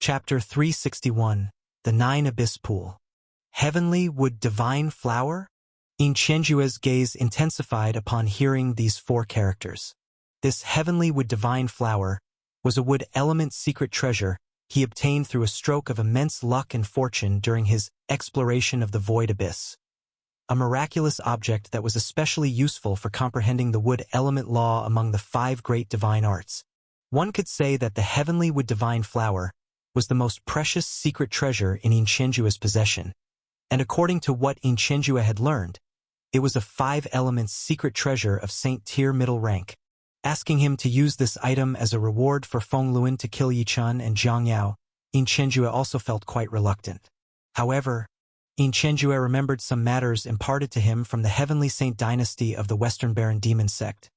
Chapter 361, The Nine Abyss Pool. Heavenly wood divine flower? Qianjue's gaze intensified upon hearing these four characters. This heavenly wood divine flower was a wood element secret treasure he obtained through a stroke of immense luck and fortune during his exploration of the void abyss. A miraculous object that was especially useful for comprehending the wood element law among the five great divine arts. One could say that the heavenly wood divine flower was the most precious secret treasure in Qianjue's possession, and according to what Qianjue had learned, it was a five-elements secret treasure of Saint tier middle rank. Asking him to use this item as a reward for Feng Luan to kill Yichun and Zhang Yao, Qianjue also felt quite reluctant. However, Qianjue remembered some matters imparted to him from the Heavenly Saint dynasty of the Western Baron demon sect.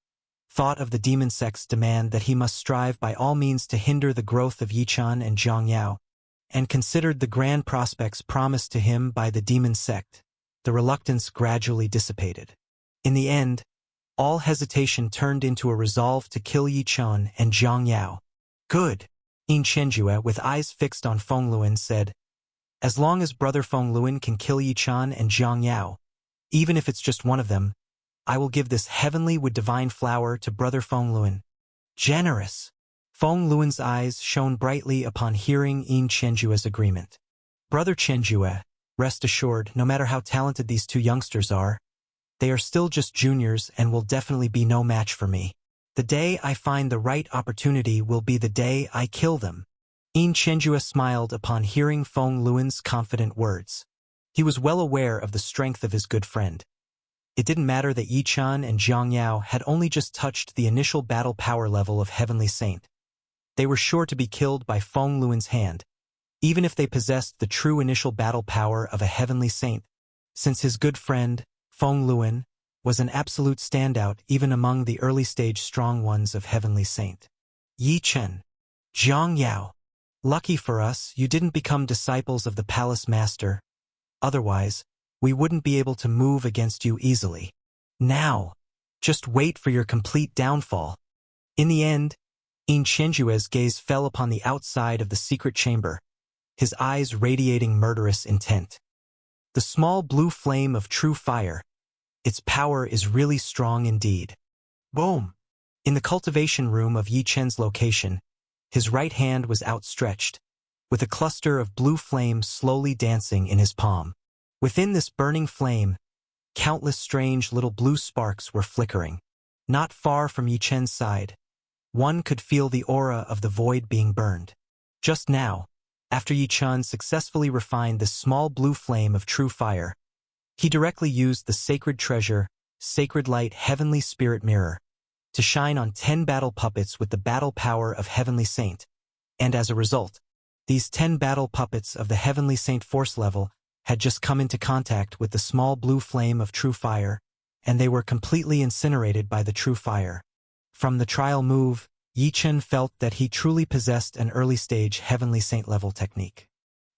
Thought of the demon sect's demand that he must strive by all means to hinder the growth of Yichun and Zhang Yao, and considered the grand prospects promised to him by the demon sect. The reluctance gradually dissipated. In the end, all hesitation turned into a resolve to kill Yichun and Zhang Yao. Good, Qianjue, with eyes fixed on Feng Luan, said. As long as brother Feng Luan can kill Yichun and Zhang Yao, even if it's just one of them, I will give this heavenly wood divine flower to brother Feng Luan. Generous. Feng Luan's eyes shone brightly upon hearing Qianjue's agreement. Brother Qianjue, rest assured, no matter how talented these two youngsters are, they are still just juniors and will definitely be no match for me. The day I find the right opportunity will be the day I kill them. Qianjue smiled upon hearing Feng Luan's confident words. He was well aware of the strength of his good friend. It didn't matter that Yichun and Zhang Yao had only just touched the initial battle power level of Heavenly Saint. They were sure to be killed by Feng Luan's hand, even if they possessed the true initial battle power of a Heavenly Saint, since his good friend, Feng Luan, was an absolute standout even among the early-stage strong ones of Heavenly Saint. Yichun, Zhang Yao, lucky for us you didn't become disciples of the Palace Master. Otherwise, we wouldn't be able to move against you easily. Now, just wait for your complete downfall. In the end, Qianjue's gaze fell upon the outside of the secret chamber, his eyes radiating murderous intent. The small blue flame of true fire. Its power is really strong indeed. Boom! In the cultivation room of Yichun's location, his right hand was outstretched, with a cluster of blue flame slowly dancing in his palm. Within this burning flame, countless strange little blue sparks were flickering. Not far from Yichun's side, one could feel the aura of the void being burned. Just now, after Yichun successfully refined this small blue flame of true fire, he directly used the sacred treasure, Sacred Light Heavenly Spirit Mirror, to shine on 10 battle puppets with the battle power of Heavenly Saint, and as a result, these 10 battle puppets of the Heavenly Saint force level had just come into contact with the small blue flame of true fire, and they were completely incinerated by the true fire. From the trial move, Yichun felt that he truly possessed an early-stage Heavenly Saint-level technique.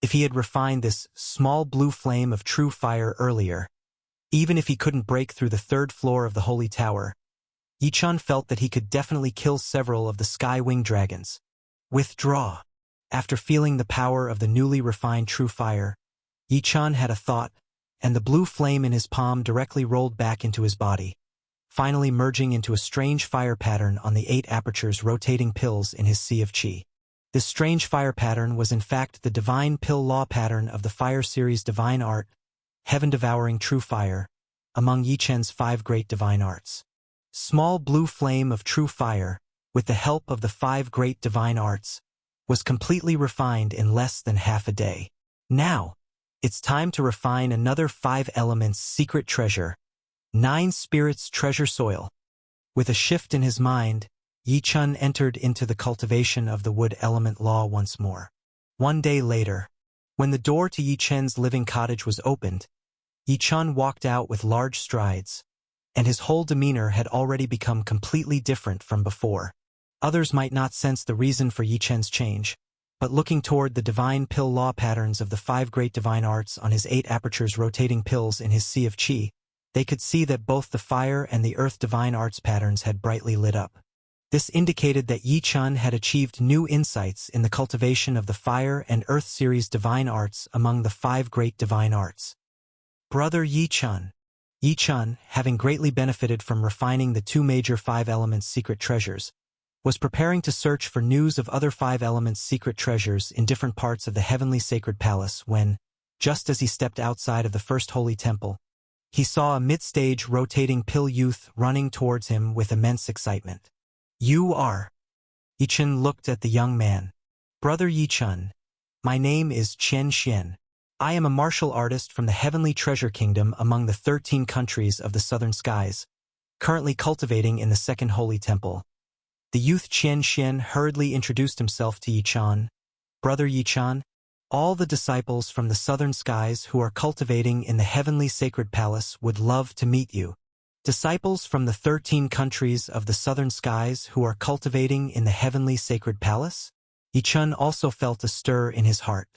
If he had refined this small blue flame of true fire earlier, even if he couldn't break through the 3rd floor of the Holy Tower, Yichun felt that he could definitely kill several of the Sky-Winged Dragons. Withdraw. After feeling the power of the newly refined true fire, Yichun had a thought, and the blue flame in his palm directly rolled back into his body, finally merging into a strange fire pattern on the 8 apertures rotating pills in his sea of qi. This strange fire pattern was in fact the divine pill law pattern of the Fire Series Divine Art, Heaven-Devouring True Fire, among Yichun's 5 great divine arts. Small blue flame of true fire, with the help of the 5 great divine arts, was completely refined in less than half a day. Now, it's time to refine another 5 elements secret treasure, 9 spirits treasure soil. With a shift in his mind, Yichun entered into the cultivation of the wood element law once more. One day later, when the door to Yichun's living cottage was opened, Yichun walked out with large strides, and his whole demeanor had already become completely different from before. Others might not sense the reason for Yichun's change, but looking toward the divine pill law patterns of the 5 great divine arts on his 8 apertures rotating pills in his sea of qi, they could see that both the fire and the earth divine arts patterns had brightly lit up. This indicated that Yi Chun had achieved new insights in the cultivation of the Fire and Earth series divine arts among the 5 great divine arts. Brother Yi Chun. Yi Chun, having greatly benefited from refining the 2 major 5 elements secret treasures, was preparing to search for news of other 5 elements secret treasures in different parts of the heavenly sacred palace when, just as he stepped outside of the first holy temple, he saw a mid-stage rotating pill youth running towards him with immense excitement. You are. Yi Chun looked at the young man. Brother Yi Chun, my name is Chen Xian. I am a martial artist from the Heavenly Treasure Kingdom among the 13 countries of the southern skies, currently cultivating in the second holy temple. The youth Chen Xian hurriedly introduced himself to Yi Chun. Brother Yi Chun, all the disciples from the southern skies who are cultivating in the Heavenly Sacred Palace would love to meet you. Disciples from the 13 countries of the southern skies who are cultivating in the Heavenly Sacred Palace? Yi Chun also felt a stir in his heart.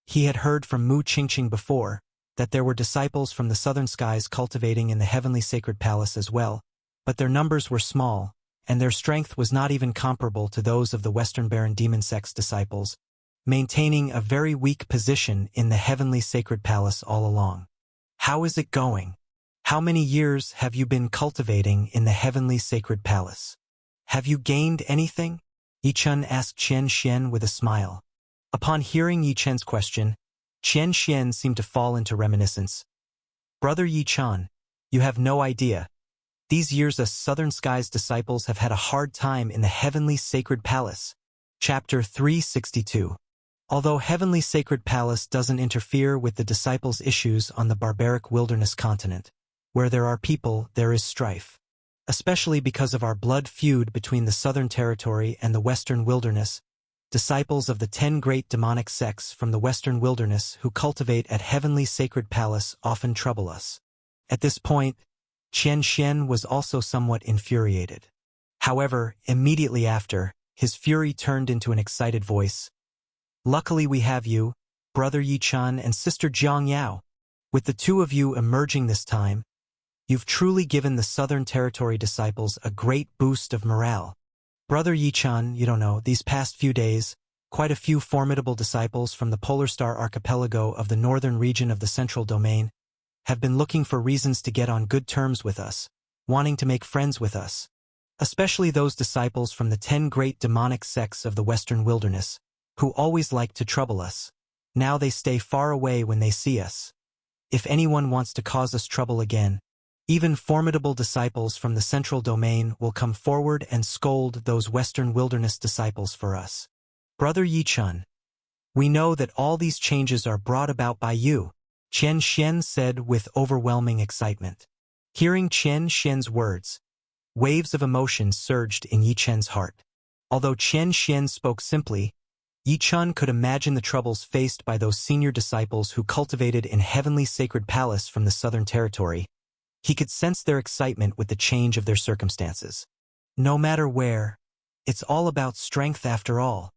He had heard from Mu Qingqing before that there were disciples from the southern skies cultivating in the Heavenly Sacred Palace as well, but their numbers were small, and their strength was not even comparable to those of the Western Baron Demon Sect's disciples, maintaining a very weak position in the Heavenly Sacred Palace all along. How is it going? How many years have you been cultivating in the Heavenly Sacred Palace? Have you gained anything? Yi Chun asked Chen Xian with a smile. Upon hearing Yi Chen's question, Chen Xian seemed to fall into reminiscence. Brother Yi Chun, you have no idea. These years us Southern Skies disciples have had a hard time in the Heavenly Sacred Palace. Chapter 362. Although Heavenly Sacred Palace doesn't interfere with the disciples' issues on the barbaric wilderness continent, where there are people, there is strife. Especially because of our blood feud between the Southern Territory and the Western Wilderness, disciples of the 10 great demonic sects from the Western Wilderness who cultivate at Heavenly Sacred Palace often trouble us. At this point, Chen Xian was also somewhat infuriated. However, immediately after, his fury turned into an excited voice. Luckily we have you, Brother Yi Chun and Sister Jiang Yao. With the 2 of you emerging this time, you've truly given the Southern Territory disciples a great boost of morale. Brother Yi Chun, you don't know, these past few days, quite a few formidable disciples from the Polar Star Archipelago of the northern region of the Central Domain have been looking for reasons to get on good terms with us, wanting to make friends with us. Especially those disciples from the 10 great demonic sects of the Western Wilderness, who always like to trouble us. Now they stay far away when they see us. If anyone wants to cause us trouble again, even formidable disciples from the Central Domain will come forward and scold those Western Wilderness disciples for us. Brother Yi Chun, we know that all these changes are brought about by you, Chen Xian said with overwhelming excitement. Hearing Chen Xian's words, waves of emotion surged in Yi Chen's heart. Although Chen Xian spoke simply, Yi Chun could imagine the troubles faced by those senior disciples who cultivated in Heavenly Sacred Palace from the Southern Territory. He could sense their excitement with the change of their circumstances. No matter where, it's all about strength after all.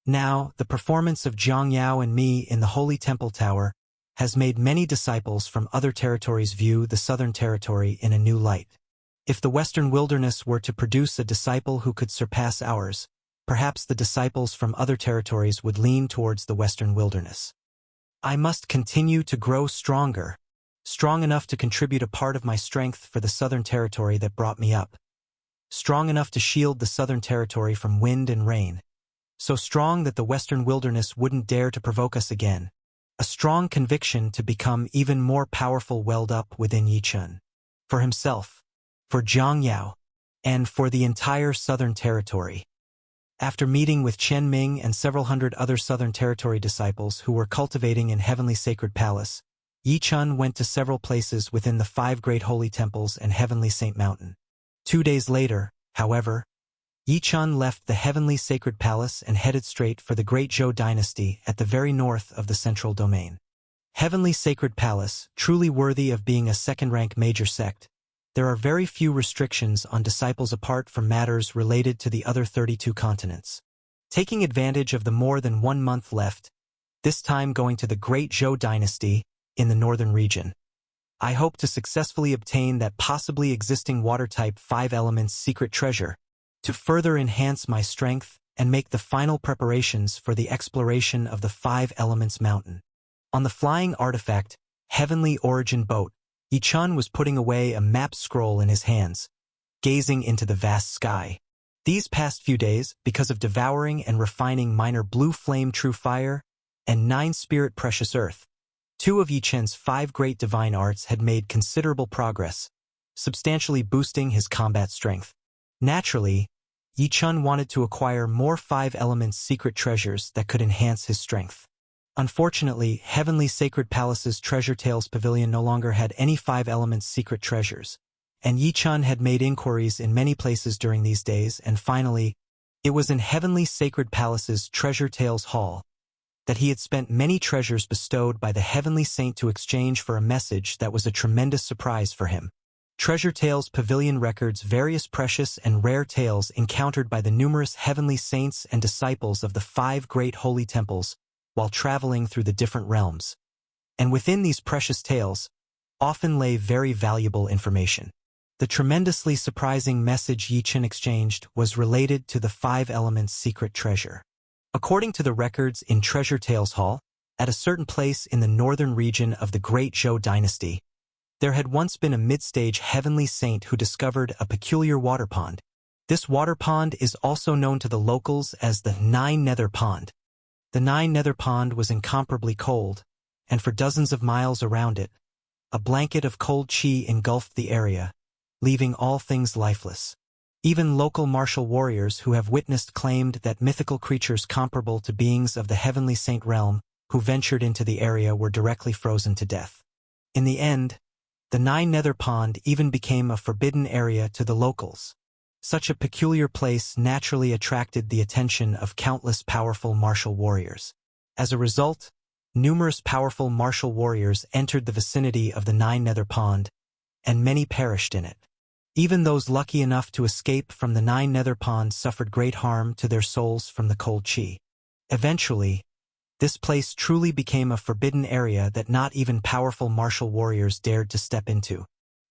Now, the performance of Jiang Yao and me in the Holy Temple Tower has made many disciples from other territories view the Southern Territory in a new light. If the Western Wilderness were to produce a disciple who could surpass ours, perhaps the disciples from other territories would lean towards the Western Wilderness. I must continue to grow stronger, strong enough to contribute a part of my strength for the Southern Territory that brought me up. Strong enough to shield the Southern Territory from wind and rain. So strong that the Western Wilderness wouldn't dare to provoke us again. A strong conviction to become even more powerful welled up within Yi Chun. For himself, for Jiang Yao, and for the entire Southern Territory. After meeting with Chen Ming and several hundred other Southern Territory disciples who were cultivating in Heavenly Sacred Palace, Yi Chun went to several places within the 5 great holy temples and Heavenly Saint Mountain. 2 days later, however, Yi Chun left the Heavenly Sacred Palace and headed straight for the Great Zhou Dynasty at the very north of the Central Domain. Heavenly Sacred Palace, truly worthy of being a second-rank major sect, there are very few restrictions on disciples apart from matters related to the other 32 continents. Taking advantage of the more than 1 month left, this time going to the Great Zhou Dynasty, in the northern region. I hope to successfully obtain that possibly existing water-type 5 elements secret treasure, to further enhance my strength and make the final preparations for the exploration of the Five Elements Mountain. On the flying artifact, Heavenly Origin boat, Yi-chun was putting away a map scroll in his hands, gazing into the vast sky. These past few days, because of devouring and refining minor blue flame true fire and 9 spirit precious earth, 2 of Yi-chun's 5 great divine arts had made considerable progress, substantially boosting his combat strength. Naturally, Yi-chun wanted to acquire more 5 elements secret treasures that could enhance his strength. Unfortunately, Heavenly Sacred Palace's Treasure Tales Pavilion no longer had any 5 elements secret treasures, and Yi-chun had made inquiries in many places during these days, and finally, it was in Heavenly Sacred Palace's Treasure Tales Hall that he had spent many treasures bestowed by the Heavenly Saint to exchange for a message that was a tremendous surprise for him. Treasure Tales Pavilion records various precious and rare tales encountered by the numerous Heavenly Saints and disciples of the 5 great holy temples while traveling through the different realms. And within these precious tales often lay very valuable information. The tremendously surprising message Yi-chun exchanged was related to the 5 elements secret treasure. According to the records in Treasure Tales Hall, at a certain place in the northern region of the Great Zhou dynasty, there had once been a mid-stage heavenly saint who discovered a peculiar water pond. This water pond is also known to the locals as the Nine Nether Pond. The Nine Nether Pond was incomparably cold, and for dozens of miles around it, a blanket of cold chi engulfed the area, leaving all things lifeless. Even local martial warriors who have witnessed claimed that mythical creatures comparable to beings of the Heavenly Saint realm who ventured into the area were directly frozen to death. In the end, the Nine Nether Pond even became a forbidden area to the locals. Such a peculiar place naturally attracted the attention of countless powerful martial warriors. As a result, numerous powerful martial warriors entered the vicinity of the Nine Nether Pond, and many perished in it. Even those lucky enough to escape from the Nine Nether Pond suffered great harm to their souls from the cold chi. Eventually, this place truly became a forbidden area that not even powerful martial warriors dared to step into.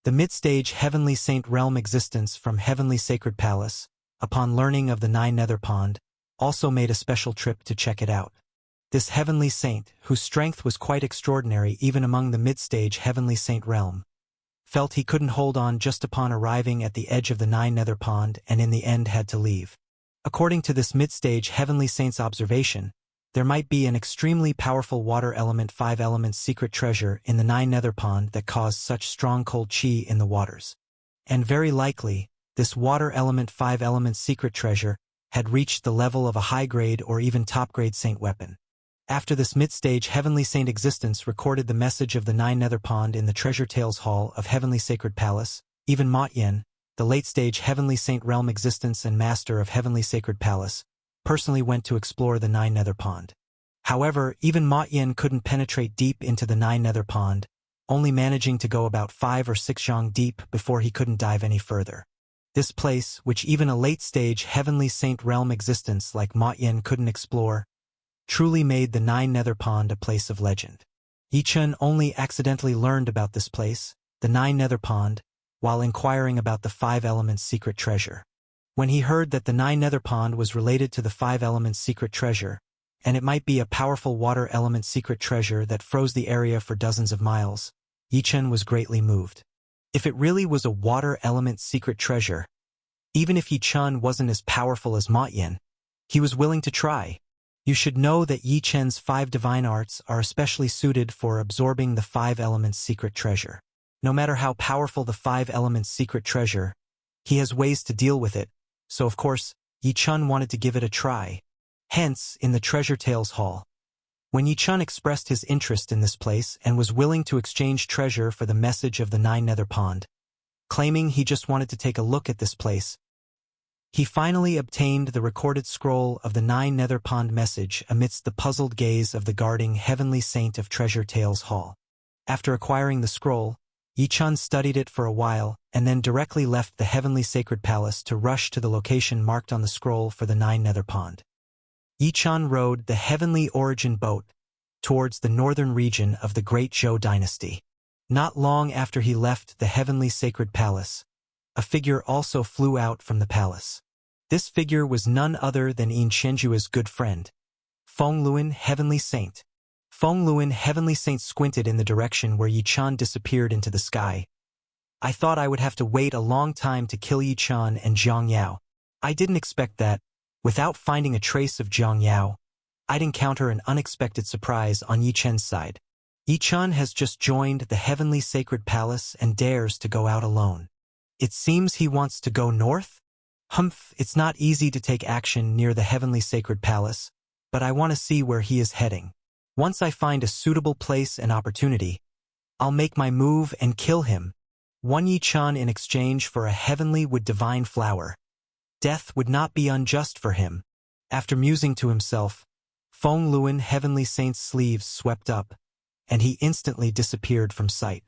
The mid-stage Heavenly Saint realm existence from Heavenly Sacred Palace, upon learning of the Nine Nether Pond, also made a special trip to check it out. This Heavenly Saint, whose strength was quite extraordinary even among the mid-stage Heavenly Saint realm, felt he couldn't hold on just upon arriving at the edge of the Nine Nether Pond and in the end had to leave. According to this mid-stage Heavenly Saint's observation, there might be an extremely powerful water element 5 elements secret treasure in the Nine Nether Pond that caused such strong cold chi in the waters. And very likely, this water element 5 elements secret treasure had reached the level of a high-grade or even top-grade saint weapon. After this mid-stage Heavenly Saint existence recorded the message of the Nine Nether Pond in the Treasure Tales Hall of Heavenly Sacred Palace, even Ma Yen, the late-stage Heavenly Saint realm existence and master of Heavenly Sacred Palace, personally went to explore the Nine Nether Pond. However, even Ma Yen couldn't penetrate deep into the Nine Nether Pond, only managing to go about 5 or 6 zhang deep before he couldn't dive any further. This place, which even a late-stage Heavenly Saint realm existence like Ma Yen couldn't explore, truly made the Nine Nether Pond a place of legend. Yi-chun only accidentally learned about this place, the Nine Nether Pond, while inquiring about the 5 elements secret treasure. When he heard that the Nine Nether Pond was related to the 5 elements secret treasure, and it might be a powerful water element secret treasure that froze the area for dozens of miles, Yi-chun was greatly moved. If it really was a water element secret treasure, even if Yi-chun wasn't as powerful as Ma Yen, he was willing to try. You should know that Yi-chun's 5 divine arts are especially suited for absorbing the 5 elements secret treasure. No matter how powerful the 5 elements secret treasure, he has ways to deal with it, so of course, Yi-chun wanted to give it a try. Hence, in the Treasure Tales Hall, when Yi-chun expressed his interest in this place and was willing to exchange treasure for the message of the Nine Nether Pond, claiming he just wanted to take a look at this place, he finally obtained the recorded scroll of the Nine Nether Pond message amidst the puzzled gaze of the guarding Heavenly Saint of Treasure Tales Hall. After acquiring the scroll, Yi-chun studied it for a while and then directly left the Heavenly Sacred Palace to rush to the location marked on the scroll for the Nine Nether Pond. Yi-chun rowed the Heavenly Origin boat towards the northern region of the Great Zhou dynasty. Not long after he left the Heavenly Sacred Palace, a figure also flew out from the palace. This figure was none other than Yin Qianjua's good friend, Feng Luan, Heavenly Saint. Feng Luan, Heavenly Saint squinted in the direction where Yi Chan disappeared into the sky. I thought I would have to wait a long time to kill Yi Chan and Jiang Yao. I didn't expect that, without finding a trace of Jiang Yao, I'd encounter an unexpected surprise on Yi Chen's side. Yi Chan has just joined the Heavenly Sacred Palace and dares to go out alone. It seems he wants to go north? Humph, it's not easy to take action near the Heavenly Sacred Palace, but I want to see where he is heading. Once I find a suitable place and opportunity, I'll make my move and kill him. One Yi Chan in exchange for a heavenly wood divine flower. Death would not be unjust for him. After musing to himself, Feng Luan, Heavenly Saint's sleeves swept up, and he instantly disappeared from sight.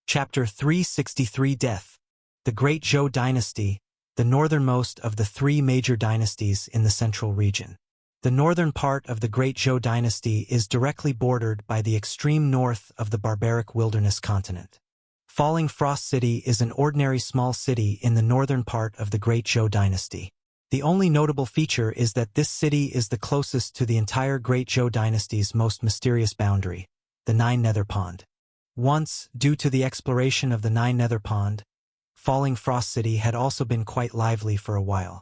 Chapter 363 Death. The Great Zhou Dynasty, the northernmost of the three major dynasties in the central region. The northern part of the Great Zhou Dynasty is directly bordered by the extreme north of the barbaric wilderness continent. Falling Frost City is an ordinary small city in the northern part of the Great Zhou Dynasty. The only notable feature is that this city is the closest to the entire Great Zhou Dynasty's most mysterious boundary, the Nine Nether Pond. Once, due to the exploration of the Nine Nether Pond, Falling Frost City had also been quite lively for a while.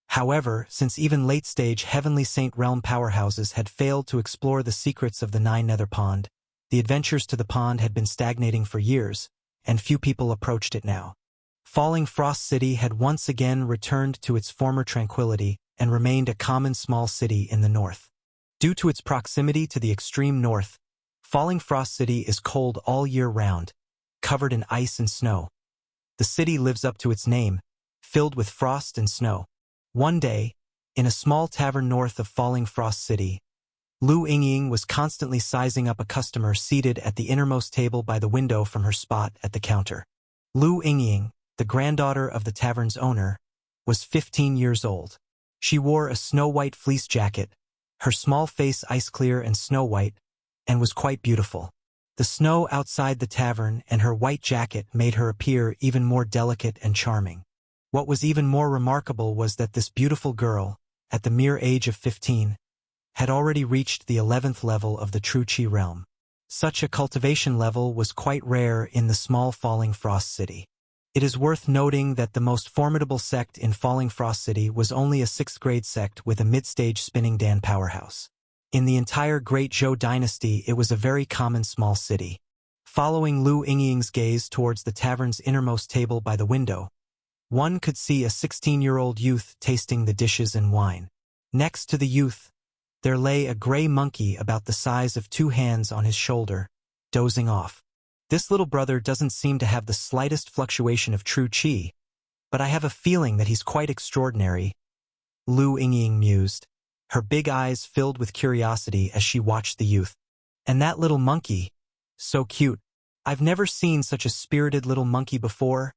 However, since even late-stage Heavenly Saint Realm powerhouses had failed to explore the secrets of the Nine Nether Pond, the adventures to the pond had been stagnating for years, and few people approached it now. Falling Frost City had once again returned to its former tranquility and remained a common small city in the north. Due to its proximity to the extreme north, Falling Frost City is cold all year round, covered in ice and snow. The city lives up to its name, filled with frost and snow. One day, in a small tavern north of Falling Frost City, Lu Yingying was constantly sizing up a customer seated at the innermost table by the window from her spot at the counter. Lu Yingying, the granddaughter of the tavern's owner, was 15 years old. She wore a snow-white fleece jacket, her small face ice-clear and snow-white, and was quite beautiful. The snow outside the tavern and her white jacket made her appear even more delicate and charming. What was even more remarkable was that this beautiful girl, at the mere age of 15, had already reached the 11th level of the True Qi realm. Such a cultivation level was quite rare in the small Falling Frost City. It is worth noting that the most formidable sect in Falling Frost City was only a 6th-grade sect with a mid-stage spinning Dan powerhouse. In the entire Great Zhou Dynasty, it was a very common small city. Following Lu Yingying's gaze towards the tavern's innermost table by the window, one could see a 16-year-old youth tasting the dishes and wine. Next to the youth, there lay a gray monkey about the size of 2 hands on his shoulder, dozing off. This little brother doesn't seem to have the slightest fluctuation of true qi, but I have a feeling that he's quite extraordinary, Lu Yingying mused, her big eyes filled with curiosity as she watched the youth. And that little monkey, so cute. I've never seen such a spirited little monkey before.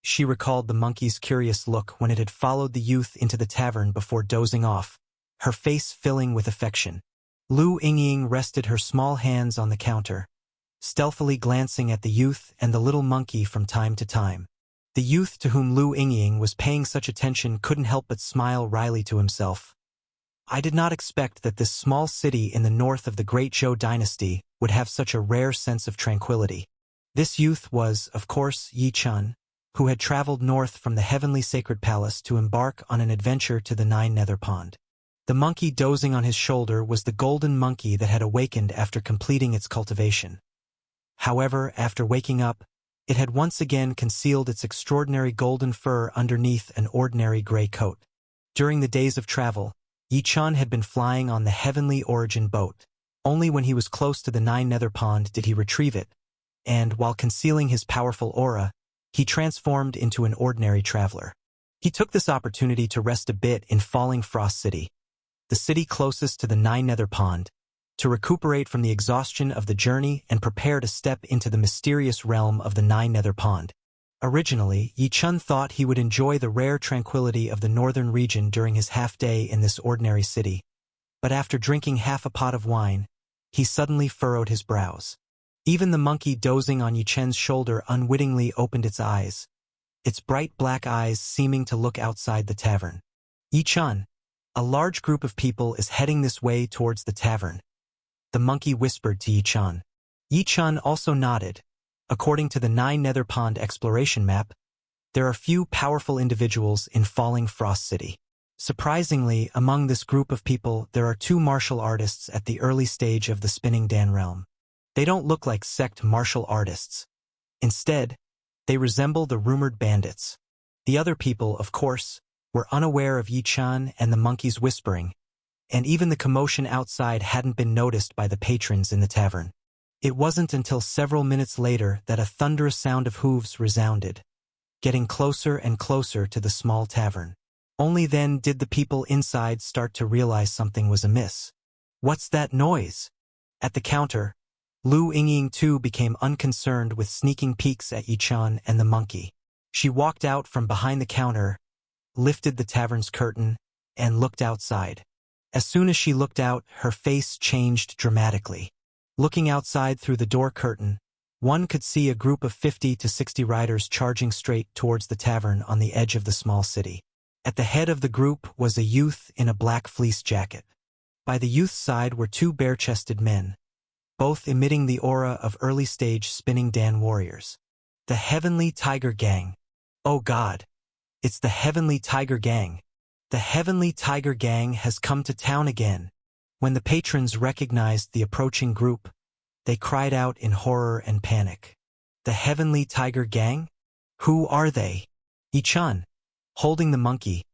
She recalled the monkey's curious look when it had followed the youth into the tavern before dozing off, her face filling with affection. Lu Yingying rested her small hands on the counter, stealthily glancing at the youth and the little monkey from time to time. The youth to whom Lu Yingying was paying such attention couldn't help but smile wryly to himself. I did not expect that this small city in the north of the Great Zhou Dynasty would have such a rare sense of tranquility. This youth was, of course, Yi Chan, who had traveled north from the Heavenly Sacred Palace to embark on an adventure to the Nine Nether Pond. The monkey dozing on his shoulder was the golden monkey that had awakened after completing its cultivation. However, after waking up, it had once again concealed its extraordinary golden fur underneath an ordinary gray coat. During the days of travel, Yi Chan had been flying on the Heavenly Origin boat. Only when he was close to the Nine Nether Pond did he retrieve it, and while concealing his powerful aura, he transformed into an ordinary traveler. He took this opportunity to rest a bit in Falling Frost City, the city closest to the Nine Nether Pond, to recuperate from the exhaustion of the journey and prepare to step into the mysterious realm of the Nine Nether Pond. Originally, Yi Chan thought he would enjoy the rare tranquility of the northern region during his half-day in this ordinary city, but after drinking half a pot of wine, he suddenly furrowed his brows. Even the monkey dozing on Yi Chen's shoulder unwittingly opened its eyes, its bright black eyes seeming to look outside the tavern. Yi-chan, a large group of people is heading this way towards the tavern. The monkey whispered to Yi-chan. Yi-chan also nodded. According to the 9 Nether Pond exploration map, there are few powerful individuals in Falling Frost City. Surprisingly, among this group of people, there are 2 martial artists at the early stage of the Spinning Dan realm. They don't look like sect martial artists. Instead, they resemble the rumored bandits. The other people, of course, were unaware of Yi-chan and the monkey's whispering, and even the commotion outside hadn't been noticed by the patrons in the tavern. It wasn't until several minutes later that a thunderous sound of hooves resounded, getting closer and closer to the small tavern. Only then did the people inside start to realize something was amiss. What's that noise? At the counter, Lu Yingying too became unconcerned with sneaking peeks at Yi-chan and the monkey. She walked out from behind the counter, lifted the tavern's curtain, and looked outside. As soon as she looked out, her face changed dramatically. Looking outside through the door curtain, one could see a group of 50 to 60 riders charging straight towards the tavern on the edge of the small city. At the head of the group was a youth in a black fleece jacket. By the youth's side were 2 bare-chested men, both emitting the aura of early-stage Spinning Dan warriors. The Heavenly Tiger Gang. Oh God! It's the Heavenly Tiger Gang. The Heavenly Tiger Gang has come to town again. When the patrons recognized the approaching group, they cried out in horror and panic. The Heavenly Tiger Gang? Who are they? Yi-chan, holding the monkey,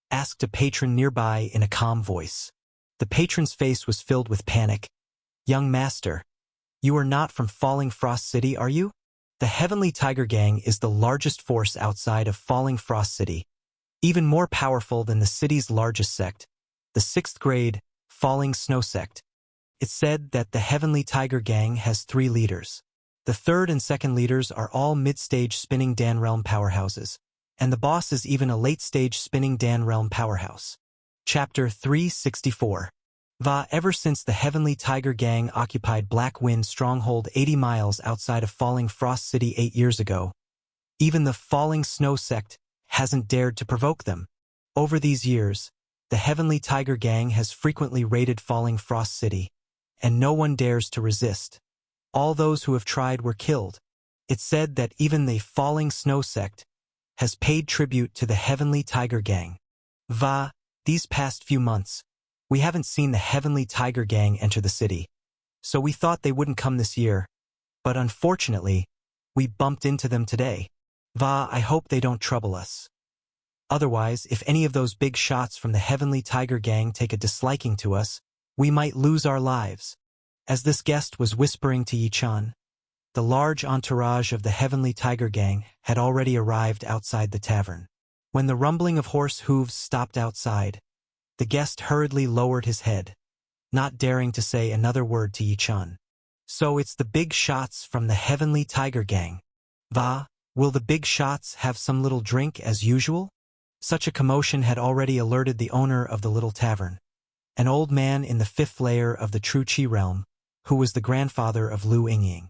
asked a patron nearby in a calm voice. The patron's face was filled with panic. Young master, you are not from Falling Frost City, are you? The Heavenly Tiger Gang is the largest force outside of Falling Frost City, even more powerful than the city's largest sect, the 6th grade Falling Snow Sect. It's said that the Heavenly Tiger Gang has 3 leaders. The 3rd and 2nd leaders are all mid-stage Spinning Dan realm powerhouses, and the boss is even a late-stage Spinning Dan realm powerhouse. Chapter 364. Ever since the Heavenly Tiger Gang occupied Black Wind Stronghold 80 miles outside of Falling Frost City 8 years ago, even the Falling Snow Sect hasn't dared to provoke them. Over these years, the Heavenly Tiger Gang has frequently raided Falling Frost City, and no one dares to resist. All those who have tried were killed. It's said that even the Falling Snow Sect has paid tribute to the Heavenly Tiger Gang. These past few months, we haven't seen the Heavenly Tiger Gang enter the city, so we thought they wouldn't come this year, but unfortunately, we bumped into them today. I hope they don't trouble us. Otherwise, if any of those big shots from the Heavenly Tiger Gang take a disliking to us, we might lose our lives. As this guest was whispering to Yi-chan, the large entourage of the Heavenly Tiger Gang had already arrived outside the tavern. When the rumbling of horse hooves stopped outside, the guest hurriedly lowered his head, not daring to say another word to Yi-chan. So it's the big shots from the Heavenly Tiger Gang. Will the big shots have some little drink as usual? Such a commotion had already alerted the owner of the little tavern, an old man in the 5th layer of the True Chi realm, who was the grandfather of Lu Yingying.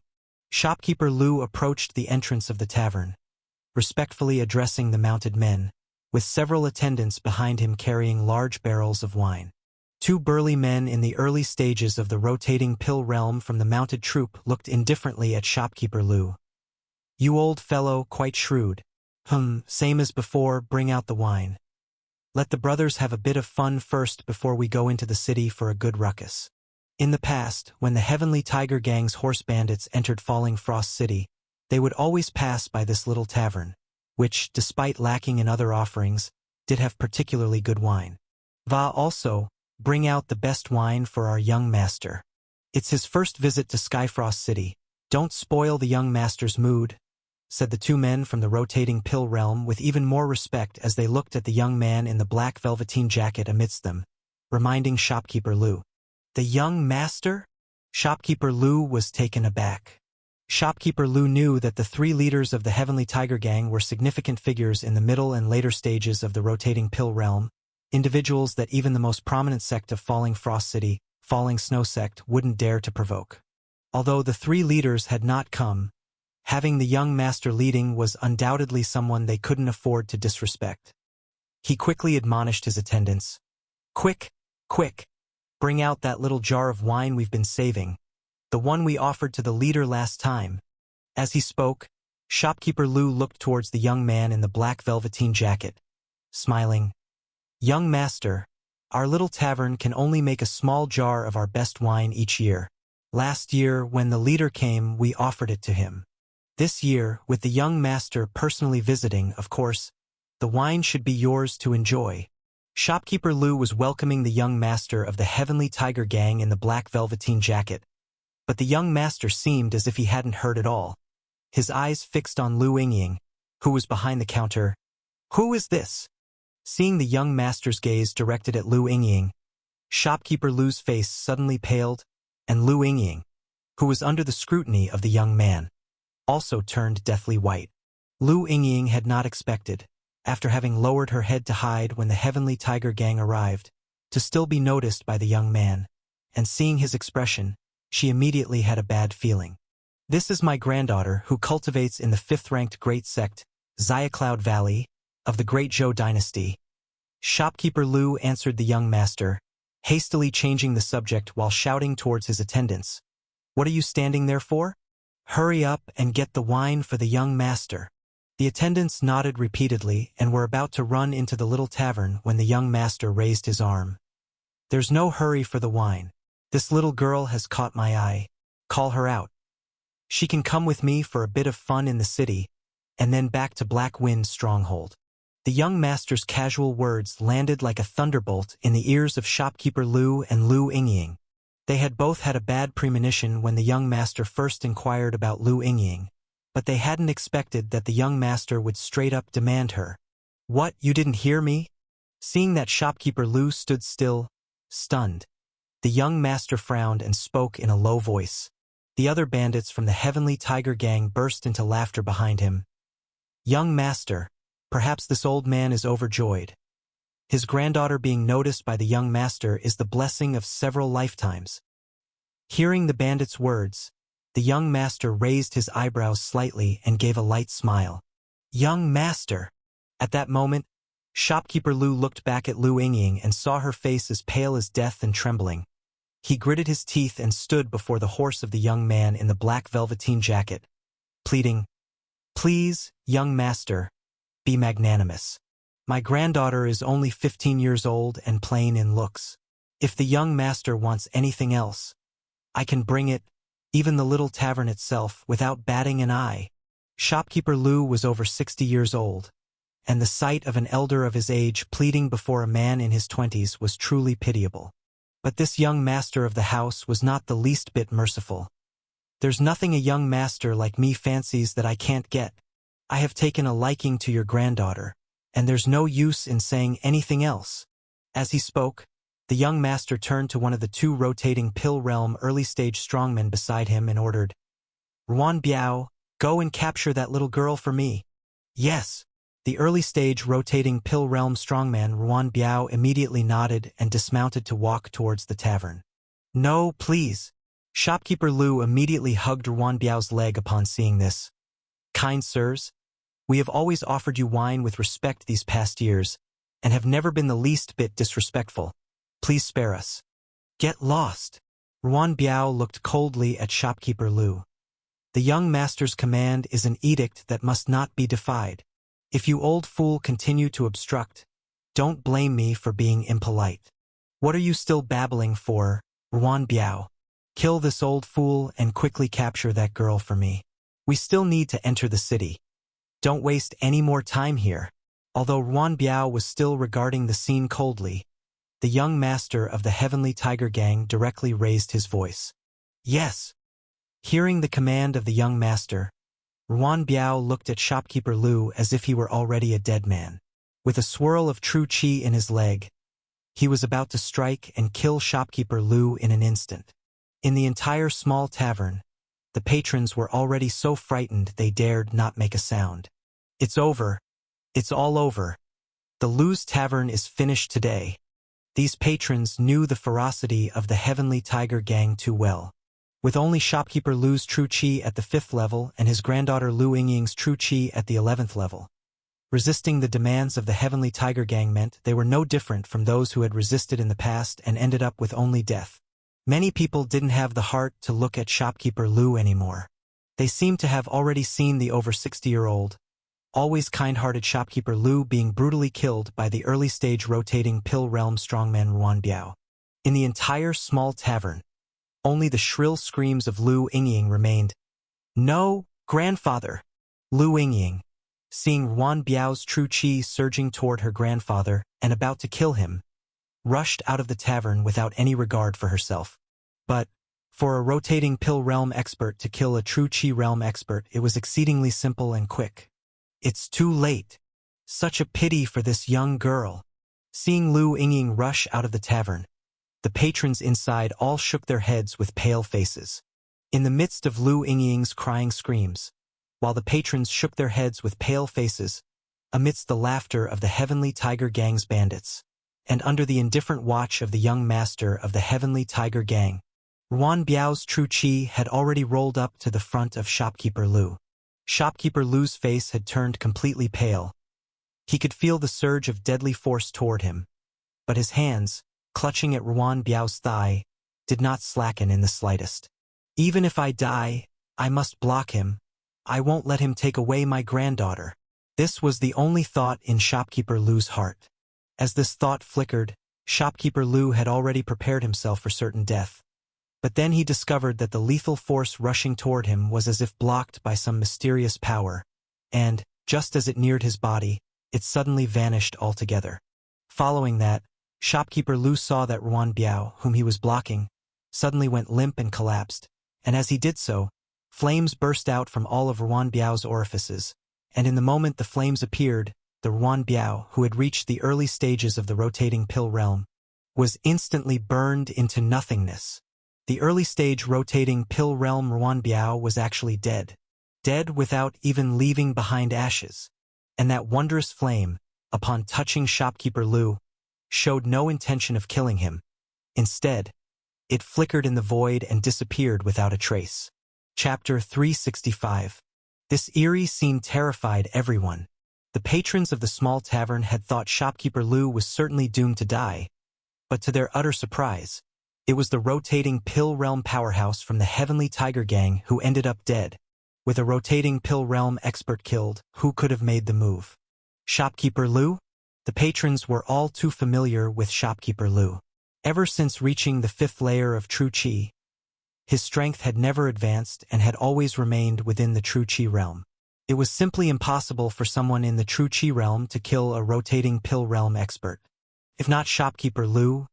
Shopkeeper Lu approached the entrance of the tavern, respectfully addressing the mounted men, with several attendants behind him carrying large barrels of wine. 2 burly men in the early stages of the rotating pill realm from the mounted troop looked indifferently at Shopkeeper Lu. You old fellow, quite shrewd. Same as before, bring out the wine. Let the brothers have a bit of fun first before we go into the city for a good ruckus. In the past, when the Heavenly Tiger Gang's horse bandits entered Falling Frost City, they would always pass by this little tavern, which, despite lacking in other offerings, did have particularly good wine. Also, bring out the best wine for our young master. It's his first visit to Skyfrost City. Don't spoil the young master's mood, said the 2 men from the rotating pill realm with even more respect as they looked at the young man in the black velveteen jacket amidst them, reminding Shopkeeper Lu. The young master? Shopkeeper Lu was taken aback. Shopkeeper Lu knew that the 3 leaders of the Heavenly Tiger Gang were significant figures in the middle and later stages of the rotating pill realm, individuals that even the most prominent sect of Falling Frost City, Falling Snow Sect, wouldn't dare to provoke. Although the 3 leaders had not come, having the young master leading was undoubtedly someone they couldn't afford to disrespect. He quickly admonished his attendants. Quick, quick, bring out that little jar of wine we've been saving, the one we offered to the leader last time. As he spoke, shopkeeper Lu looked towards the young man in the black velveteen jacket, smiling. Young master, our little tavern can only make a small jar of our best wine each year. Last year, when the leader came, we offered it to him. This year, with the young master personally visiting, of course, the wine should be yours to enjoy. Shopkeeper Lu was welcoming the young master of the Heavenly Tiger Gang in the black velveteen jacket, but the young master seemed as if he hadn't heard at all. His eyes fixed on Lu Yingying, who was behind the counter. Who is this? Seeing the young master's gaze directed at Lu Yingying, shopkeeper Lu's face suddenly paled, and Lu Yingying, who was under the scrutiny of the young man, also turned deathly white. Lu Yingying had not expected, after having lowered her head to hide when the Heavenly Tiger Gang arrived, to still be noticed by the young man, and seeing his expression, she immediately had a bad feeling. This is my granddaughter who cultivates in the 5th-ranked great sect, Xia Cloud Valley, of the Great Zhou dynasty. Shopkeeper Lu answered the young master, hastily changing the subject while shouting towards his attendants. What are you standing there for? Hurry up and get the wine for the young master. The attendants nodded repeatedly and were about to run into the little tavern when the young master raised his arm. There's no hurry for the wine. This little girl has caught my eye. Call her out. She can come with me for a bit of fun in the city, and then back to Black Wind's stronghold. The young master's casual words landed like a thunderbolt in the ears of shopkeeper Lu and Lu Yingying. They had both had a bad premonition when the young master first inquired about Lu Yingying, but they hadn't expected that the young master would straight up demand her. What, you didn't hear me? Seeing that shopkeeper Lu stood still, stunned, the young master frowned and spoke in a low voice. The other bandits from the Heavenly Tiger Gang burst into laughter behind him. Young master, perhaps this old man is overjoyed. His granddaughter being noticed by the young master is the blessing of several lifetimes. Hearing the bandits' words, the young master raised his eyebrows slightly and gave a light smile. Young master! At that moment, shopkeeper Lu looked back at Lu Yingying and saw her face as pale as death and trembling. He gritted his teeth and stood before the horse of the young man in the black velveteen jacket, pleading, Please, young master, be magnanimous. My granddaughter is only 15 years old and plain in looks. If the young master wants anything else, I can bring it, even the little tavern itself, without batting an eye. Shopkeeper Lu was over 60 years old, and the sight of an elder of his age pleading before a man in his 20s was truly pitiable. But this young master of the house was not the least bit merciful. There's nothing a young master like me fancies that I can't get. I have taken a liking to your granddaughter, and there's no use in saying anything else. As he spoke, the young master turned to one of the 2 rotating Pill Realm early-stage strongmen beside him and ordered, Ruan Biao, go and capture that little girl for me. Yes. The early-stage rotating Pill Realm strongman Ruan Biao immediately nodded and dismounted to walk towards the tavern. No, please. Shopkeeper Lu immediately hugged Ruan Biao's leg upon seeing this. Kind sirs, we have always offered you wine with respect these past years, and have never been the least bit disrespectful. Please spare us. Get lost. Ruan Biao looked coldly at shopkeeper Lu. The young master's command is an edict that must not be defied. If you old fool continue to obstruct, don't blame me for being impolite. What are you still babbling for, Ruan Biao? Kill this old fool and quickly capture that girl for me. We still need to enter the city. Don't waste any more time here. Although Ruan Biao was still regarding the scene coldly, the young master of the Heavenly Tiger Gang directly raised his voice. Yes. Hearing the command of the young master, Ruan Biao looked at shopkeeper Lu as if he were already a dead man. With a swirl of true qi in his leg, he was about to strike and kill shopkeeper Lu in an instant. In the entire small tavern, the patrons were already so frightened they dared not make a sound. It's over. It's all over. The Lu's tavern is finished today. These patrons knew the ferocity of the Heavenly Tiger Gang too well. With only shopkeeper Lu's true qi at the 5th level and his granddaughter Lu Yingying's true qi at the 11th level, Resisting the demands of the Heavenly Tiger Gang meant they were no different from those who had resisted in the past and ended up with only death. Many people didn't have the heart to look at shopkeeper Lu anymore. They seemed to have already seen the over 60-year-old, always kind-hearted shopkeeper Lu being brutally killed by the early-stage rotating pill realm strongman Ruan Biao. In the entire small tavern, only the shrill screams of Lu Yingying remained. "No, grandfather!" Lu Yingying, seeing Ruan Biao's true qi surging toward her grandfather and about to kill him, rushed out of the tavern without any regard for herself. But, for a rotating pill realm expert to kill a true qi realm expert, it was exceedingly simple and quick. It's too late. Such a pity for this young girl. Seeing Lu Yingying rush out of the tavern, the patrons inside all shook their heads with pale faces. In the midst of Lu Yingying's crying screams, while the patrons shook their heads with pale faces, amidst the laughter of the Heavenly Tiger Gang's bandits, and under the indifferent watch of the young master of the Heavenly Tiger Gang, Ruan Biao's true qi had already rolled up to the front of shopkeeper Lu. Shopkeeper Lu's face had turned completely pale. He could feel the surge of deadly force toward him, but his hands, clutching at Ruan Biao's thigh, did not slacken in the slightest. "Even if I die, I must block him. I won't let him take away my granddaughter." This was the only thought in shopkeeper Lu's heart. As this thought flickered, shopkeeper Lu had already prepared himself for certain death. But then he discovered that the lethal force rushing toward him was as if blocked by some mysterious power, and, just as it neared his body, it suddenly vanished altogether. Following that, shopkeeper Lu saw that Ruan Biao, whom he was blocking, suddenly went limp and collapsed, and as he did so, flames burst out from all of Ruan Biao's orifices, and in the moment the flames appeared, the Ruan Biao, who had reached the early stages of the rotating pill realm, was instantly burned into nothingness. The early-stage rotating pill realm Ruan Biao was actually dead. Dead without even leaving behind ashes. And that wondrous flame, upon touching shopkeeper Lu, showed no intention of killing him. Instead, it flickered in the void and disappeared without a trace. Chapter 365. This eerie scene terrified everyone. The patrons of the small tavern had thought shopkeeper Lu was certainly doomed to die, but to their utter surprise, it was the rotating pill realm powerhouse from the Heavenly Tiger Gang who ended up dead. With a rotating pill realm expert killed, who could have made the move? Shopkeeper Lu? The patrons were all too familiar with shopkeeper Lu. Ever since reaching the 5th layer of true qi, his strength had never advanced and had always remained within the true qi realm. It was simply impossible for someone in the true qi realm to kill a rotating pill realm expert. If not shopkeeper Lu,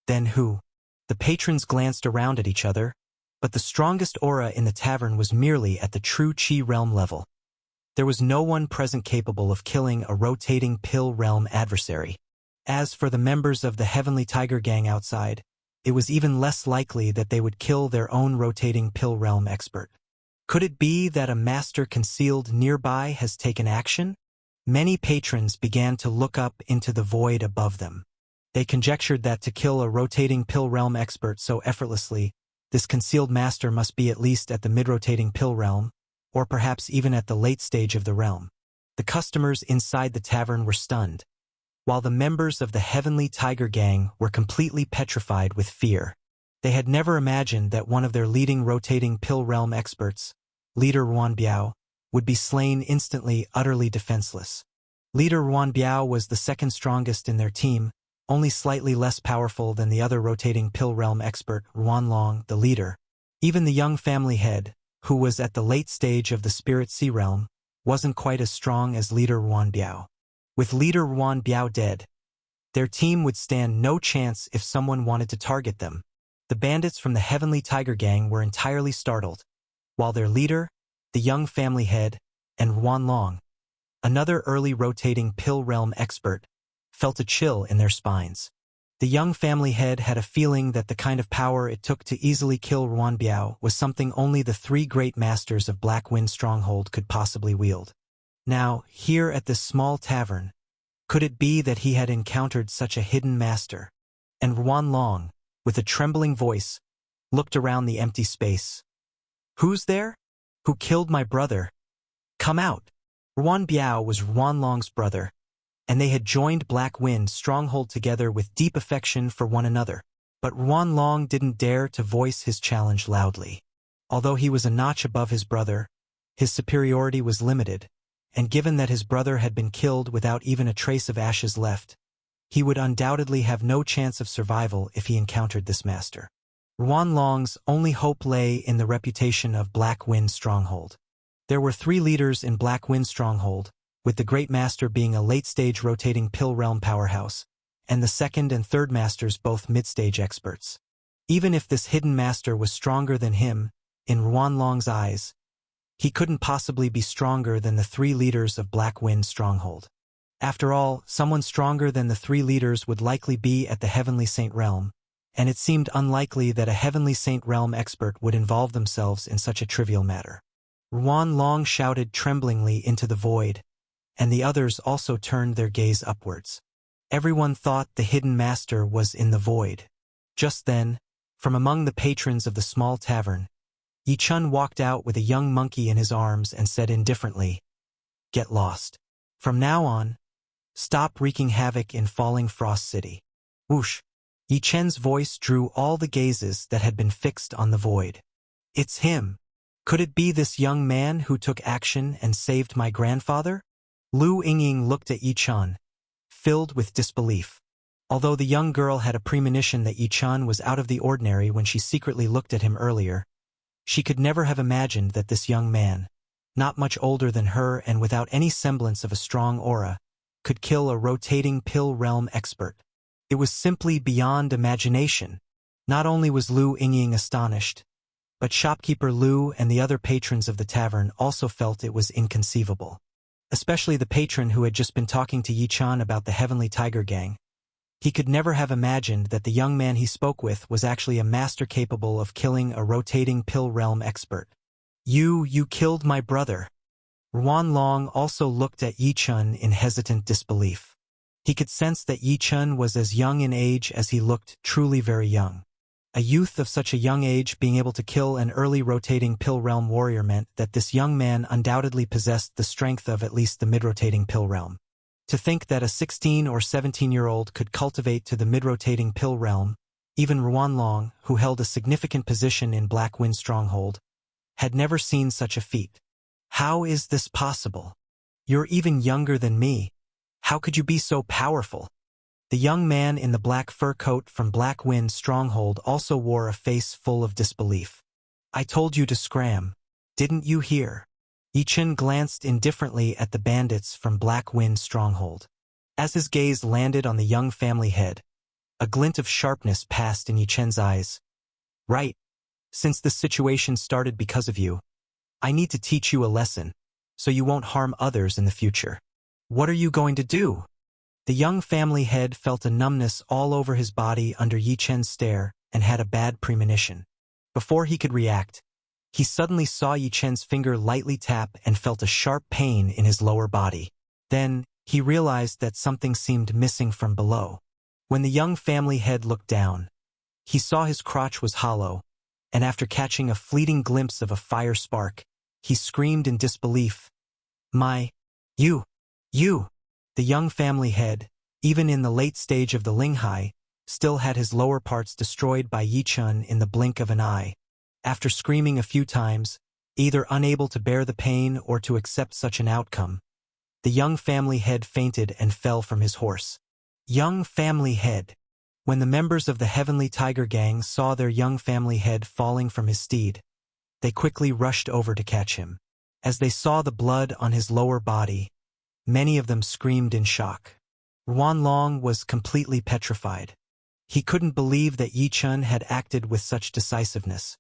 then who? The patrons glanced around at each other, but the strongest aura in the tavern was merely at the true qi realm level. There was no one present capable of killing a rotating pill realm adversary. As for the members of the Heavenly Tiger Gang outside, it was even less likely that they would kill their own rotating pill realm expert. Could it be that a master concealed nearby has taken action? Many patrons began to look up into the void above them. They conjectured that to kill a rotating pill realm expert so effortlessly, this concealed master must be at least at the mid-rotating pill realm, or perhaps even at the late stage of the realm. The customers inside the tavern were stunned, while the members of the Heavenly Tiger Gang were completely petrified with fear. They had never imagined that one of their leading rotating pill realm experts, leader Ruan Biao, would be slain instantly, utterly defenseless. Leader Ruan Biao was the second strongest in their team, only slightly less powerful than the other rotating pill realm expert, Ruan Long, the leader. Even the young family head, who was at the late stage of the Spirit Sea realm, wasn't quite as strong as leader Ruan Biao. With leader Ruan Biao dead, their team would stand no chance if someone wanted to target them. The bandits from the Heavenly Tiger Gang were entirely startled, while their leader, the young family head, and Ruan Long, another early rotating pill realm expert, felt a chill in their spines. The young family head had a feeling that the kind of power it took to easily kill Ruan Biao was something only the 3 great masters of Black Wind Stronghold could possibly wield. Now, here at this small tavern, could it be that he had encountered such a hidden master? And Ruan Long, with a trembling voice, looked around the empty space. "Who's there? Who killed my brother? Come out!" Ruan Biao was Ruanlong's brother, and they had joined Black Wind's stronghold together with deep affection for one another. But Ruanlong didn't dare to voice his challenge loudly. Although he was a notch above his brother, his superiority was limited, and given that his brother had been killed without even a trace of ashes left, he would undoubtedly have no chance of survival if he encountered this master. Ruanlong's only hope lay in the reputation of Black Wind's stronghold. There were 3 leaders in Black Wind's stronghold, with the Great Master being a late-stage rotating pill realm powerhouse, and the second and third masters both mid-stage experts. Even if this hidden master was stronger than him, in Ruanlong's eyes, he couldn't possibly be stronger than the 3 leaders of Black Wind's stronghold. After all, someone stronger than the 3 leaders would likely be at the Heavenly Saint Realm, and it seemed unlikely that a Heavenly Saint Realm expert would involve themselves in such a trivial matter. Ruanlong shouted tremblingly into the void, and the others also turned their gaze upwards. Everyone thought the hidden master was in the void. Just then, from among the patrons of the small tavern, Yi-chun walked out with a young monkey in his arms and said indifferently, "Get lost. From now on, stop wreaking havoc in Falling Frost City." Whoosh! Yi-chen's voice drew all the gazes that had been fixed on the void. "It's him. Could it be this young man who took action and saved my grandfather?" Lu Yingying looked at Yi-chun, filled with disbelief. Although the young girl had a premonition that Yi-chun was out of the ordinary when she secretly looked at him earlier, she could never have imagined that this young man, not much older than her and without any semblance of a strong aura, could kill a rotating pill realm expert. It was simply beyond imagination. Not only was Lu Yingying astonished, but shopkeeper Lu and the other patrons of the tavern also felt it was inconceivable. Especially the patron who had just been talking to Yi-chan about the Heavenly Tiger Gang. He could never have imagined that the young man he spoke with was actually a master capable of killing a rotating pill realm expert. You killed my brother." Ruanlong also looked at Yi-chun in hesitant disbelief. He could sense that Yi-chun was as young in age as he looked, truly very young. A youth of such a young age being able to kill an early rotating pill realm warrior meant that this young man undoubtedly possessed the strength of at least the mid-rotating pill realm. To think that a 16 or 17-year-old could cultivate to the mid-rotating pill realm, even Ruanlong, who held a significant position in Black Wind Stronghold, had never seen such a feat. "How is this possible? You're even younger than me. How could you be so powerful?" The young man in the black fur coat from Black Wind Stronghold also wore a face full of disbelief. "I told you to scram. Didn't you hear?" Yi-chun glanced indifferently at the bandits from Black Wind Stronghold. As his gaze landed on the young family head, a glint of sharpness passed in Yi-chun's eyes. "Right. Since this situation started because of you, I need to teach you a lesson, so you won't harm others in the future. What are you going to do?" The young family head felt a numbness all over his body under Yi-chen's stare and had a bad premonition. Before he could react, he suddenly saw Yi-chen's finger lightly tap and felt a sharp pain in his lower body. Then, he realized that something seemed missing from below. When the young family head looked down, he saw his crotch was hollow, and after catching a fleeting glimpse of a fire spark, he screamed in disbelief, You! The young family head, even in the late stage of the Linghai, still had his lower parts destroyed by Yi-chun in the blink of an eye. After screaming a few times, either unable to bear the pain or to accept such an outcome, the young family head fainted and fell from his horse. Young family head. When the members of the Heavenly Tiger Gang saw their young family head falling from his steed, they quickly rushed over to catch him. As they saw the blood on his lower body, many of them screamed in shock. Ruanlong was completely petrified. He couldn't believe that Yi-chun had acted with such decisiveness,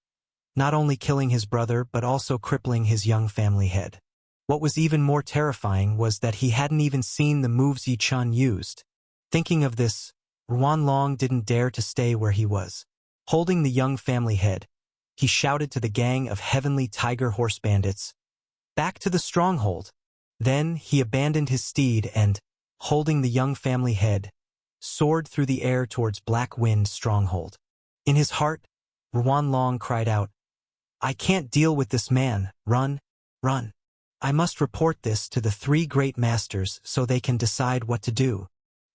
not only killing his brother but also crippling his young family head. What was even more terrifying was that he hadn't even seen the moves Yi-chun used. Thinking of this, Ruanlong didn't dare to stay where he was. Holding the young family head, he shouted to the gang of Heavenly Tiger horse bandits, "Back to the stronghold!" Then he abandoned his steed and, holding the young family head, soared through the air towards Black Wind Stronghold. In his heart, Ruanlong cried out, "I can't deal with this man, run, run." I must report this to the three great masters so they can decide what to do.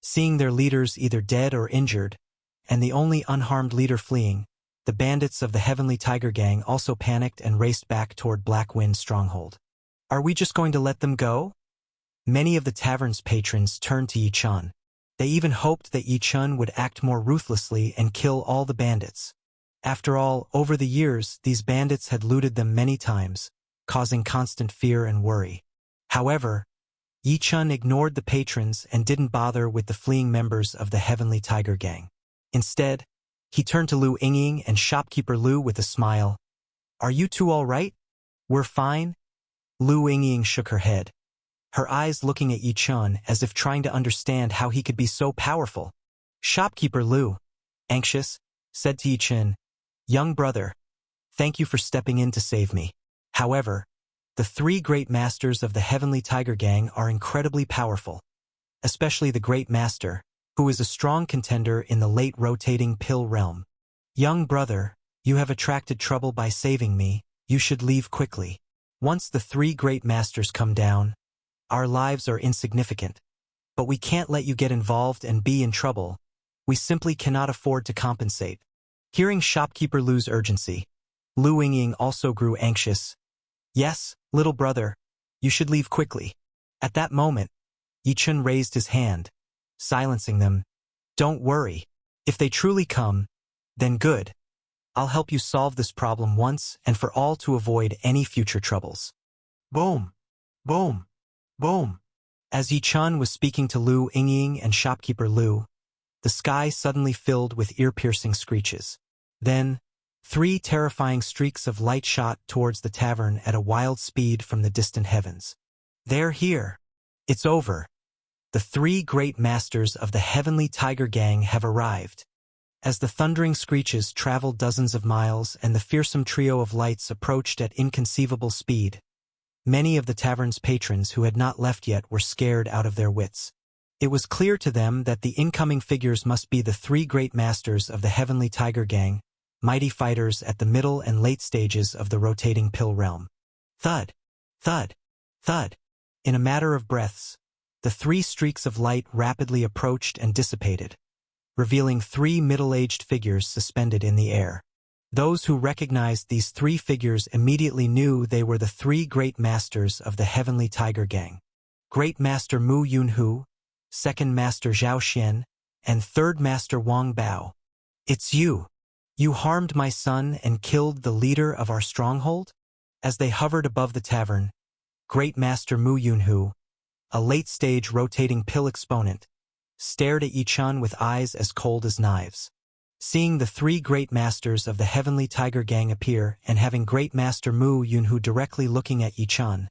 Seeing their leaders either dead or injured, and the only unharmed leader fleeing, the bandits of the Heavenly Tiger Gang also panicked and raced back toward Black Wind's stronghold. Are we just going to let them go? Many of the tavern's patrons turned to Yi Chun. They even hoped that Yi Chun would act more ruthlessly and kill all the bandits. After all, over the years, these bandits had looted them many times, causing constant fear and worry. However, Yi Chun ignored the patrons and didn't bother with the fleeing members of the Heavenly Tiger Gang. Instead, he turned to Lu Yingying and shopkeeper Lu with a smile. Are you two all right? We're fine. Lu Yingying shook her head, her eyes looking at Yi Chun as if trying to understand how he could be so powerful. Shopkeeper Lu, anxious, said to Yi Chun, young brother, thank you for stepping in to save me. However, the three great masters of the Heavenly Tiger Gang are incredibly powerful, especially the Great Master, who is a strong contender in the late rotating pill realm. Young brother, you have attracted trouble by saving me, you should leave quickly. Once the three great masters come down, our lives are insignificant. But we can't let you get involved and be in trouble. We simply cannot afford to compensate. Hearing shopkeeper Lu's urgency, Lu Yingying also grew anxious. Yes, little brother, you should leave quickly. At that moment, Yi Chun raised his hand, silencing them. Don't worry. If they truly come, then good. I'll help you solve this problem once and for all to avoid any future troubles. Boom! Boom! Boom! As Yi Chun was speaking to Lu Yingying and shopkeeper Lu, the sky suddenly filled with ear-piercing screeches. Then, three terrifying streaks of light shot towards the tavern at a wild speed from the distant heavens. They're here. It's over. The three great masters of the Heavenly Tiger Gang have arrived. As the thundering screeches traveled dozens of miles and the fearsome trio of lights approached at inconceivable speed, many of the tavern's patrons who had not left yet were scared out of their wits. It was clear to them that the incoming figures must be the three great masters of the Heavenly Tiger Gang, mighty fighters at the middle and late stages of the rotating pill realm. Thud! Thud! Thud! In a matter of breaths, the three streaks of light rapidly approached and dissipated, revealing three middle-aged figures suspended in the air. Those who recognized these three figures immediately knew they were the three great masters of the Heavenly Tiger Gang. Great Master Mu Yunhu, Second Master Zhao Xian, and Third Master Wang Bao. It's you! You harmed my son and killed the leader of our stronghold? As they hovered above the tavern, Great Master Mu Yunhu, a late-stage rotating pill exponent, stared at Yi Chun with eyes as cold as knives. Seeing the three great masters of the Heavenly Tiger Gang appear and having Great Master Mu Yunhu directly looking at Yi Chun,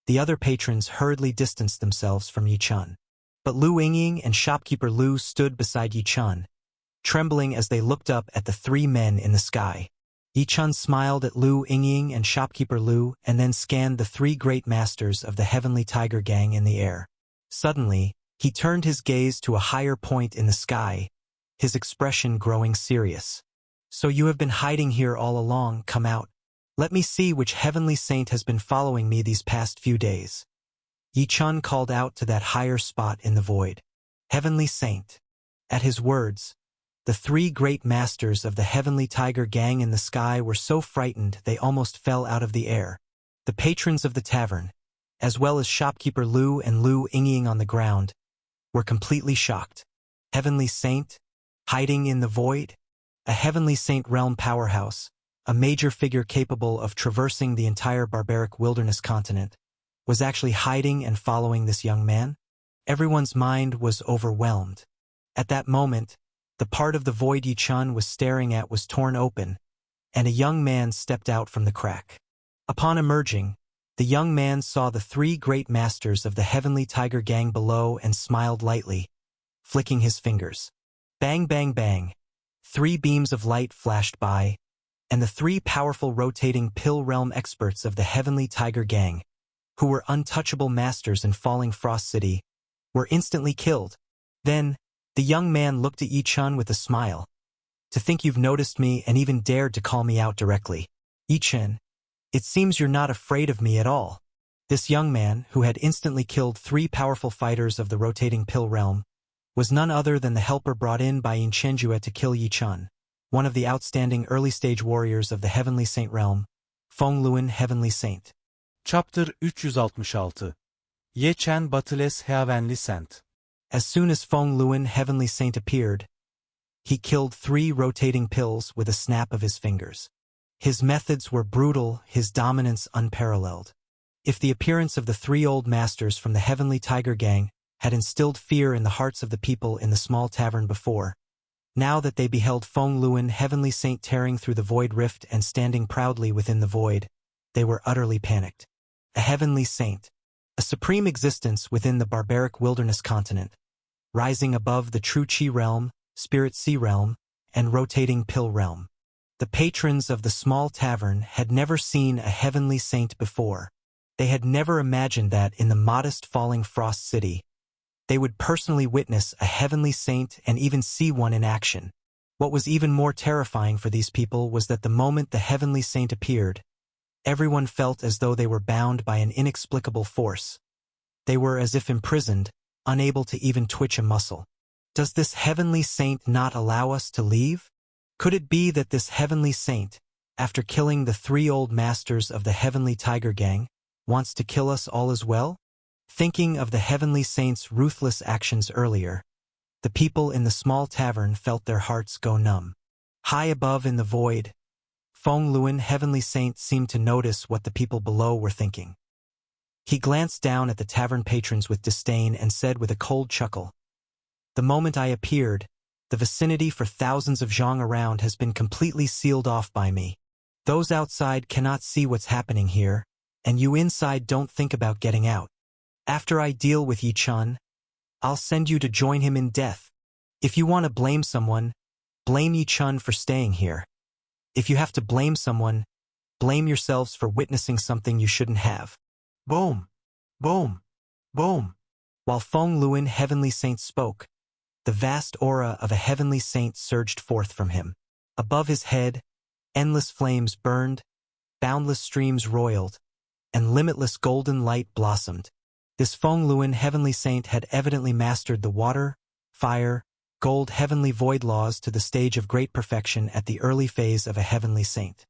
the other patrons hurriedly distanced themselves from Yi Chun. But Lu Yingying and shopkeeper Lu stood beside Yi Chun, trembling as they looked up at the three men in the sky. Yi Chun smiled at Lu Yingying and shopkeeper Lu and then scanned the three great masters of the Heavenly Tiger Gang in the air. Suddenly, he turned his gaze to a higher point in the sky, his expression growing serious. So you have been hiding here all along, come out. Let me see which heavenly saint has been following me these past few days. Yi Chun called out to that higher spot in the void. Heavenly Saint. At his words, the three great masters of the Heavenly Tiger Gang in the sky were so frightened they almost fell out of the air. The patrons of the tavern, as well as shopkeeper Lu and Lu Yingying on the ground, were completely shocked. Heavenly Saint? Hiding in the void? A Heavenly Saint realm powerhouse, a major figure capable of traversing the entire barbaric wilderness continent, was actually hiding and following this young man? Everyone's mind was overwhelmed. At that moment, the part of the void Yi Chun was staring at was torn open, and a young man stepped out from the crack. Upon emerging, the young man saw the three great masters of the Heavenly Tiger Gang below and smiled lightly, flicking his fingers. Bang, bang, bang. Three beams of light flashed by, and the three powerful rotating pill realm experts of the Heavenly Tiger Gang, who were untouchable masters in Falling Frost City, were instantly killed. Then, the young man looked at Yi Chun with a smile. To think you've noticed me and even dared to call me out directly. Yi Chun, it seems you're not afraid of me at all. This young man, who had instantly killed 3 powerful fighters of the rotating pill realm, was none other than the helper brought in by Yin Chenjue to kill Yi Chun, one of the outstanding early-stage warriors of the Heavenly Saint realm, Feng Luan Heavenly Saint. Chapter 366 Ye Chen Battles Heavenly Saint. As soon as Feng Luan Heavenly Saint appeared, he killed 3 rotating pills with a snap of his fingers. His methods were brutal, his dominance unparalleled. If the appearance of the 3 old masters from the Heavenly Tiger Gang had instilled fear in the hearts of the people in the small tavern before, now that they beheld Feng Luan Heavenly Saint tearing through the void rift and standing proudly within the void, they were utterly panicked. A Heavenly Saint, a supreme existence within the barbaric wilderness continent, rising above the true Qi realm, spirit sea realm, and rotating pill realm. The patrons of the small tavern had never seen a Heavenly Saint before. They had never imagined that in the modest falling frost city, they would personally witness a Heavenly Saint and even see one in action. What was even more terrifying for these people was that the moment the Heavenly Saint appeared, everyone felt as though they were bound by an inexplicable force. They were as if imprisoned, unable to even twitch a muscle. Does this Heavenly Saint not allow us to leave? Could it be that this Heavenly Saint, after killing the 3 old masters of the Heavenly Tiger Gang, wants to kill us all as well? Thinking of the Heavenly Saint's ruthless actions earlier, the people in the small tavern felt their hearts go numb. High above in the void, Feng Luan Heavenly Saint seemed to notice what the people below were thinking. He glanced down at the tavern patrons with disdain and said with a cold chuckle, "The moment I appeared, the vicinity for thousands of zhang around has been completely sealed off by me. Those outside cannot see what's happening here, and you inside don't think about getting out. After I deal with Yi Chun, I'll send you to join him in death. If you want to blame someone, blame Yi Chun for staying here. If you have to blame someone, blame yourselves for witnessing something you shouldn't have." Boom! Boom! Boom! While Feng Luan Heavenly Saint spoke, the vast aura of a Heavenly Saint surged forth from him. Above his head, endless flames burned, boundless streams roiled, and limitless golden light blossomed. This Feng Luan Heavenly Saint had evidently mastered the water, fire, gold heavenly void laws to the stage of great perfection at the early phase of a Heavenly Saint.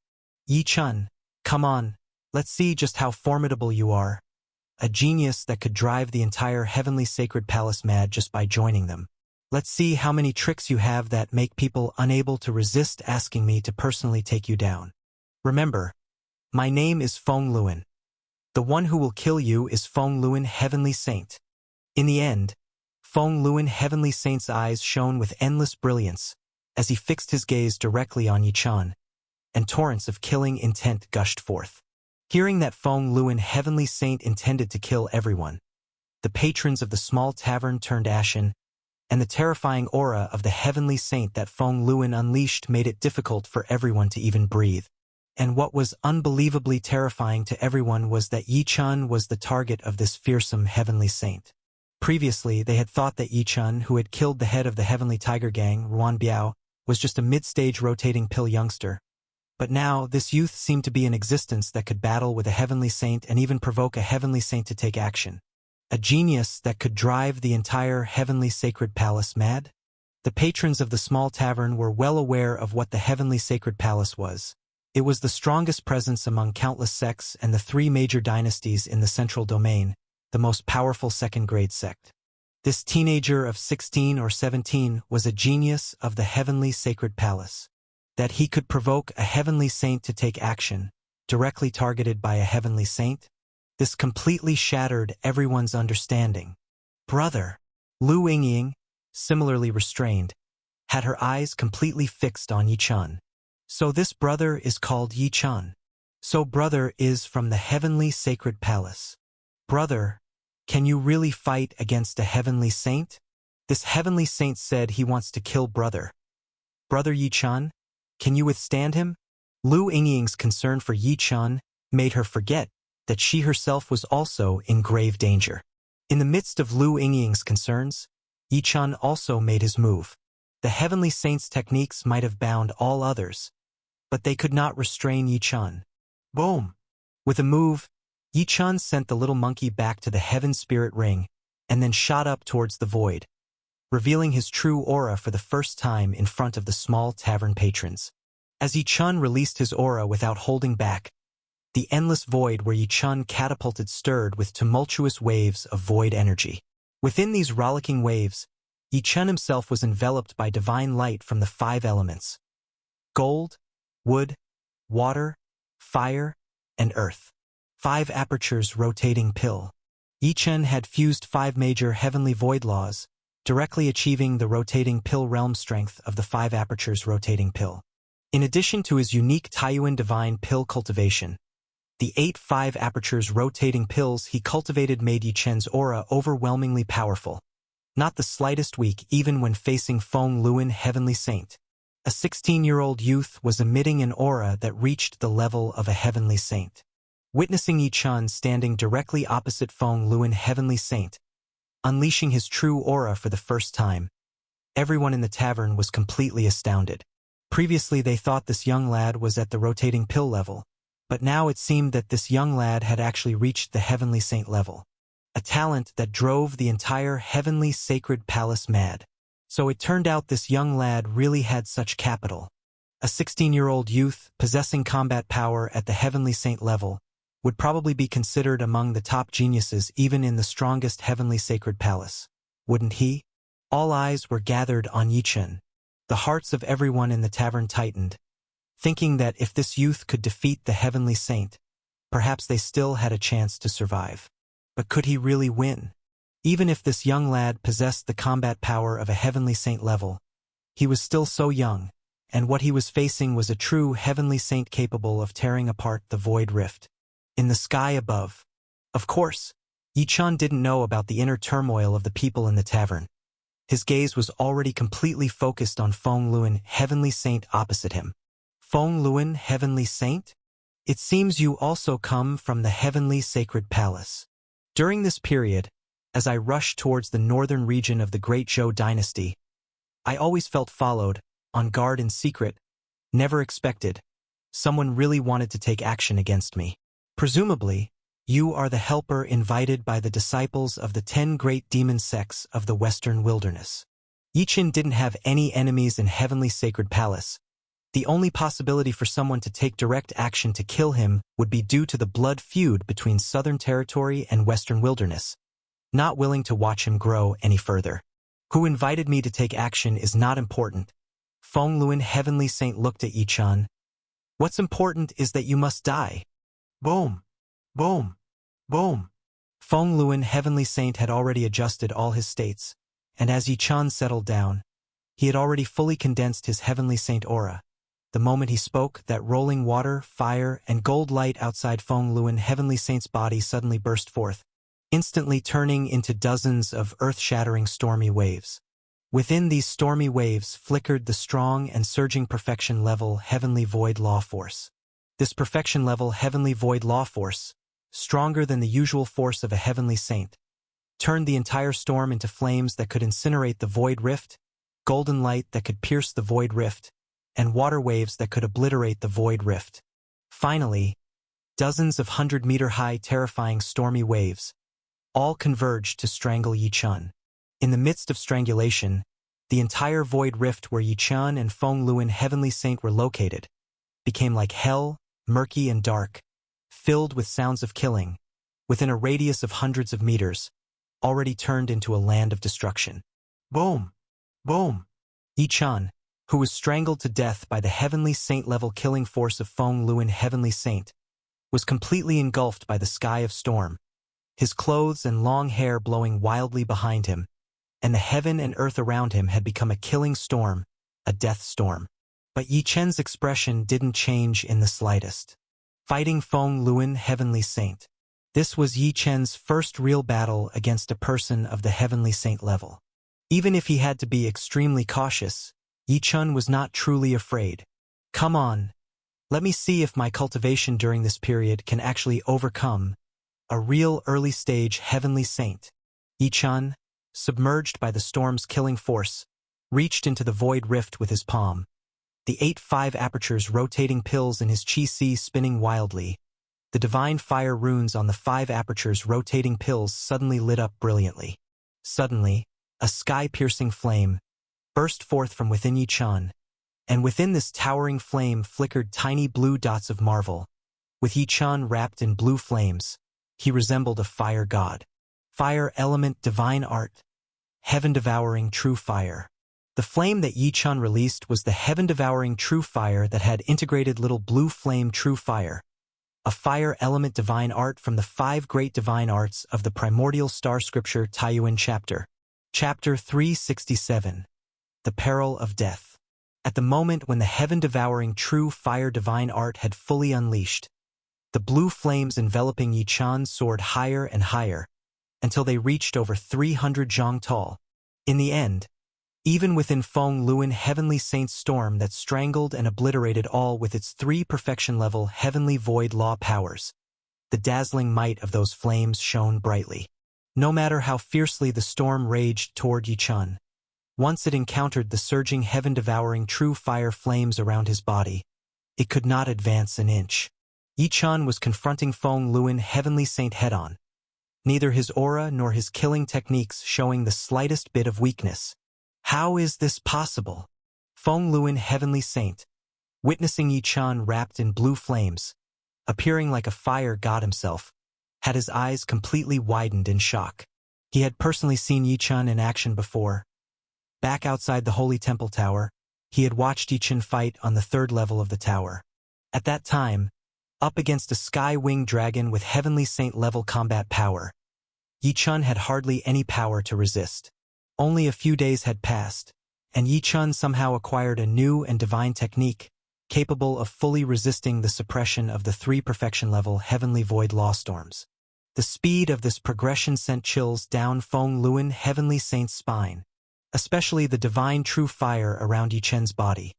Yi Chun, come on, let's see just how formidable you are. A genius that could drive the entire Heavenly Sacred Palace mad just by joining them. Let's see how many tricks you have that make people unable to resist asking me to personally take you down. Remember, my name is Feng Luan. The one who will kill you is Feng Luan Heavenly Saint. In the end, Feng Luan Heavenly Saint's eyes shone with endless brilliance as he fixed his gaze directly on Yi Chun, and torrents of killing intent gushed forth. Hearing that Feng Luan Heavenly Saint intended to kill everyone, the patrons of the small tavern turned ashen, and the terrifying aura of the Heavenly Saint that Feng Luan unleashed made it difficult for everyone to even breathe. And what was unbelievably terrifying to everyone was that Yi Chun was the target of this fearsome Heavenly Saint. Previously, they had thought that Yi Chun, who had killed the head of the Heavenly Tiger Gang, Ruan Biao, was just a mid-stage rotating pill youngster. But now, this youth seemed to be an existence that could battle with a Heavenly Saint and even provoke a Heavenly Saint to take action. A genius that could drive the entire Heavenly Sacred Palace mad? The patrons of the small tavern were well aware of what the Heavenly Sacred Palace was. It was the strongest presence among countless sects and the 3 major dynasties in the central domain, the most powerful second-grade sect. This teenager of 16 or 17 was a genius of the Heavenly Sacred Palace. That he could provoke a Heavenly Saint to take action, directly targeted by a Heavenly Saint? This completely shattered everyone's understanding. Brother, Lu Yingying, similarly restrained, had her eyes completely fixed on Yi Chun. So this brother is called Yi Chun. So brother is from the Heavenly Sacred Palace. Brother, can you really fight against a Heavenly Saint? This Heavenly Saint said he wants to kill brother. Brother Yi Chun, can you withstand him? Lu Yingying's concern for Yi Chun made her forget that she herself was also in grave danger. In the midst of Lu Yingying's concerns, Yi Chun also made his move. The Heavenly Saint's techniques might have bound all others, but they could not restrain Yi Chun. Boom! With a move, Yi-chan sent the little monkey back to the heaven spirit ring and then shot up towards the void, revealing his true aura for the first time in front of the small tavern patrons. As Yi-chan released his aura without holding back, the endless void where Yi-chan catapulted stirred with tumultuous waves of void energy. Within these rollicking waves, Yi-chan himself was enveloped by divine light from the 5 elements: gold, wood, water, fire, and earth. 5 apertures rotating pill. Yi-chan had fused 5 major heavenly void laws, directly achieving the rotating pill realm strength of the 5 apertures rotating pill. In addition to his unique Taiyuan divine pill cultivation, the 8 5 apertures rotating pills he cultivated made Yi-chan's aura overwhelmingly powerful, not the slightest weak even when facing Feng Luan Heavenly Saint. A 16-year-old youth was emitting an aura that reached the level of a heavenly saint. Witnessing Yi-chan standing directly opposite Feng Luan Heavenly Saint, unleashing his true aura for the first time, everyone in the tavern was completely astounded. Previously they thought this young lad was at the rotating pill level, but now it seemed that this young lad had actually reached the heavenly saint level, a talent that drove the entire heavenly sacred palace mad. So it turned out this young lad really had such capital. A 16-year-old youth possessing combat power at the heavenly saint level would probably be considered among the top geniuses even in the strongest heavenly sacred palace, wouldn't he? All eyes were gathered on Yi-chan. The hearts of everyone in the tavern tightened, thinking that if this youth could defeat the heavenly saint, perhaps they still had a chance to survive. But could he really win? Even if this young lad possessed the combat power of a heavenly saint level, he was still so young, and what he was facing was a true heavenly saint capable of tearing apart the void rift. In the sky above. Of course, Yi-chan didn't know about the inner turmoil of the people in the tavern. His gaze was already completely focused on Feng Luan Heavenly Saint opposite him. Feng Luan Heavenly Saint? It seems you also come from the heavenly sacred palace. During this period, as I rushed towards the northern region of the Great Zhou dynasty, I always felt followed, on guard in secret, never expected. Someone really wanted to take action against me. Presumably, you are the helper invited by the disciples of the 10 great demon sects of the Western Wilderness. Yi-chan didn't have any enemies in Heavenly Sacred Palace. The only possibility for someone to take direct action to kill him would be due to the blood feud between Southern Territory and Western Wilderness. Not willing to watch him grow any further. Who invited me to take action is not important. Feng Luan Heavenly Saint looked at Yi-chan. What's important is that you must die. Boom. Boom. Boom. Feng Luan Heavenly Saint had already adjusted all his states, and as Yi-chan settled down, he had already fully condensed his Heavenly Saint aura. The moment he spoke, that rolling water, fire, and gold light outside Feng Luan Heavenly Saint's body suddenly burst forth, instantly turning into dozens of earth-shattering stormy waves. Within these stormy waves flickered the strong and surging perfection-level Heavenly Void Law Force. This perfection-level Heavenly Void Law Force, stronger than the usual force of a Heavenly Saint, turned the entire storm into flames that could incinerate the Void Rift, golden light that could pierce the Void Rift, and water waves that could obliterate the Void Rift. Finally, dozens of 100-meter-high terrifying stormy waves, all converged to strangle Yi-chan. In the midst of strangulation, the entire Void Rift where Yi-chan and Feng Luan Heavenly Saint were located became like hell, murky and dark, filled with sounds of killing, within a radius of hundreds of meters, already turned into a land of destruction. Boom! Boom! Yi-chan, who was strangled to death by the Heavenly Saint-level killing force of Feng Luan Heavenly Saint, was completely engulfed by the sky of storm, his clothes and long hair blowing wildly behind him, and the heaven and earth around him had become a killing storm, a death storm. But Yi-chan's expression didn't change in the slightest. Fighting Feng Luan Heavenly Saint. This was Yi-chan's first real battle against a person of the Heavenly Saint level. Even if he had to be extremely cautious, Yi-chan was not truly afraid. Come on, let me see if my cultivation during this period can actually overcome a real early-stage Heavenly Saint. Yi-chan, submerged by the storm's killing force, reached into the void rift with his palm, the 8 5 apertures rotating pills in his chi-si spinning wildly, The divine fire runes on the 5 apertures rotating pills suddenly lit up brilliantly. Suddenly, a sky-piercing flame burst forth from within Yi-chan, and within this towering flame flickered tiny blue dots of marvel. With Yi-chan wrapped in blue flames, he resembled a fire god. Fire element divine art, heaven-devouring true fire. The flame that Yi-chan released was the heaven-devouring true fire that had integrated little blue flame true fire, a fire element divine art from the 5 great divine arts of the primordial star scripture Taiyuan chapter. Chapter 367. The Peril of Death. At the moment when the heaven-devouring true fire divine art had fully unleashed, the blue flames enveloping Yi-chan soared higher and higher, until they reached over 300 zhang tall. In the end, even within Feng Luan Heavenly Saint's storm that strangled and obliterated all with its 3 perfection-level heavenly void law powers, the dazzling might of those flames shone brightly. No matter how fiercely the storm raged toward Yi-chan, once it encountered the surging heaven-devouring true fire flames around his body, it could not advance an inch. Yi-chan was confronting Feng Luan Heavenly Saint head-on, neither his aura nor his killing techniques showing the slightest bit of weakness. How is this possible? Feng Luan Heavenly Saint, witnessing Yi-chan wrapped in blue flames, appearing like a fire god himself, had his eyes completely widened in shock. He had personally seen Yi-chan in action before. Back outside the Holy Temple Tower, he had watched Yi-chan fight on the 3rd level of the tower. At that time, up against a sky-winged dragon with Heavenly Saint-level combat power, Yi-chan had hardly any power to resist. Only a few days had passed, and Yi-chan somehow acquired a new and divine technique, capable of fully resisting the suppression of the 3 perfection-level heavenly void law storms. The speed of this progression sent chills down Feng Luan Heavenly Saint's spine, especially the divine true fire around Yi-chan's body.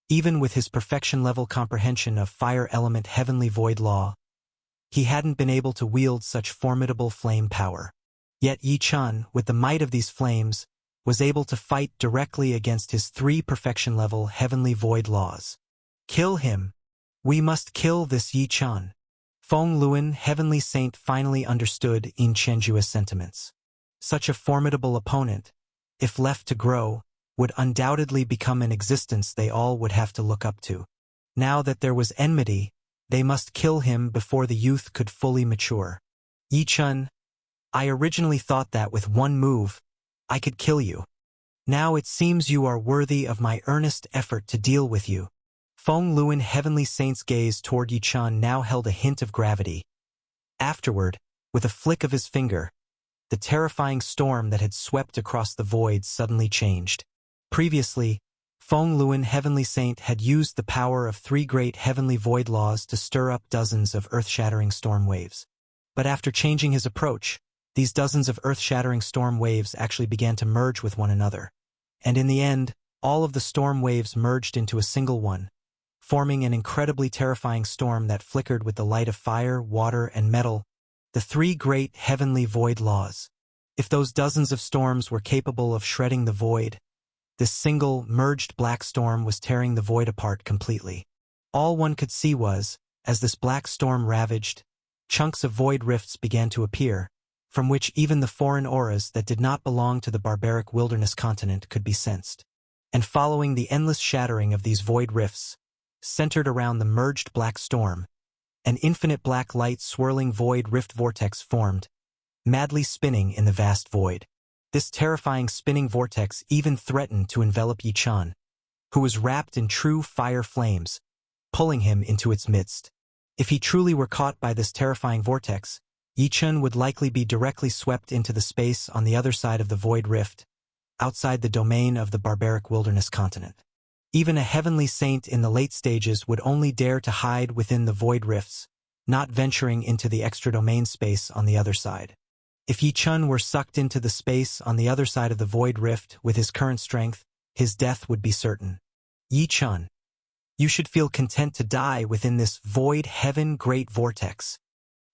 Even with his perfection-level comprehension of fire element heavenly void law, he hadn't been able to wield such formidable flame power. Yet Yi-chan, with the might of these flames, was able to fight directly against his 3 perfection-level heavenly void laws. Kill him! We must kill this Yi-chan. Feng Luan Heavenly Saint finally understood Yin Chenjua's sentiments. Such a formidable opponent, if left to grow, would undoubtedly become an existence they all would have to look up to. Now that there was enmity, they must kill him before the youth could fully mature. Yi-chan, I originally thought that with one move, I could kill you. Now it seems you are worthy of my earnest effort to deal with you. Feng Luan Heavenly Saint's gaze toward Yi-chan now held a hint of gravity. Afterward, with a flick of his finger, the terrifying storm that had swept across the void suddenly changed. Previously, Feng Luan Heavenly Saint had used the power of 3 great heavenly void laws to stir up dozens of earth-shattering storm waves. But after changing his approach, these dozens of earth-shattering storm waves actually began to merge with one another. And in the end, all of the storm waves merged into a single one, forming an incredibly terrifying storm that flickered with the light of fire, water, and metal, the 3 great heavenly void laws. If those dozens of storms were capable of shredding the void, this single, merged black storm was tearing the void apart completely. All one could see was, as this black storm ravaged, chunks of void rifts began to appear, from which even the foreign auras that did not belong to the barbaric wilderness continent could be sensed. And following the endless shattering of these void rifts, centered around the merged black storm, an infinite black light swirling void rift vortex formed, madly spinning in the vast void. This terrifying spinning vortex even threatened to envelop Yi-chan, who was wrapped in true fire flames, pulling him into its midst. If he truly were caught by this terrifying vortex, Yi-chan would likely be directly swept into the space on the other side of the void rift, outside the domain of the barbaric wilderness continent. Even a heavenly saint in the late stages would only dare to hide within the void rifts, not venturing into the extra domain space on the other side. If Yi-chan were sucked into the space on the other side of the void rift with his current strength, his death would be certain. Yi-chan, you should feel content to die within this void heaven great vortex.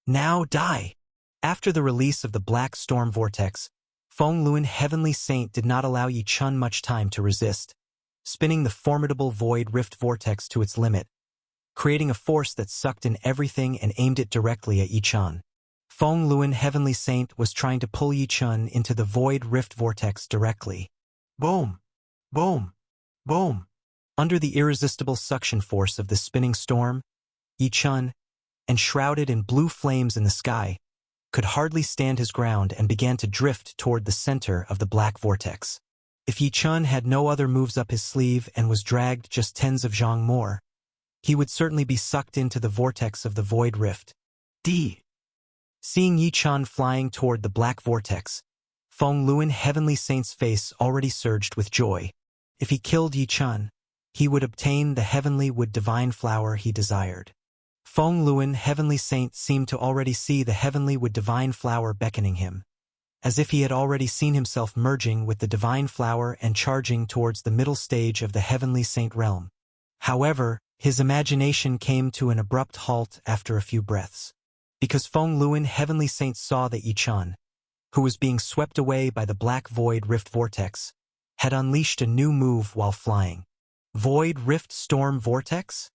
Now die! After the release of the black storm vortex, Feng Luan Heavenly Saint did not allow Yi-chan much time to resist. Spinning the formidable void rift vortex to its limit, creating a force that sucked in everything and aimed it directly at Yi Chun. Feng Luan, Heavenly Saint, was trying to pull Yi Chun into the void rift vortex directly. Boom! Boom! Boom! Under the irresistible suction force of the spinning storm, Yi Chun, enshrouded in blue flames in the sky, could hardly stand his ground and began to drift toward the center of the black vortex. If Yi Chun had no other moves up his sleeve and was dragged just tens of zhang more, he would certainly be sucked into the vortex of the void rift. D. Seeing Yi Chun flying toward the black vortex, Feng Luan, Heavenly Saint's face already surged with joy. If he killed Yi Chun, he would obtain the heavenly wood divine flower he desired. Feng Luan, Heavenly Saint, seemed to already see the heavenly wood divine flower beckoning him, as if he had already seen himself merging with the divine flower and charging towards the middle stage of the Heavenly Saint realm. However, his imagination came to an abrupt halt after a few breaths, because Feng Luan, Heavenly Saint, saw that Yi Chun, who was being swept away by the black void rift vortex, had unleashed a new move while flying. Void rift storm vortex?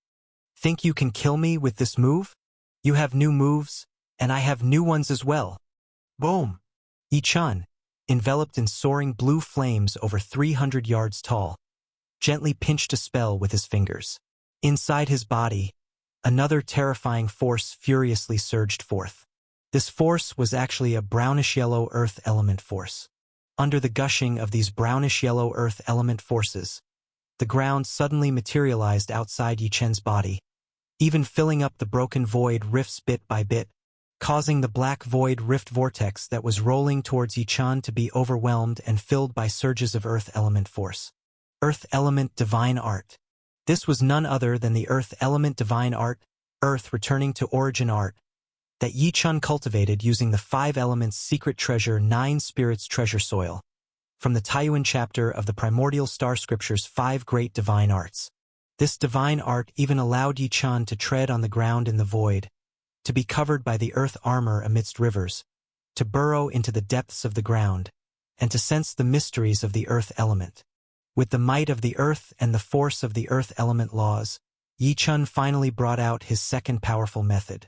Think you can kill me with this move? You have new moves, and I have new ones as well. Boom! Yi Chun, enveloped in soaring blue flames over 300 yards tall, gently pinched a spell with his fingers. Inside his body, another terrifying force furiously surged forth. This force was actually a brownish-yellow earth element force. Under the gushing of these brownish-yellow earth element forces, the ground suddenly materialized outside Yi Chun's body, even filling up the broken void rifts bit by bit, causing the black void rift vortex that was rolling towards Yi Chun to be overwhelmed and filled by surges of earth element force. Earth element divine art. This was none other than the earth element divine art, earth returning to origin art, that Yi Chun cultivated using the 5 elements secret treasure 9 spirits treasure soil, from the Taiyuan chapter of the primordial star scriptures 5 great divine arts. This divine art even allowed Yi Chun to tread on the ground in the void, to be covered by the earth armor amidst rivers, to burrow into the depths of the ground, and to sense the mysteries of the earth element. With the might of the earth and the force of the earth element laws, Yi Chun finally brought out his second powerful method.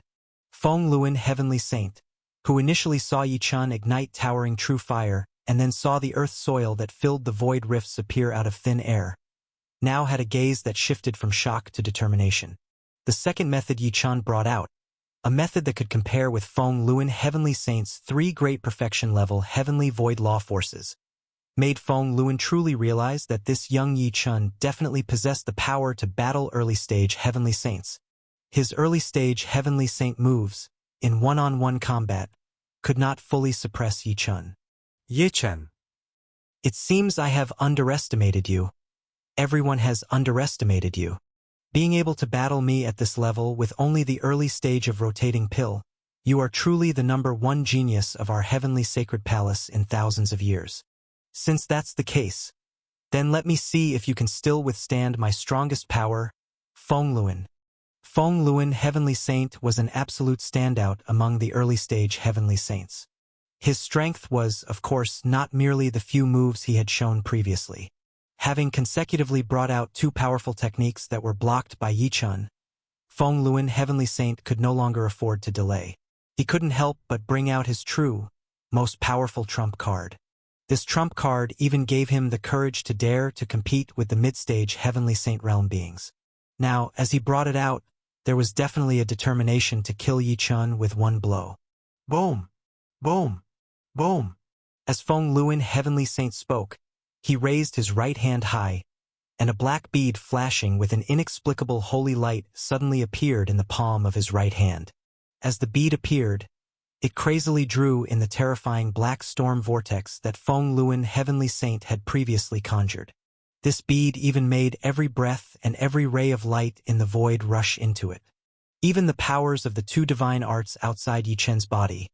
Feng Luan, Heavenly Saint, who initially saw Yi Chun ignite towering true fire and then saw the earth soil that filled the void rifts appear out of thin air, now had a gaze that shifted from shock to determination. The second method Yi Chun brought out, a method that could compare with Feng Luan, Heavenly Saint's 3 great perfection-level heavenly void law forces, made Feng Luan truly realize that this young Yi Chun definitely possessed the power to battle early-stage Heavenly Saints. His early-stage Heavenly Saint moves, in one-on-one combat, could not fully suppress Yi Chun. Yi Chun. It seems I have underestimated you. Everyone has underestimated you. Being able to battle me at this level with only the early stage of rotating pill, you are truly the #1 genius of our heavenly sacred palace in thousands of years. Since that's the case, then let me see if you can still withstand my strongest power, Feng Luan. Feng Luan, Heavenly Saint, was an absolute standout among the early-stage Heavenly Saints. His strength was, of course, not merely the few moves he had shown previously. Having consecutively brought out 2 powerful techniques that were blocked by Yi Chun, Feng Luan, Heavenly Saint, could no longer afford to delay. He couldn't help but bring out his true, most powerful trump card. This trump card even gave him the courage to dare to compete with the mid-stage Heavenly Saint realm beings. Now, as he brought it out, there was definitely a determination to kill Yi Chun with one blow. Boom! Boom! Boom! As Feng Luan, Heavenly Saint, spoke, he raised his right hand high, and a black bead flashing with an inexplicable holy light suddenly appeared in the palm of his right hand. As the bead appeared, it crazily drew in the terrifying black storm vortex that Feng Luan, Heavenly Saint, had previously conjured. This bead even made every breath and every ray of light in the void rush into it. Even the powers of the 2 divine arts outside Yi Chun's body,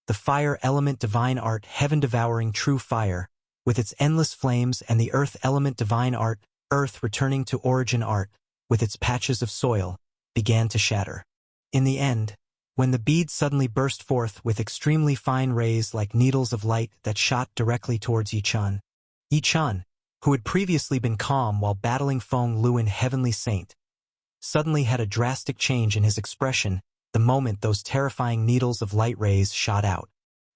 the fire element divine art heaven-devouring true fire, with its endless flames, and the earth element divine art, earth returning to origin art, with its patches of soil, began to shatter. In the end, when the bead suddenly burst forth with extremely fine rays like needles of light that shot directly towards Yi Chun, who had previously been calm while battling Feng Luan, Heavenly Saint, suddenly had a drastic change in his expression the moment those terrifying needles of light rays shot out.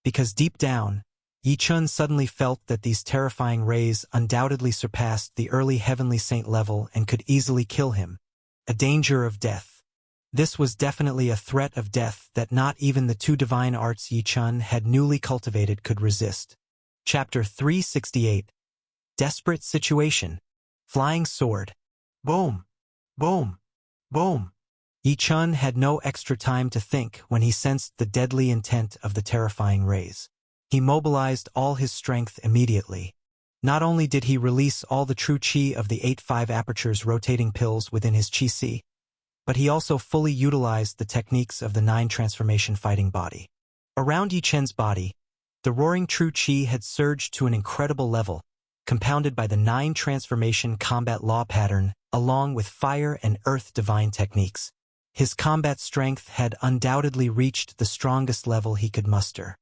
Because deep down, Yi Chun suddenly felt that these terrifying rays undoubtedly surpassed the early heavenly saint level and could easily kill him. A danger of death. This was definitely a threat of death that not even the two divine arts Yi Chun had newly cultivated could resist. Chapter 368. Desperate Situation. Flying Sword. Boom! Boom! Boom! Yi Chun had no extra time to think when he sensed the deadly intent of the terrifying rays. He mobilized all his strength immediately. Not only did he release all the true qi of the 8-5 apertures rotating pills within his qi, but he also fully utilized the techniques of the 9 transformation fighting body. Around Yi Chen's body, the roaring true qi had surged to an incredible level, compounded by the 9 transformation combat law pattern, along with fire and earth divine techniques. His combat strength had undoubtedly reached the strongest level he could muster.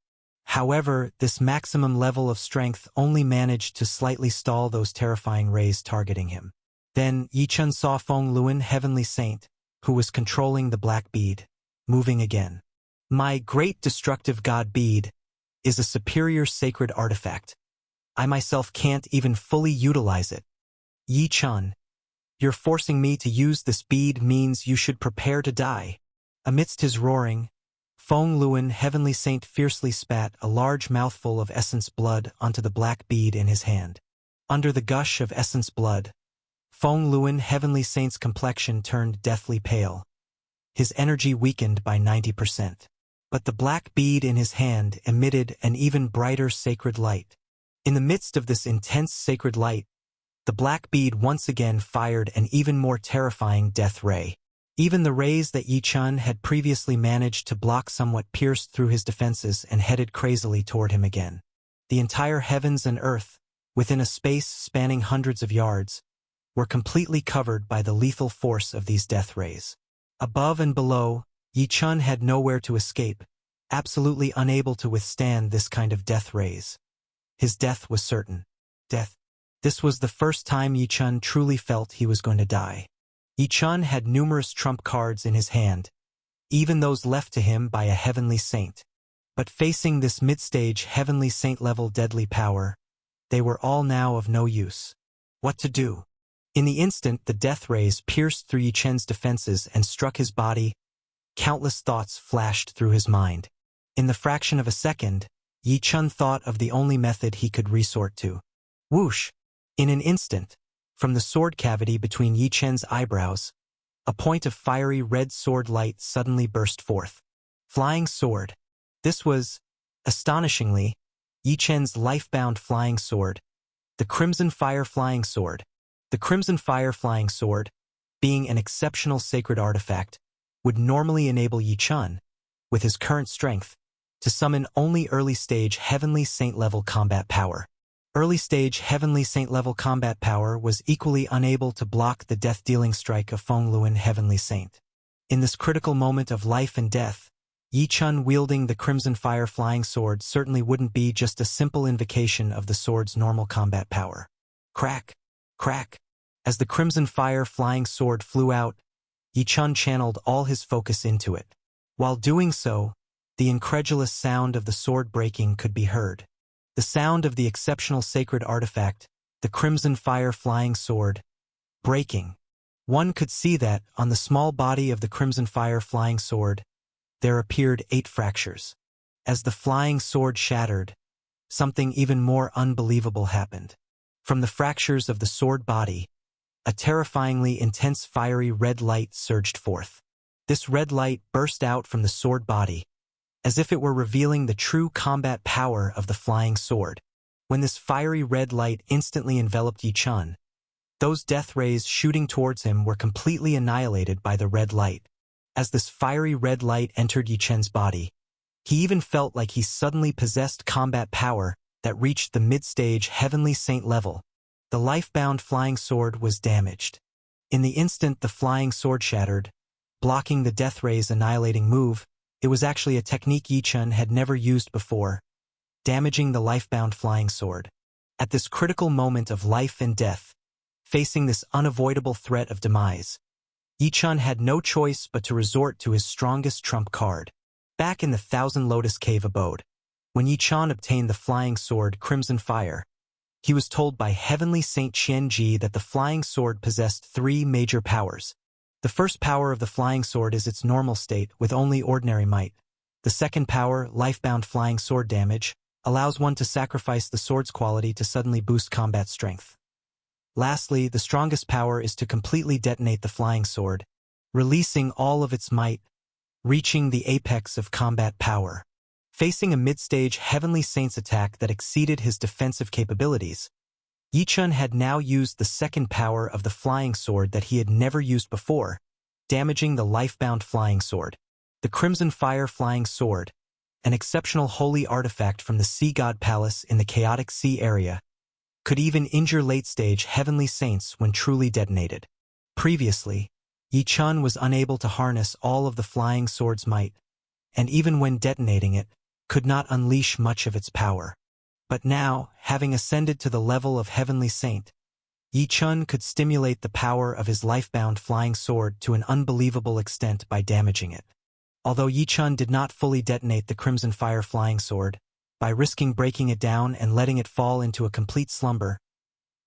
However, this maximum level of strength only managed to slightly stall those terrifying rays targeting him. Then Yi Chun saw Feng Luan, Heavenly Saint, who was controlling the black bead, moving again. My great destructive god bead is a superior sacred artifact. I myself can't even fully utilize it. Yi Chun, you're forcing me to use this bead means you should prepare to die. Amidst his roaring, Feng Luan, Heavenly Saint, fiercely spat a large mouthful of essence blood onto the black bead in his hand. Under the gush of essence blood, Feng Luan, Heavenly Saint's complexion turned deathly pale. His energy weakened by 90%. But the black bead in his hand emitted an even brighter sacred light. In the midst of this intense sacred light, the black bead once again fired an even more terrifying death ray. Even the rays that Yi Chun had previously managed to block somewhat pierced through his defenses and headed crazily toward him again. The entire heavens and earth, within a space spanning hundreds of yards, were completely covered by the lethal force of these death rays. Above and below, Yi Chun had nowhere to escape, absolutely unable to withstand this kind of death rays. His death was certain. Death. This was the first time Yi Chun truly felt he was going to die. Yi Chun had numerous trump cards in his hand, even those left to him by a heavenly saint. But facing this mid-stage heavenly saint-level deadly power, they were all now of no use. What to do? In the instant the death rays pierced through Yi Chen's defenses and struck his body, countless thoughts flashed through his mind. In the fraction of a second, Yi Chun thought of the only method he could resort to. Whoosh! In an instant, from the sword cavity between Yi Chen's eyebrows, a point of fiery red sword light suddenly burst forth. Flying sword. This was, astonishingly, Yi Chen's life-bound flying sword, the Crimson Fire Flying Sword. The Crimson Fire Flying Sword, being an exceptional sacred artifact, would normally enable Yi Chun, with his current strength, to summon only early-stage Heavenly Saint-level combat power. Early-stage Heavenly Saint-level combat power was equally unable to block the death-dealing strike of Feng Luan, Heavenly Saint. In this critical moment of life and death, Yi Chun wielding the Crimson Fire Flying Sword certainly wouldn't be just a simple invocation of the sword's normal combat power. Crack! Crack! As the Crimson Fire Flying Sword flew out, Yi Chun channeled all his focus into it. While doing so, the incredulous sound of the sword breaking could be heard. The sound of the exceptional sacred artifact, the Crimson Fire Flying Sword, breaking. One could see that, on the small body of the Crimson Fire Flying Sword, there appeared 8 fractures. As the flying sword shattered, something even more unbelievable happened. From the fractures of the sword body, a terrifyingly intense fiery red light surged forth. This red light burst out from the sword body, as if it were revealing the true combat power of the flying sword. When this fiery red light instantly enveloped Yi Chun, those death rays shooting towards him were completely annihilated by the red light. As this fiery red light entered Yi Chen's body, he even felt like he suddenly possessed combat power that reached the mid-stage Heavenly Saint level. The life-bound flying sword was damaged. In the instant the flying sword shattered, blocking the death ray's annihilating move, it was actually a technique Yi Chun had never used before, damaging the life-bound flying sword. At this critical moment of life and death, facing this unavoidable threat of demise, Yi-Chun had no choice but to resort to his strongest trump card. Back in the Thousand Lotus Cave abode, when Yi-Chun obtained the flying sword Crimson Fire, he was told by Heavenly Saint Qianji that the flying sword possessed 3 major powers. The first power of the flying sword is its normal state with only ordinary might. The second power, Lifebound Flying Sword Damage, allows one to sacrifice the sword's quality to suddenly boost combat strength. Lastly, the strongest power is to completely detonate the flying sword, releasing all of its might, reaching the apex of combat power. Facing a mid-stage Heavenly Saint's attack that exceeded his defensive capabilities, Yi-Chun had now used the second power of the flying sword that he had never used before, damaging the Lifebound Flying Sword. The Crimson Fire Flying Sword, an exceptional holy artifact from the Sea God Palace in the Chaotic Sea area, could even injure late-stage Heavenly Saints when truly detonated. Previously, Yi-Chun was unable to harness all of the flying sword's might, and even when detonating it, could not unleash much of its power. But now, having ascended to the level of Heavenly Saint, Yi-Chun could stimulate the power of his lifebound flying sword to an unbelievable extent by damaging it. Although Yi-Chun did not fully detonate the Crimson Fire Flying Sword, by risking breaking it down and letting it fall into a complete slumber,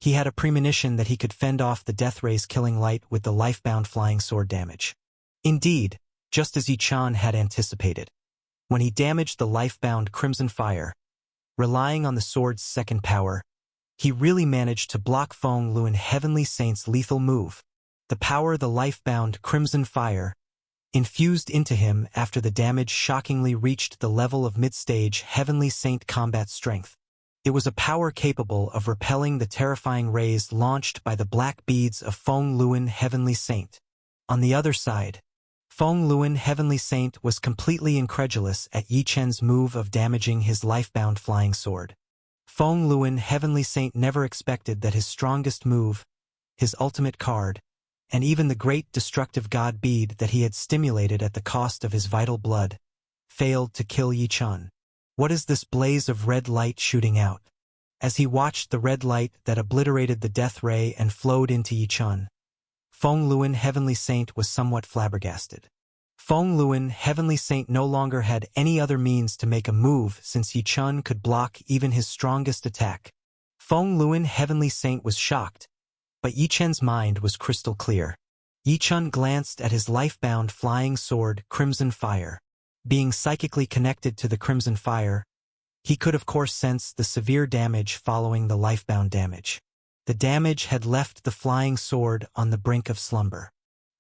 he had a premonition that he could fend off the death ray's killing light with the lifebound flying sword damage. Indeed, just as Yi-Chun had anticipated, when he damaged the lifebound Crimson Fire, relying on the sword's second power, he really managed to block Feng Luan Heavenly Saint's lethal move. The power the lifebound Crimson Fire infused into him after the damage shockingly reached the level of mid-stage Heavenly Saint combat strength. It was a power capable of repelling the terrifying rays launched by the black beads of Feng Luan Heavenly Saint. On the other side, Feng Luan Heavenly Saint was completely incredulous at Yi-Chun's move of damaging his lifebound flying sword. Feng Luan Heavenly Saint never expected that his strongest move, his ultimate card, and even the great destructive god bead that he had stimulated at the cost of his vital blood, failed to kill Yi-Chun. What is this blaze of red light shooting out? As he watched the red light that obliterated the death ray and flowed into Yi-Chun, Feng Luan Heavenly Saint was somewhat flabbergasted. Feng Luan Heavenly Saint no longer had any other means to make a move since Yi-Chun could block even his strongest attack. Feng Luan Heavenly Saint was shocked, but Yi-Chun's mind was crystal clear. Yi-Chun glanced at his lifebound flying sword Crimson Fire. Being psychically connected to the Crimson Fire, he could of course sense the severe damage following the lifebound damage. The damage had left the flying sword on the brink of slumber.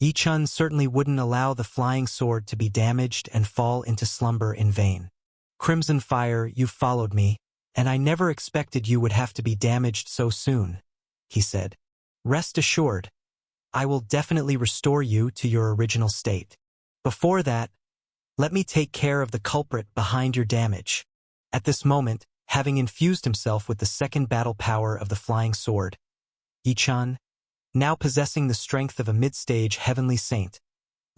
Yi-Chun certainly wouldn't allow the flying sword to be damaged and fall into slumber in vain. Crimson Fire, you followed me, and I never expected you would have to be damaged so soon, he said. Rest assured, I will definitely restore you to your original state. Before that, let me take care of the culprit behind your damage. At this moment, having infused himself with the second battle power of the flying sword, Yi-Chun, now possessing the strength of a mid-stage Heavenly Saint,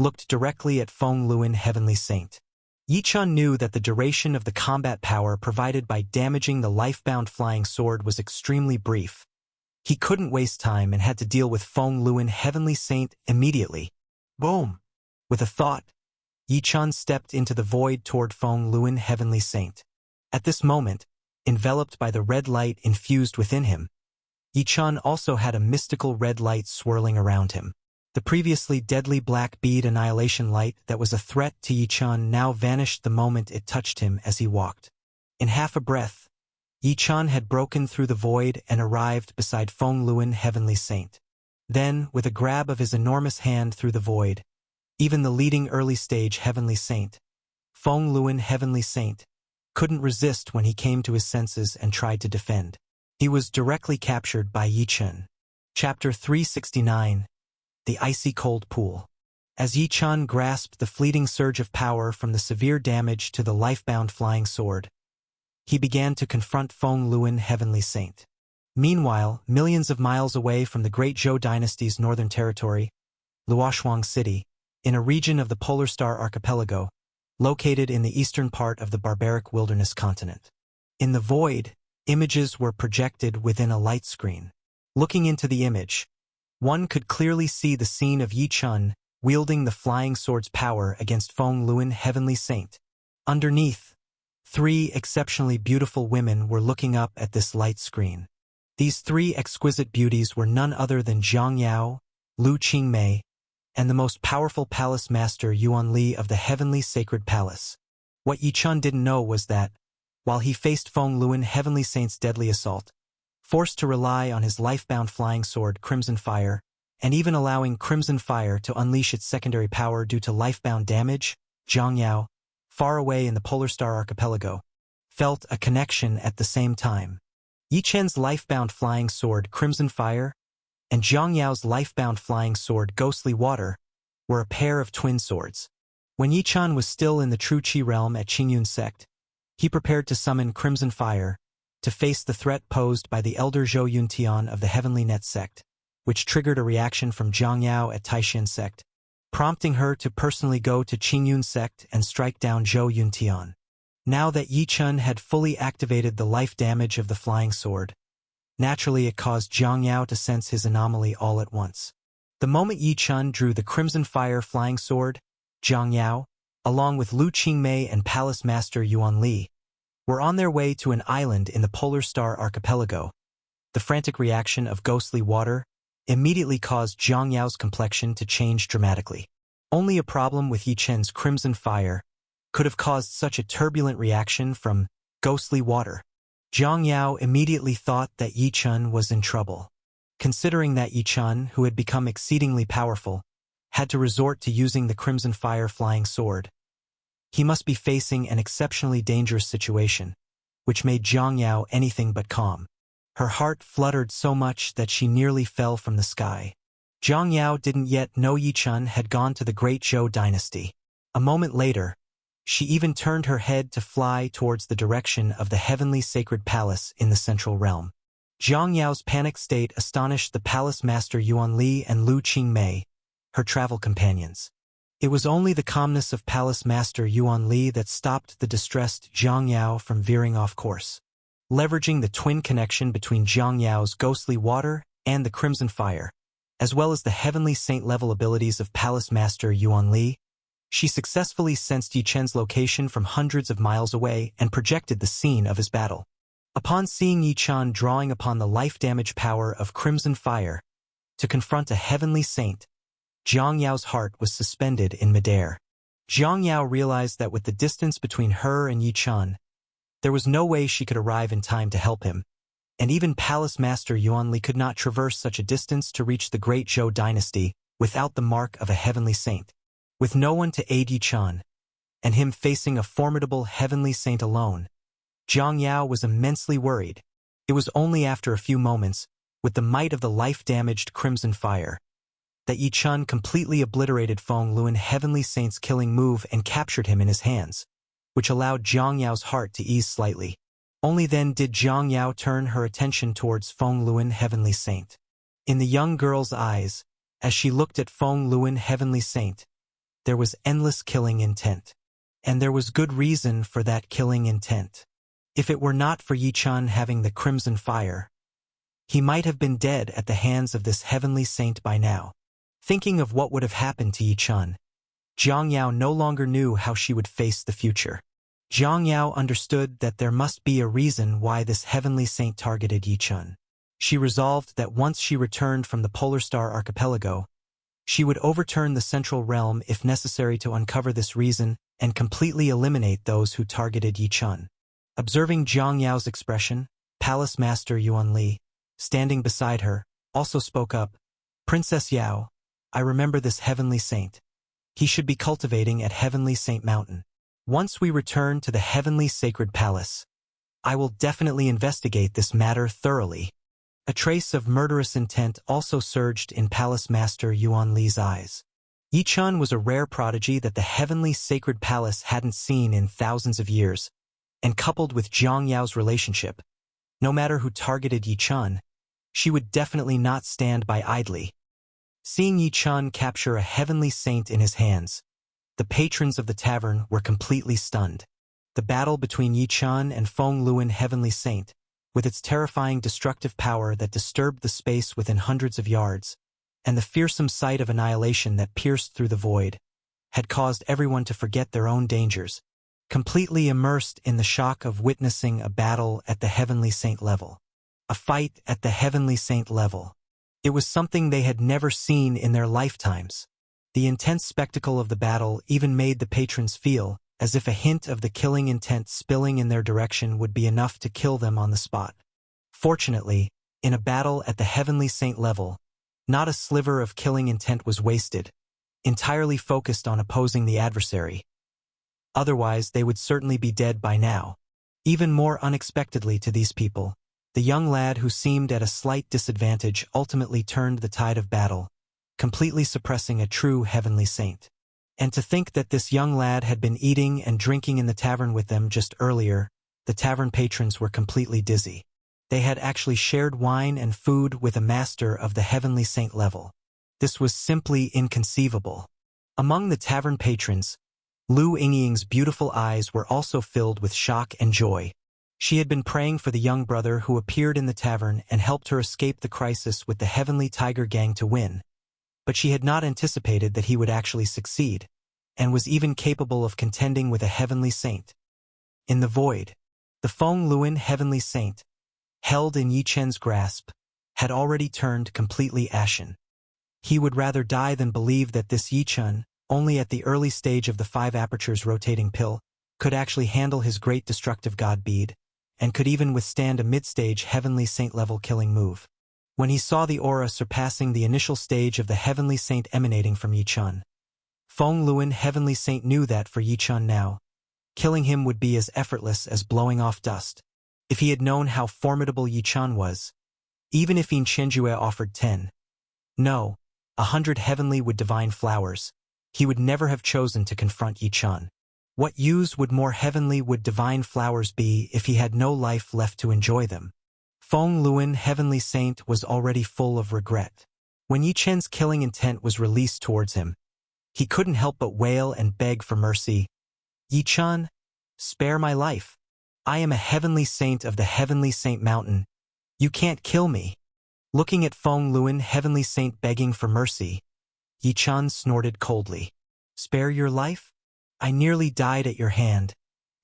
looked directly at Feng Luan Heavenly Saint. Yi-Chun knew that the duration of the combat power provided by damaging the lifebound flying sword was extremely brief. He couldn't waste time and had to deal with Feng Luan Heavenly Saint immediately. Boom! With a thought, Yi-Chun stepped into the void toward Feng Luan Heavenly Saint. At this moment, enveloped by the red light infused within him, Yi-Chun also had a mystical red light swirling around him. The previously deadly black bead annihilation light that was a threat to Yi-Chun now vanished the moment it touched him as he walked. In half a breath, Yi-Chun had broken through the void and arrived beside Feng Luan Heavenly Saint. Then, with a grab of his enormous hand through the void, even the leading early-stage Heavenly Saint, Feng Luan Heavenly Saint, couldn't resist when he came to his senses and tried to defend. He was directly captured by Yi-Chun. Chapter 369, The Icy Cold Pool. As Yi-Chun grasped the fleeting surge of power from the severe damage to the lifebound flying sword, he began to confront Feng Luan Heavenly Saint. Meanwhile, millions of miles away from the Great Zhou Dynasty's northern territory, Luoshuang City, in a region of the Polar Star Archipelago, located in the eastern part of the barbaric wilderness continent. In the void, images were projected within a light screen. Looking into the image, one could clearly see the scene of Yi-Chun wielding the flying sword's power against Feng Luan Heavenly Saint. Underneath, 3 exceptionally beautiful women were looking up at this light screen. These 3 exquisite beauties were none other than Zhang Yao, Lu Qingmei, and the most powerful palace master Yuan Li of the Heavenly Sacred Palace. What Yi Chun didn't know was that, while he faced Feng Luan Heavenly Saint's deadly assault, forced to rely on his life-bound flying sword Crimson Fire, and even allowing Crimson Fire to unleash its secondary power due to life-bound damage, Zhang Yao, far away in the Polar Star Archipelago, felt a connection at the same time. Yi Chen's life-bound flying sword Crimson Fire and Zhang Yao's life-bound flying sword Ghostly Water were a pair of twin swords. When Yi Chen was still in the True Qi realm at Qingyun sect, he prepared to summon Crimson Fire to face the threat posed by the elder Zhou Yuntian of the Heavenly Net sect, which triggered a reaction from Zhang Yao at Taishan sect, prompting her to personally go to Qingyun sect and strike down Zhou Yuntian. Now that Yi Chen had fully activated the life damage of the flying sword, naturally it caused Zhang Yao to sense his anomaly all at once. The moment Yi Chen drew the Crimson Fire flying sword, Zhang Yao, along with Lu Qingmei and Palace Master Yuan Li, were on their way to an island in the Polar Star Archipelago. The frantic reaction of Ghostly Water immediately caused Zhang Yao's complexion to change dramatically. Only a problem with Yi Chen's Crimson Fire could have caused such a turbulent reaction from Ghostly Water. Zhang Yao immediately thought that Yi Chen was in trouble. Considering that Yi Chen, who had become exceedingly powerful, had to resort to using the Crimson Fire flying sword, he must be facing an exceptionally dangerous situation, which made Zhang Yao anything but calm. Her heart fluttered so much that she nearly fell from the sky. Zhang Yao didn't yet know Yi Chen had gone to the Great Zhou dynasty. A moment later, she even turned her head to fly towards the direction of the Heavenly Sacred Palace in the Central Realm. Zhang Yao's panic state astonished the Palace Master Yuan Li and Lu Qingmei, her travel companions. It was only the calmness of Palace Master Yuan Li that stopped the distressed Zhang Yao from veering off course. Leveraging the twin connection between Zhang Yao's Ghostly Water and the Crimson Fire, as well as the Heavenly Saint-level abilities of Palace Master Yuan Li, she successfully sensed Yi Chen's location from hundreds of miles away and projected the scene of his battle. Upon seeing Yi Chen drawing upon the life damage power of Crimson Fire to confront a Heavenly Saint, Zhang Yao's heart was suspended in midair. Zhang Yao realized that with the distance between her and Yi Chen, there was no way she could arrive in time to help him, and even Palace Master Yuan Li could not traverse such a distance to reach the Great Zhou dynasty without the mark of a Heavenly Saint. With no one to aid Yi Chen, and him facing a formidable Heavenly Saint alone, Zhang Yao was immensely worried. It was only after a few moments, with the might of the life-damaged Crimson Fire, that Yi Chen completely obliterated Feng Luan Heavenly Saint's killing move and captured him in his hands, which allowed Zhang Yao's heart to ease slightly. Only then did Zhang Yao turn her attention towards Feng Luan Heavenly Saint. In the young girl's eyes, as she looked at Feng Luan Heavenly Saint, there was endless killing intent. And there was good reason for that killing intent. If it were not for Yi Chen having the Crimson Fire, he might have been dead at the hands of this Heavenly Saint by now. Thinking of what would have happened to Yi Chen, Zhang Yao no longer knew how she would face the future. Zhang Yao understood that there must be a reason why this Heavenly Saint targeted Yi Chen. She resolved that once she returned from the Polar Star Archipelago, she would overturn the Central Realm if necessary to uncover this reason and completely eliminate those who targeted Yi Chen. Observing Zhang Yao's expression, Palace Master Yuan Li, standing beside her, also spoke up, "Princess Yao, I remember this Heavenly Saint. He should be cultivating at Heavenly Saint Mountain. Once we return to the Heavenly Sacred Palace, I will definitely investigate this matter thoroughly." A trace of murderous intent also surged in Palace Master Yuan Li's eyes. Yi Chen was a rare prodigy that the Heavenly Sacred Palace hadn't seen in thousands of years, and coupled with Zhang Yao's relationship, no matter who targeted Yi Chen, she would definitely not stand by idly. Seeing Yi Chen capture a Heavenly Saint in his hands, the patrons of the tavern were completely stunned. The battle between Yi Chen and Feng Luan Heavenly Saint, with its terrifying destructive power that disturbed the space within hundreds of yards, and the fearsome sight of annihilation that pierced through the void had caused everyone to forget their own dangers, completely immersed in the shock of witnessing a battle at the Heavenly Saint level. A fight at the Heavenly Saint level. It was something they had never seen in their lifetimes. The intense spectacle of the battle even made the patrons feel as if a hint of the killing intent spilling in their direction would be enough to kill them on the spot. Fortunately, in a battle at the Heavenly Saint level, not a sliver of killing intent was wasted, entirely focused on opposing the adversary. Otherwise, they would certainly be dead by now. Even more unexpectedly to these people, the young lad who seemed at a slight disadvantage ultimately turned the tide of battle, completely suppressing a true Heavenly Saint. And to think that this young lad had been eating and drinking in the tavern with them just earlier, the tavern patrons were completely dizzy. They had actually shared wine and food with a master of the Heavenly Saint level. This was simply inconceivable. Among the tavern patrons, Lu Yingying's beautiful eyes were also filled with shock and joy. She had been praying for the young brother who appeared in the tavern and helped her escape the crisis with the Heavenly Tiger Gang to win. But she had not anticipated that he would actually succeed, and was even capable of contending with a Heavenly Saint. In the void, the Feng Luan Heavenly Saint, held in Yi Chen's grasp, had already turned completely ashen. He would rather die than believe that this Yi Chen, only at the early stage of the 5 apertures rotating pill, could actually handle his great destructive god bead, and could even withstand a mid-stage Heavenly Saint-level killing move. When he saw the aura surpassing the initial stage of the Heavenly Saint emanating from Yi Chen, Feng Luan Heavenly Saint knew that for Yi Chen now, killing him would be as effortless as blowing off dust. If he had known how formidable Yi Chen was, even if Yin Chenjue offered 10, no, 100 heavenly would divine flowers, he would never have chosen to confront Yi Chen. What use would more heavenly would divine flowers be if he had no life left to enjoy them? Feng Luan Heavenly Saint was already full of regret. When Yi Chen's killing intent was released towards him, he couldn't help but wail and beg for mercy. Yi Chen, spare my life. I am a Heavenly Saint of the Heavenly Saint Mountain. You can't kill me. Looking at Feng Luan Heavenly Saint begging for mercy, Yi Chen snorted coldly. Spare your life? I nearly died at your hand,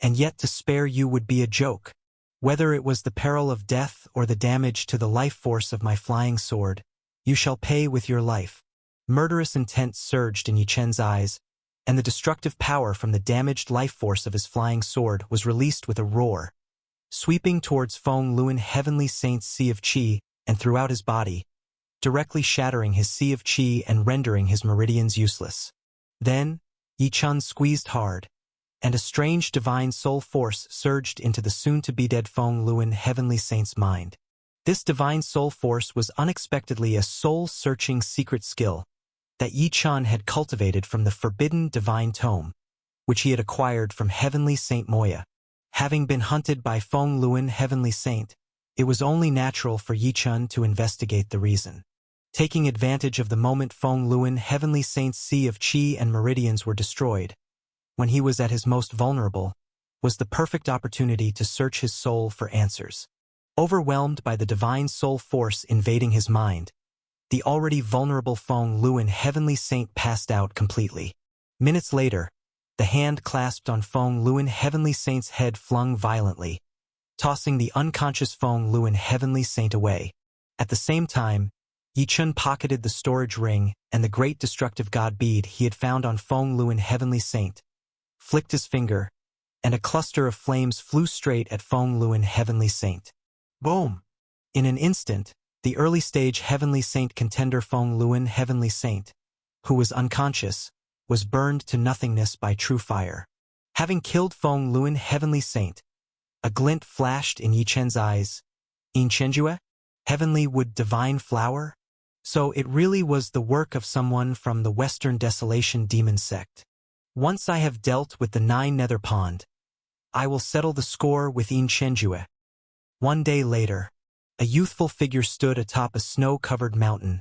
and yet to spare you would be a joke. Whether it was the peril of death or the damage to the life force of my flying sword, you shall pay with your life. Murderous intent surged in Yi Chen's eyes, and the destructive power from the damaged life force of his flying sword was released with a roar, sweeping towards Feng Luan Heavenly Saint's sea of qi and throughout his body, directly shattering his sea of qi and rendering his meridians useless. Then, Yi Chen squeezed hard, and a strange divine soul force surged into the soon-to-be-dead Feng Luan Heavenly Saint's mind. This divine soul force was unexpectedly a soul-searching secret skill that Yi Chen had cultivated from the forbidden divine tome, which he had acquired from Heavenly Saint Moya. Having been hunted by Feng Luan Heavenly Saint, it was only natural for Yi Chen to investigate the reason. Taking advantage of the moment Feng Luan Heavenly Saint's sea of qi and meridians were destroyed, when he was at his most vulnerable, was the perfect opportunity to search his soul for answers. Overwhelmed by the divine soul force invading his mind, the already vulnerable Feng Luan Heavenly Saint passed out completely. Minutes later, the hand clasped on Feng Luan Heavenly Saint's head flung violently, tossing the unconscious Feng Luan Heavenly Saint away. At the same time, Yi Chen pocketed the storage ring and the great destructive god bead he had found on Feng Luan Heavenly Saint, flicked his finger, and a cluster of flames flew straight at Feng Luan Heavenly Saint. Boom! In an instant, the early-stage Heavenly Saint contender Feng Luan Heavenly Saint, who was unconscious, was burned to nothingness by true fire. Having killed Feng Luan Heavenly Saint, a glint flashed in Yi Chen's eyes. Yin Chenjue? Heavenly wood divine flower? So it really was the work of someone from the Western Desolation Demon Sect. Once I have dealt with the 9 Nether Pond, I will settle the score with Yin Chenjue. One day later, a youthful figure stood atop a snow-covered mountain,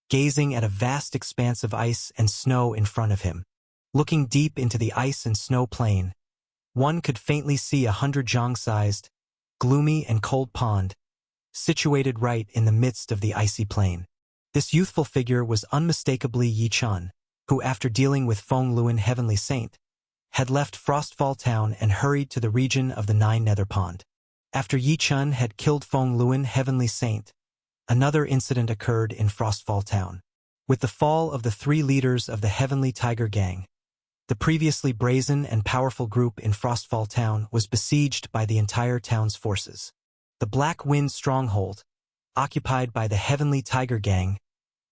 gazing at a vast expanse of ice and snow in front of him. Looking deep into the ice and snow plain, one could faintly see a 100-jong-sized, gloomy and cold pond, situated right in the midst of the icy plain. This youthful figure was unmistakably Yi Chun, who, after dealing with Feng Luan Heavenly Saint, had left Frostfall Town and hurried to the region of the Nine Nether Pond. After Yi Chun had killed Feng Luan Heavenly Saint, another incident occurred in Frostfall Town. With the fall of the 3 leaders of the Heavenly Tiger Gang, the previously brazen and powerful group in Frostfall Town was besieged by the entire town's forces. The Black Wind stronghold, occupied by the Heavenly Tiger Gang,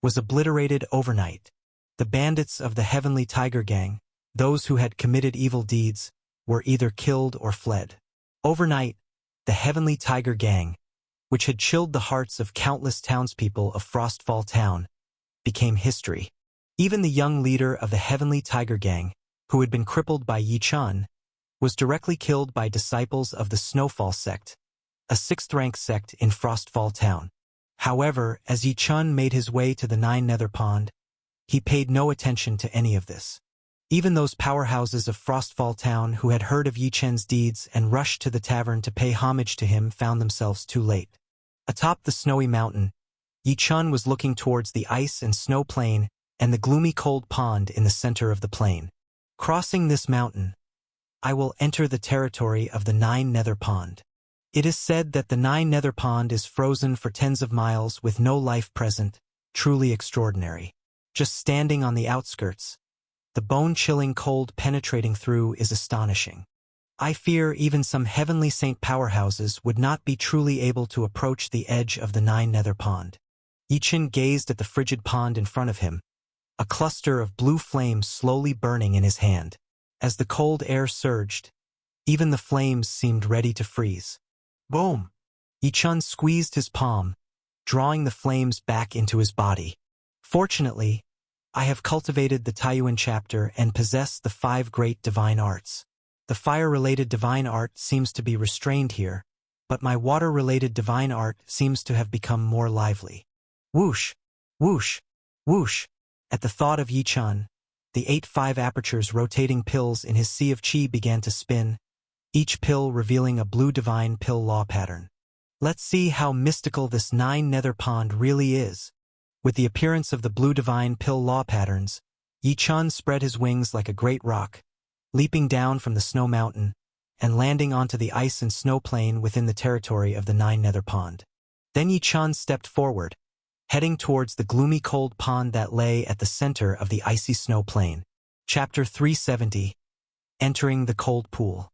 was obliterated overnight. The bandits of the Heavenly Tiger Gang, those who had committed evil deeds, were either killed or fled. Overnight, the Heavenly Tiger Gang, which had chilled the hearts of countless townspeople of Frostfall Town, became history. Even the young leader of the Heavenly Tiger Gang, who had been crippled by Yi Chun, was directly killed by disciples of the Snowfall sect, a 6th-rank sect in Frostfall Town. However, as Yi Chun made his way to the Nine Nether Pond, he paid no attention to any of this. Even those powerhouses of Frostfall Town who had heard of Yi Chun's deeds and rushed to the tavern to pay homage to him found themselves too late. Atop the snowy mountain, Yi Chun was looking towards the ice and snow plain and the gloomy cold pond in the center of the plain. Crossing this mountain, I will enter the territory of the Nine Nether Pond. It is said that the Nine Nether Pond is frozen for tens of miles with no life present, truly extraordinary. Just standing on the outskirts, the bone-chilling cold penetrating through is astonishing. I fear even some Heavenly Saint powerhouses would not be truly able to approach the edge of the Nine Nether Pond. Yi Chun gazed at the frigid pond in front of him, a cluster of blue flames slowly burning in his hand. As the cold air surged, even the flames seemed ready to freeze. Boom! Yi Chun squeezed his palm, drawing the flames back into his body. Fortunately, I have cultivated the Taiyuan chapter and possess the 5 great divine arts. The fire-related divine art seems to be restrained here, but my water-related divine art seems to have become more lively. Whoosh! Whoosh! Whoosh! At the thought of Yi Chun, the 8 5-apertures rotating pills in his sea of qi began to spin, each pill revealing a blue divine pill law pattern. Let's see how mystical this Nine Nether Pond really is. With the appearance of the blue divine pill law patterns, Yi Chun spread his wings like a great rock, leaping down from the snow mountain and landing onto the ice and snow plain within the territory of the Nine Nether Pond. Then Yi Chun stepped forward, heading towards the gloomy cold pond that lay at the center of the icy snow plain. Chapter 370. Entering the Cold Pool.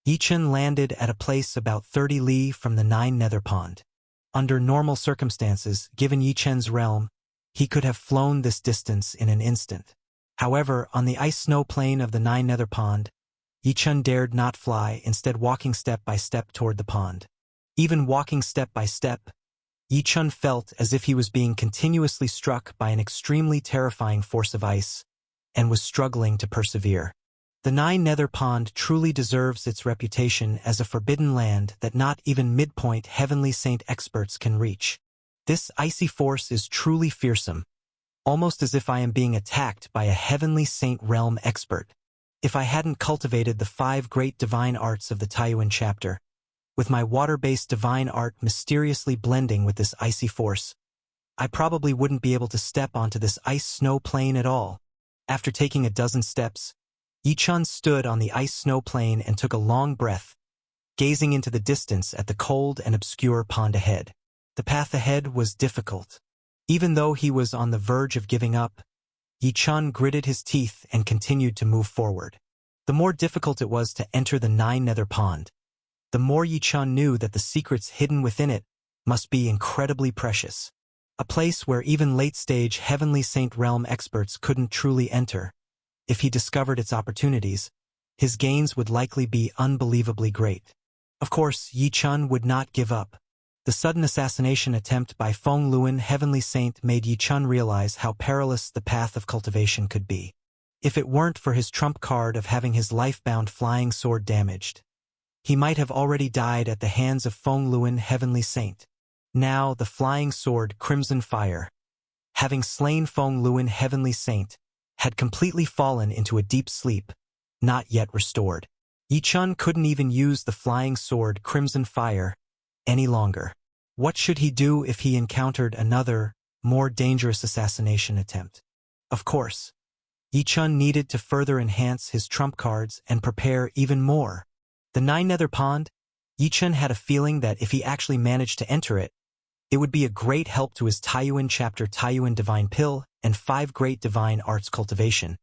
Yi Chun landed at a place about 30 li from the Nine Nether Pond. Under normal circumstances, given Yi Chun's realm, he could have flown this distance in an instant. However, on the ice-snow plain of the Nine Nether Pond, Yi Chun dared not fly, instead walking step by step toward the pond. Even walking step by step, Yi Chun felt as if he was being continuously struck by an extremely terrifying force of ice, and was struggling to persevere. The Nine Nether Pond truly deserves its reputation as a forbidden land that not even midpoint Heavenly Saint experts can reach. This icy force is truly fearsome, almost as if I am being attacked by a Heavenly Saint realm expert. If I hadn't cultivated the 5 great divine arts of the Taiyuan chapter, with my water-based divine art mysteriously blending with this icy force, I probably wouldn't be able to step onto this ice-snow plain at all. After taking a dozen steps, Yi Chun stood on the ice-snow plain and took a long breath, gazing into the distance at the cold and obscure pond ahead. The path ahead was difficult. Even though he was on the verge of giving up, Yi Chun gritted his teeth and continued to move forward. The more difficult it was to enter the Nine Nether Pond, the more Yi Chun knew that the secrets hidden within it must be incredibly precious. A place where even late-stage Heavenly Saint realm experts couldn't truly enter. If he discovered its opportunities, his gains would likely be unbelievably great. Of course, Yi Chun would not give up. The sudden assassination attempt by Feng Luan Heavenly Saint made Yi Chun realize how perilous the path of cultivation could be. If it weren't for his trump card of having his life-bound flying sword damaged, he might have already died at the hands of Feng Luan Heavenly Saint. Now, the flying sword Crimson Fire, having slain Feng Luan Heavenly Saint, had completely fallen into a deep sleep, not yet restored. Yi Chun couldn't even use the flying sword Crimson Fire any longer. What should he do if he encountered another more dangerous assassination attempt. Of course, Yichun needed to further enhance his trump cards and prepare even more. The Nine Nether Pond, Yichun had a feeling that if he actually managed to enter it, it would be a great help to his Taiyuan chapter Taiyuan Divine Pill and 5 Great Divine Arts Cultivation,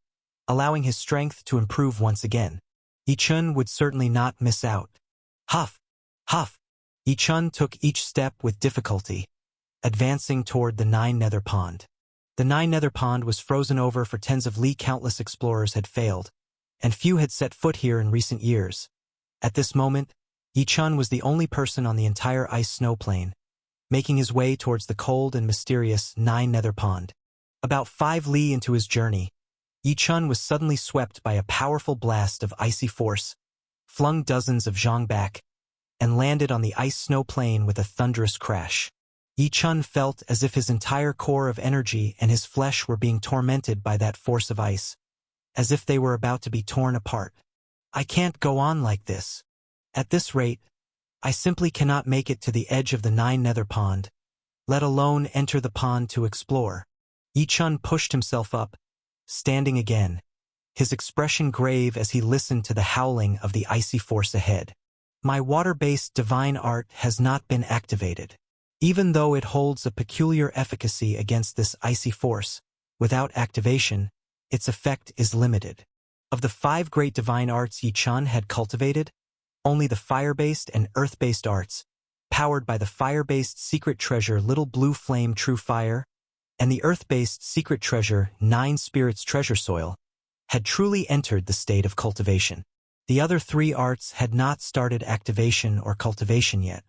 allowing his strength to improve once again. Yichun would certainly not miss out. Huff! Huff! Yichun took each step with difficulty, advancing toward the Nine Nether Pond. The Nine Nether Pond was frozen over for tens of li. Countless explorers had failed, and few had set foot here in recent years. At this moment, Yichun was the only person on the entire ice snow plain, making his way towards the cold and mysterious Nine Nether Pond. About 5 li into his journey, Yichun was suddenly swept by a powerful blast of icy force, flung dozens of zhang back, and landed on the ice snow plain with a thunderous crash. Yichun felt as if his entire core of energy and his flesh were being tormented by that force of ice, as if they were about to be torn apart. I can't go on like this. At this rate, I simply cannot make it to the edge of the Nine Nether Pond, let alone enter the pond to explore. Yichun pushed himself up, standing again, his expression grave as he listened to the howling of the icy force ahead. My water-based divine art has not been activated. Even though it holds a peculiar efficacy against this icy force, without activation, its effect is limited. Of the 5 great divine arts Yichun had cultivated, only the fire-based and earth-based arts, powered by the fire-based secret treasure Little Blue Flame True Fire, and the earth-based secret treasure 9 Spirits Treasure Soil, had truly entered the state of cultivation. The other 3 arts had not started activation or cultivation yet.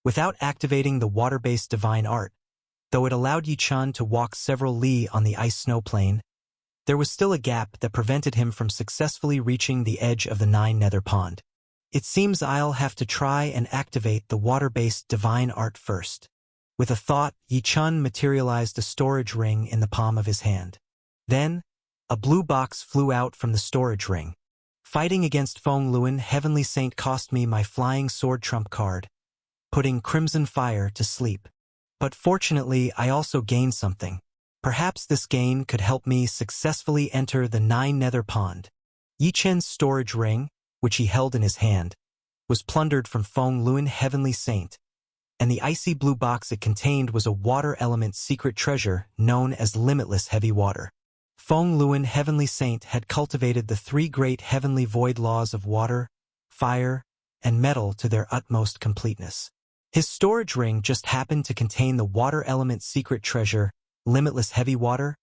Without activating the water-based divine art, though it allowed Yichun to walk several li on the ice snow plain, there was still a gap that prevented him from successfully reaching the edge of the Nine Nether Pond. It seems I'll have to try and activate the water-based divine art first. With a thought, Yichun materialized a storage ring in the palm of his hand. Then, a blue box flew out from the storage ring. Fighting against Feng Luan, Heavenly Saint cost me my flying sword trump card, putting Crimson Fire to sleep. But fortunately, I also gained something. Perhaps this gain could help me successfully enter the Nine Nether Pond. Yichun's storage ring, which he held in his hand, was plundered from Feng Luan, Heavenly Saint, and the icy blue box it contained was a water element secret treasure known as Limitless Heavy Water. Feng Luan, Heavenly Saint, had cultivated the 3 great heavenly void laws of water, fire, and metal to their utmost completeness. His storage ring just happened to contain the water element secret treasure, Limitless Heavy Water,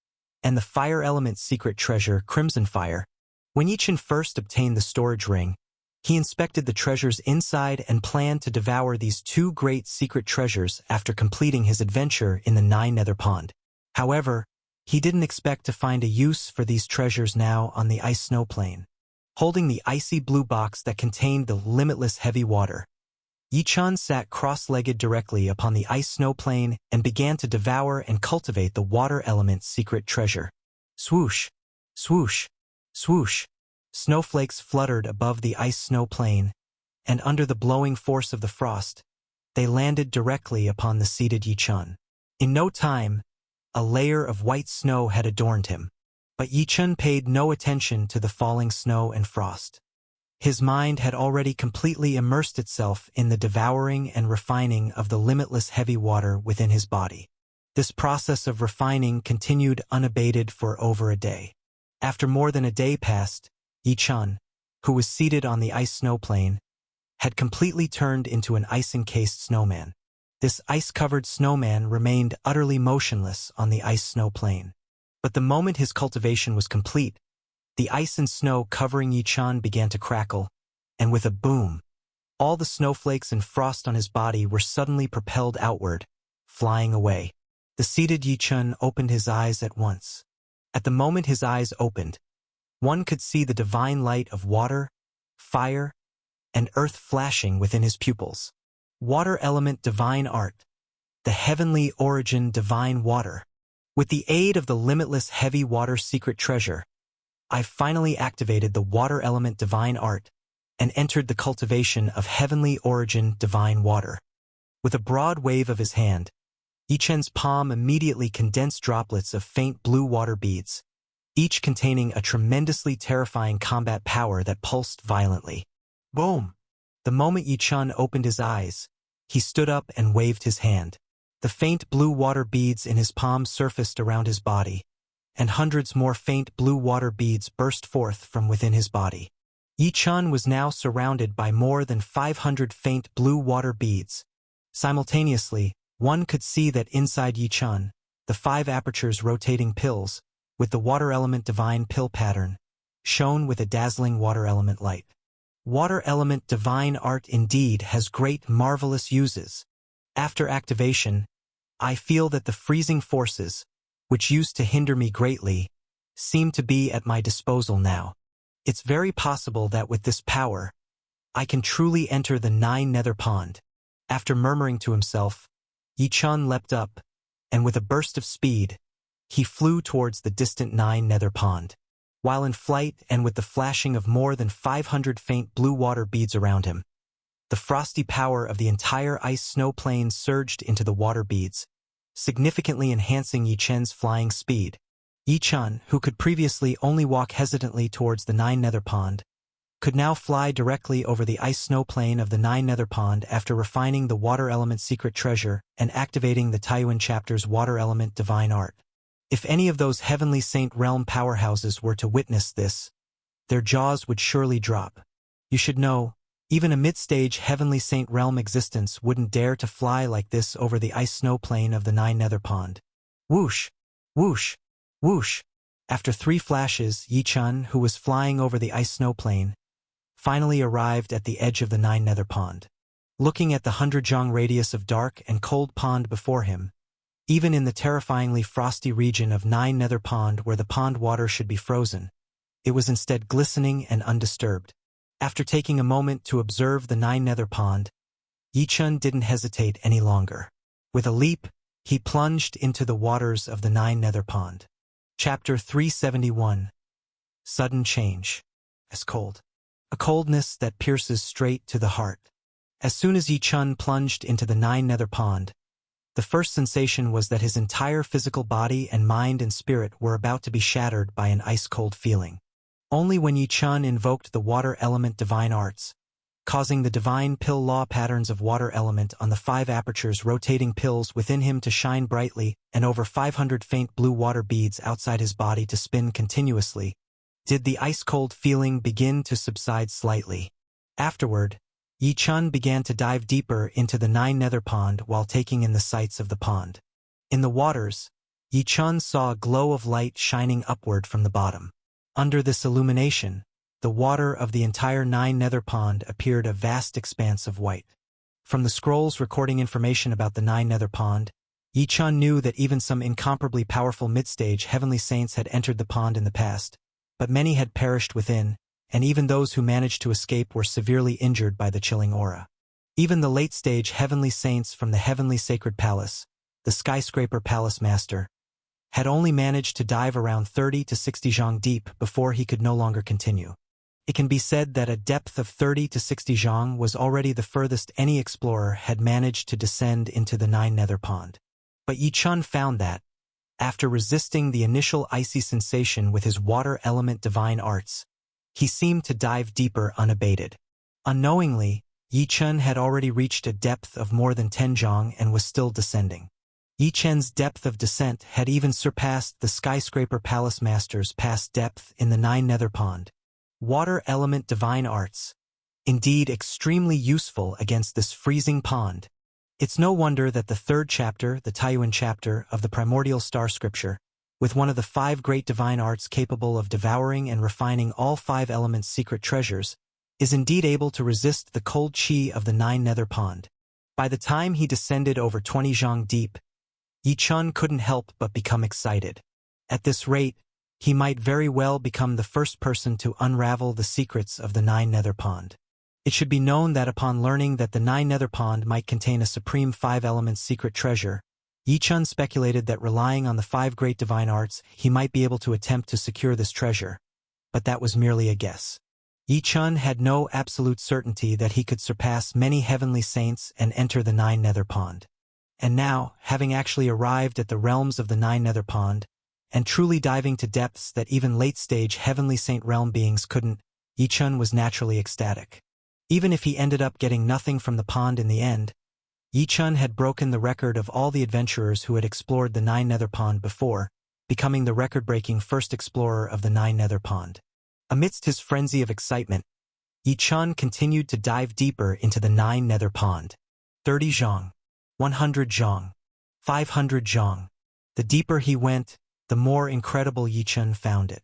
and the fire element secret treasure, Crimson Fire. When Yichun first obtained the storage ring, he inspected the treasures inside and planned to devour these 2 great secret treasures after completing his adventure in the Nine Nether Pond. However, he didn't expect to find a use for these treasures now on the ice snow plain. Holding the icy blue box that contained the limitless heavy water, Yichun sat cross-legged directly upon the ice snow plain and began to devour and cultivate the water element secret treasure. Swoosh! Swoosh! Swoosh! Snowflakes fluttered above the ice snow plain, and under the blowing force of the frost, they landed directly upon the seated Yichun. In no time, a layer of white snow had adorned him, but Yichun paid no attention to the falling snow and frost. His mind had already completely immersed itself in the devouring and refining of the limitless heavy water within his body. This process of refining continued unabated for over a day. After more than a day passed, Yichun, who was seated on the ice snow plain, had completely turned into an ice-encased snowman. This ice-covered snowman remained utterly motionless on the ice snow plain. But the moment his cultivation was complete, the ice and snow covering Yichun began to crackle, and with a boom, all the snowflakes and frost on his body were suddenly propelled outward, flying away. The seated Yichun opened his eyes at once. At the moment his eyes opened, one could see the divine light of water, fire, and earth flashing within his pupils. Water element divine art, the heavenly origin divine water. With the aid of the limitless heavy water secret treasure, I finally activated the water element divine art and entered the cultivation of heavenly origin divine water. With a broad wave of his hand, Yi Chen's palm immediately condensed droplets of faint blue water beads, each containing a tremendously terrifying combat power that pulsed violently. Boom! The moment Yi Chen opened his eyes, he stood up and waved his hand. The faint blue water beads in his palm surfaced around his body, and hundreds more faint blue water beads burst forth from within his body. Yi Chen was now surrounded by more than 500 faint blue water beads. Simultaneously, one could see that inside Yi Chen, the 5 apertures rotating pills, with the water element divine pill pattern, shone with a dazzling water element light. Water element divine art indeed has great marvelous uses. After activation, I feel that the freezing forces, which used to hinder me greatly, seem to be at my disposal now. It's very possible that with this power, I can truly enter the 9 nether pond. After murmuring to himself, Yi Chen leapt up, and with a burst of speed, he flew towards the distant 9 nether pond. While in flight and with the flashing of more than 500 faint blue water beads around him, the frosty power of the entire ice snow plain surged into the water beads, significantly enhancing Yi Chen's flying speed. Yi Chen, who could previously only walk hesitantly towards the 9 nether pond, could now fly directly over the ice snow plain of the 9 nether pond after refining the water element secret treasure and activating the Taiyuan chapter's water element divine art. If any of those heavenly saint realm powerhouses were to witness this, their jaws would surely drop. You should know, even a mid-stage heavenly saint realm existence wouldn't dare to fly like this over the ice snow plain of the 9 nether pond. Whoosh! Whoosh! Whoosh! After 3 flashes, Yi Chen, who was flying over the ice snow plain, finally arrived at the edge of the 9 nether pond. Looking at the 100-jong radius of dark and cold pond before him, even in the terrifyingly frosty region of 9 nether pond where the pond water should be frozen, it was instead glistening and undisturbed. After taking a moment to observe the 9 nether pond, Yi Chen didn't hesitate any longer. With a leap, he plunged into the waters of the 9 nether pond. Chapter 371. Sudden Change. As cold. A coldness that pierces straight to the heart. As soon as Yi Chen plunged into the 9 nether pond, the first sensation was that his entire physical body and mind and spirit were about to be shattered by an ice-cold feeling. Only when Yi Chen invoked the water element divine arts, causing the divine pill law patterns of water element on the 5 apertures rotating pills within him to shine brightly and over 500 faint blue water beads outside his body to spin continuously, did the ice-cold feeling begin to subside slightly. Afterward, Yi Chen began to dive deeper into the 9 nether pond while taking in the sights of the pond. In the waters, Yi Chen saw a glow of light shining upward from the bottom. Under this illumination, the water of the entire 9 nether pond appeared a vast expanse of white. From the scrolls recording information about the 9 nether pond, Yi Chen knew that even some incomparably powerful mid-stage heavenly saints had entered the pond in the past, but many had perished within, and even those who managed to escape were severely injured by the chilling aura. Even the late-stage heavenly saints from the heavenly sacred palace, the skyscraper palace master, had only managed to dive around 30 to 60 zhang deep before he could no longer continue. It can be said that a depth of 30 to 60 zhang was already the furthest any explorer had managed to descend into the 9 nether pond. But Yi Chen found that, after resisting the initial icy sensation with his water element divine arts, he seemed to dive deeper unabated. Unknowingly, Yi Chen had already reached a depth of more than 10 zhang and was still descending. Yi Chen's depth of descent had even surpassed the skyscraper palace master's past depth in the 9 nether pond. Water element divine arts. Indeed extremely useful against this freezing pond. It's no wonder that the 3rd chapter, the Taiyuan chapter of the primordial star scripture, with one of the 5 great divine arts capable of devouring and refining all 5 elements' secret treasures, is indeed able to resist the cold chi of the 9 nether pond. By the time he descended over 20 zhang deep, Yi Chen couldn't help but become excited. At this rate, he might very well become the first person to unravel the secrets of the 9 nether pond. It should be known that upon learning that the 9 nether pond might contain a supreme 5 elements secret treasure, Yi Chen speculated that relying on the 5 great divine arts, he might be able to attempt to secure this treasure. But that was merely a guess. Yi Chen had no absolute certainty that he could surpass many heavenly saints and enter the 9 nether pond. And now, having actually arrived at the realms of the Nine Nether Pond, and truly diving to depths that even late-stage Heavenly Saint Realm beings couldn't, Yichun was naturally ecstatic. Even if he ended up getting nothing from the pond in the end, Yichun had broken the record of all the adventurers who had explored the Nine Nether Pond before, becoming the record-breaking first explorer of the Nine Nether Pond. Amidst his frenzy of excitement, Yichun continued to dive deeper into the Nine Nether Pond. 30 zhong, 100 zhong, 500 zhong. The deeper he went, the more incredible Yichun found it.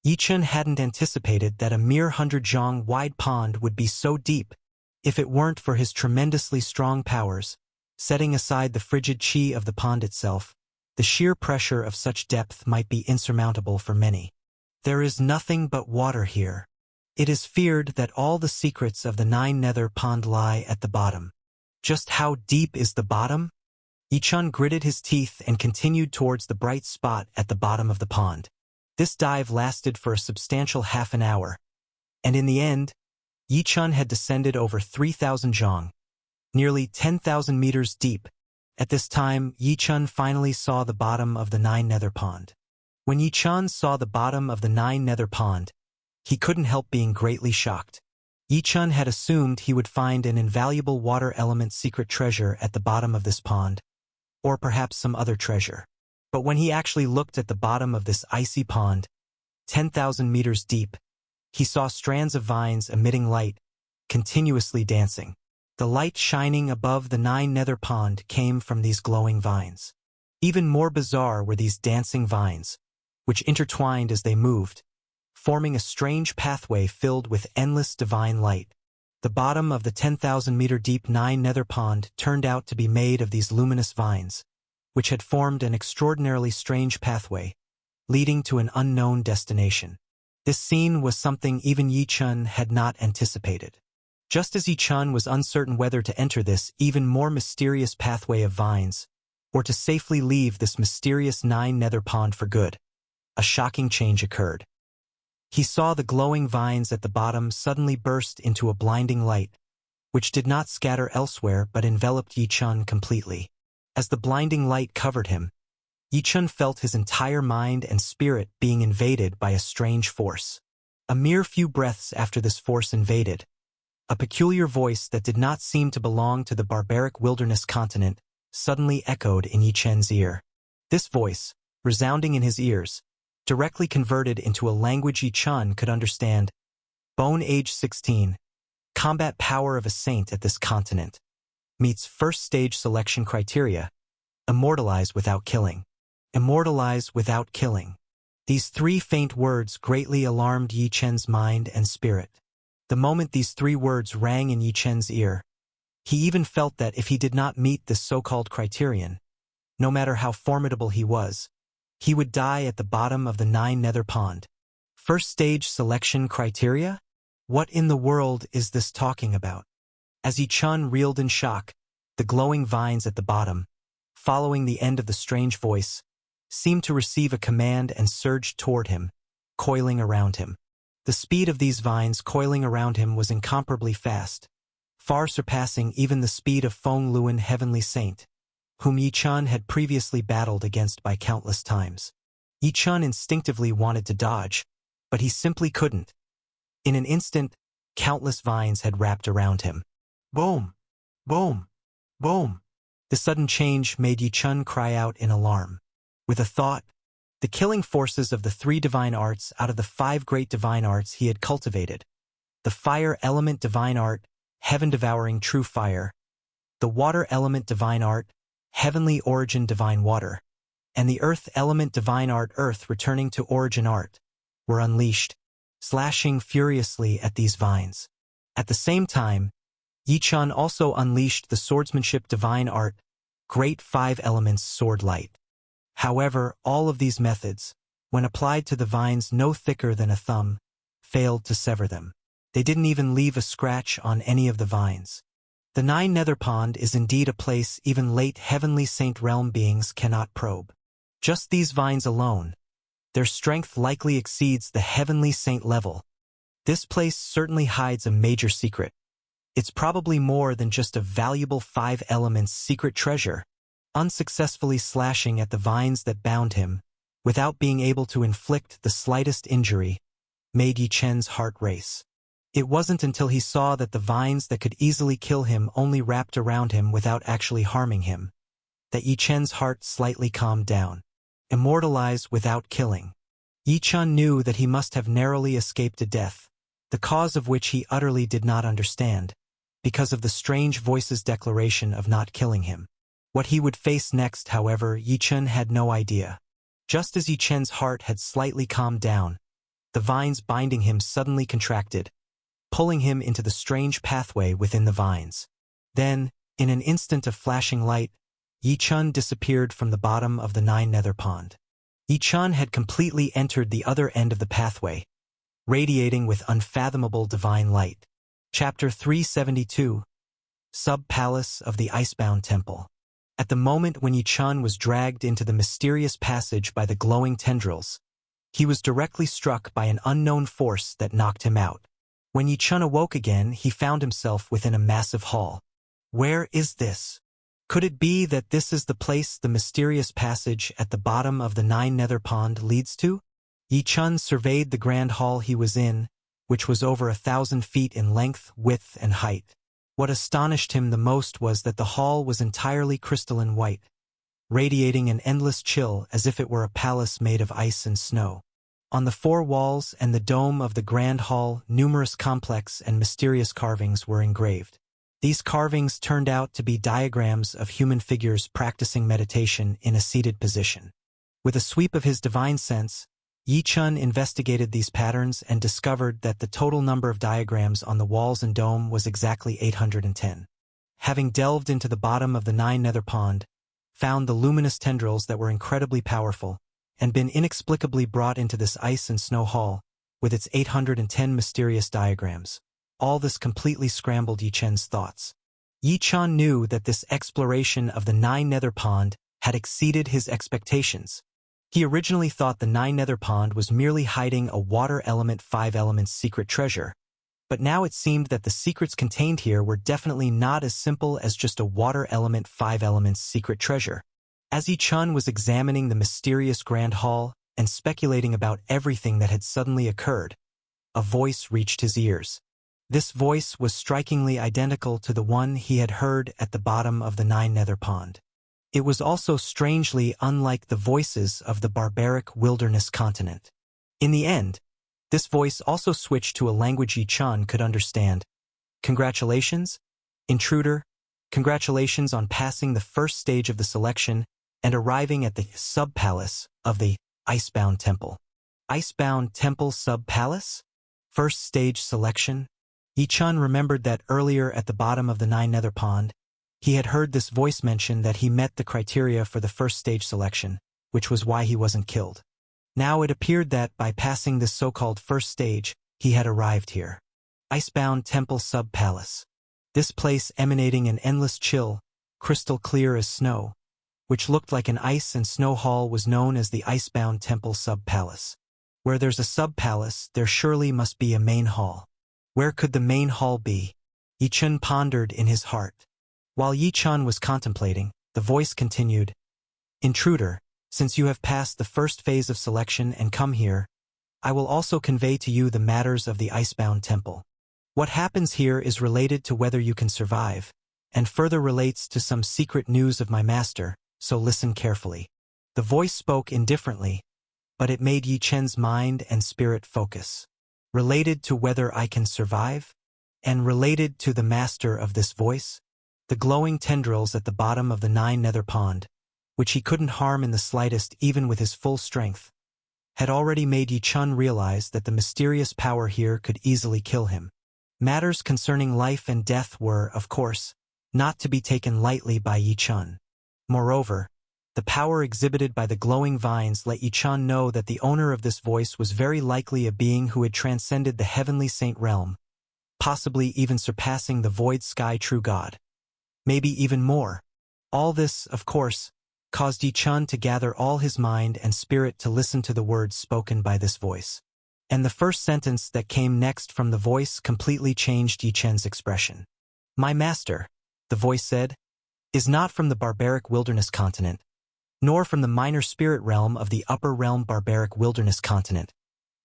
Yichun hadn't anticipated that a mere 100 zhong wide pond would be so deep, if it weren't for his tremendously strong powers. Setting aside the frigid qi of the pond itself, the sheer pressure of such depth might be insurmountable for many. There is nothing but water here. It is feared that all the secrets of the Nine Nether Pond lie at the bottom. Just how deep is the bottom? Yichun gritted his teeth and continued towards the bright spot at the bottom of the pond. This dive lasted for a substantial half an hour, and in the end, Yichun had descended over 3,000 zhong, nearly 10,000 meters deep. At this time, Yichun finally saw the bottom of the Nine Nether Pond. When Yichun saw the bottom of the Nine Nether Pond, he couldn't help being greatly shocked. Yichun had assumed he would find an invaluable water element secret treasure at the bottom of this pond, or perhaps some other treasure. But when he actually looked at the bottom of this icy pond, 10,000 meters deep, he saw strands of vines emitting light, continuously dancing. The light shining above the Nine Nether Pond came from these glowing vines. Even more bizarre were these dancing vines, which intertwined as they moved, forming a strange pathway filled with endless divine light. The bottom of the 10,000-meter deep Nine Nether Pond turned out to be made of these luminous vines, which had formed an extraordinarily strange pathway, leading to an unknown destination. This scene was something even Yichun had not anticipated. Just as Yichun was uncertain whether to enter this even more mysterious pathway of vines, or to safely leave this mysterious Nine Nether Pond for good, a shocking change occurred. He saw the glowing vines at the bottom suddenly burst into a blinding light, which did not scatter elsewhere but enveloped Yichun completely. As the blinding light covered him, Yichun felt his entire mind and spirit being invaded by a strange force. A mere few breaths after this force invaded, a peculiar voice that did not seem to belong to the barbaric wilderness continent suddenly echoed in Yichun's ear. This voice, resounding in his ears, directly converted into a language Yichun could understand. Bone age 16. Combat power of a saint at this continent. Meets first stage selection criteria. Immortalize without killing. Immortalize without killing. These three faint words greatly alarmed Yichun's mind and spirit. The moment these three words rang in Yichun's ear, he even felt that if he did not meet this so-called criterion, no matter how formidable he was, he would die at the bottom of the Nine Nether Pond. First stage selection criteria? What in the world is this talking about? As Yichun reeled in shock, the glowing vines at the bottom, following the end of the strange voice, seemed to receive a command and surged toward him, coiling around him. The speed of these vines coiling around him was incomparably fast, far surpassing even the speed of Feng Luan Heavenly Saint, whom Yichun had previously battled against by countless times. Yichun instinctively wanted to dodge, but he simply couldn't. In an instant, countless vines had wrapped around him. Boom! Boom! Boom! The sudden change made Yichun cry out in alarm. With a thought, the killing forces of the three divine arts out of the 5 great divine arts he had cultivated, the fire element divine art, heaven-devouring true fire, the water element divine art, heavenly origin divine water, and the earth element divine art earth returning to origin art, were unleashed, slashing furiously at these vines. At the same time, Yichun also unleashed the swordsmanship divine art, great 5 elements sword light. However, all of these methods, when applied to the vines no thicker than a thumb, failed to sever them. They didn't even leave a scratch on any of the vines. The Nine Nether Pond is indeed a place even late Heavenly Saint Realm beings cannot probe. Just these vines alone, their strength likely exceeds the Heavenly Saint level. This place certainly hides a major secret. It's probably more than just a valuable 5 elements secret treasure. unsuccessfully slashing at the vines that bound him, without being able to inflict the slightest injury, made Yi Chen's heart race. It wasn't until he saw that the vines that could easily kill him only wrapped around him without actually harming him, that Yi Chen's heart slightly calmed down. Immortalize without killing. Yi Chen knew that he must have narrowly escaped a death, the cause of which he utterly did not understand, because of the strange voice's declaration of not killing him. What he would face next, however, Yi Chen had no idea. Just as Yi Chen's heart had slightly calmed down, the vines binding him suddenly contracted, pulling him into the strange pathway within the vines. Then, in an instant of flashing light, Yi Chen disappeared from the bottom of the Nine-Nether Pond. Yi Chen had completely entered the other end of the pathway, radiating with unfathomable divine light. Chapter 372. Sub-Palace of the Icebound Temple. At the moment when Yi Chen was dragged into the mysterious passage by the glowing tendrils, he was directly struck by an unknown force that knocked him out. When Yi Chen awoke again, he found himself within a massive hall. Where is this? Could it be that this is the place the mysterious passage at the bottom of the Nine-Nether Pond leads to? Yi Chen surveyed the grand hall he was in, which was over 1,000 feet in length, width, and height. What astonished him the most was that the hall was entirely crystalline white, radiating an endless chill as if it were a palace made of ice and snow. On the four walls and the dome of the grand hall, numerous complex and mysterious carvings were engraved. These carvings turned out to be diagrams of human figures practicing meditation in a seated position. With a sweep of his divine sense, Yi Chen investigated these patterns and discovered that the total number of diagrams on the walls and dome was exactly 810. Having delved into the bottom of the Nine-Nether Pond, found the luminous tendrils that were incredibly powerful, and been inexplicably brought into this ice and snow hall, with its 810 mysterious diagrams. All this completely scrambled Yi Chen's thoughts. Yi Chen knew that this exploration of the Nine-Nether Pond had exceeded his expectations. He originally thought the Nine-Nether Pond was merely hiding a water element 5 elements secret treasure, but now it seemed that the secrets contained here were definitely not as simple as just a water element 5 elements secret treasure. As Yi Chen was examining the mysterious grand hall and speculating about everything that had suddenly occurred, a voice reached his ears. This voice was strikingly identical to the one he had heard at the bottom of the Nine-Nether Pond. It was also strangely unlike the voices of the barbaric wilderness continent. In the end, this voice also switched to a language Yi Chen could understand. Congratulations, intruder. Congratulations on passing the first stage of the selection and arriving at the sub-palace of the Icebound Temple. Icebound Temple sub-palace? First stage selection? Yi Chen remembered that earlier at the bottom of the Nine-Nether Pond, he had heard this voice mention that he met the criteria for the first stage selection, which was why he wasn't killed. Now it appeared that, by passing this so-called first stage, he had arrived here. Icebound Temple Sub-Palace. This place emanating an endless chill, crystal clear as snow, which looked like an ice and snow hall, was known as the Icebound Temple Sub-Palace. Where there's a sub-palace, there surely must be a main hall. Where could the main hall be? Yi Chen pondered in his heart. While Yi Chen was contemplating, the voice continued, Intruder, since you have passed the first phase of selection and come here, I will also convey to you the matters of the Icebound Temple. What happens here is related to whether you can survive, and further relates to some secret news of my master, so listen carefully. The voice spoke indifferently, but it made Yi Chen's mind and spirit focus. Related to whether I can survive? And related to the master of this voice? The glowing tendrils at the bottom of the Nine-Nether Pond, which he couldn't harm in the slightest even with his full strength, had already made Yi Chen realize that the mysterious power here could easily kill him. Matters concerning life and death were, of course, not to be taken lightly by Yi Chen. Moreover, the power exhibited by the glowing vines let Yi Chen know that the owner of this voice was very likely a being who had transcended the heavenly saint realm, possibly even surpassing the void sky true god. Maybe even more. All this, of course, caused Yi Chen to gather all his mind and spirit to listen to the words spoken by this voice. And the first sentence that came next from the voice completely changed Yi Chen's expression. My master, the voice said, is not from the barbaric wilderness continent, nor from the minor spirit realm of the upper realm barbaric wilderness continent,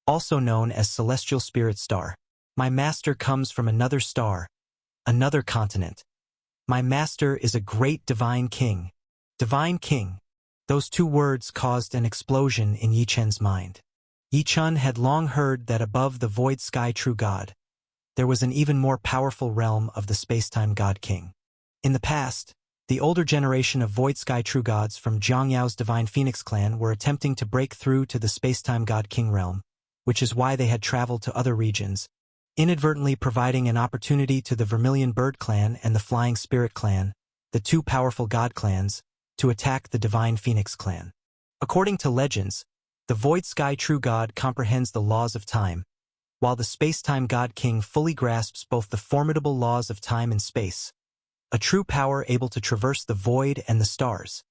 also known as celestial spirit star. My master comes from another star, another continent. My master is a great divine king. Divine king. Those two words caused an explosion in Yi Chen's mind. Yi Chen had long heard that above the void sky true God, there was an even more powerful realm of the space-time God King. In the past, the older generation of void sky true gods from Zhangyao's divine phoenix clan were attempting to break through to the space-time God King realm, which is why they had traveled to other regions, inadvertently providing an opportunity to the Vermilion Bird clan and the Flying Spirit clan, the two powerful god clans, to attack the divine phoenix clan. According to legends, the void sky true god comprehends the laws of time, while the space-time God King fully grasps both the formidable laws of time and space, a true power able to traverse the void and the stars.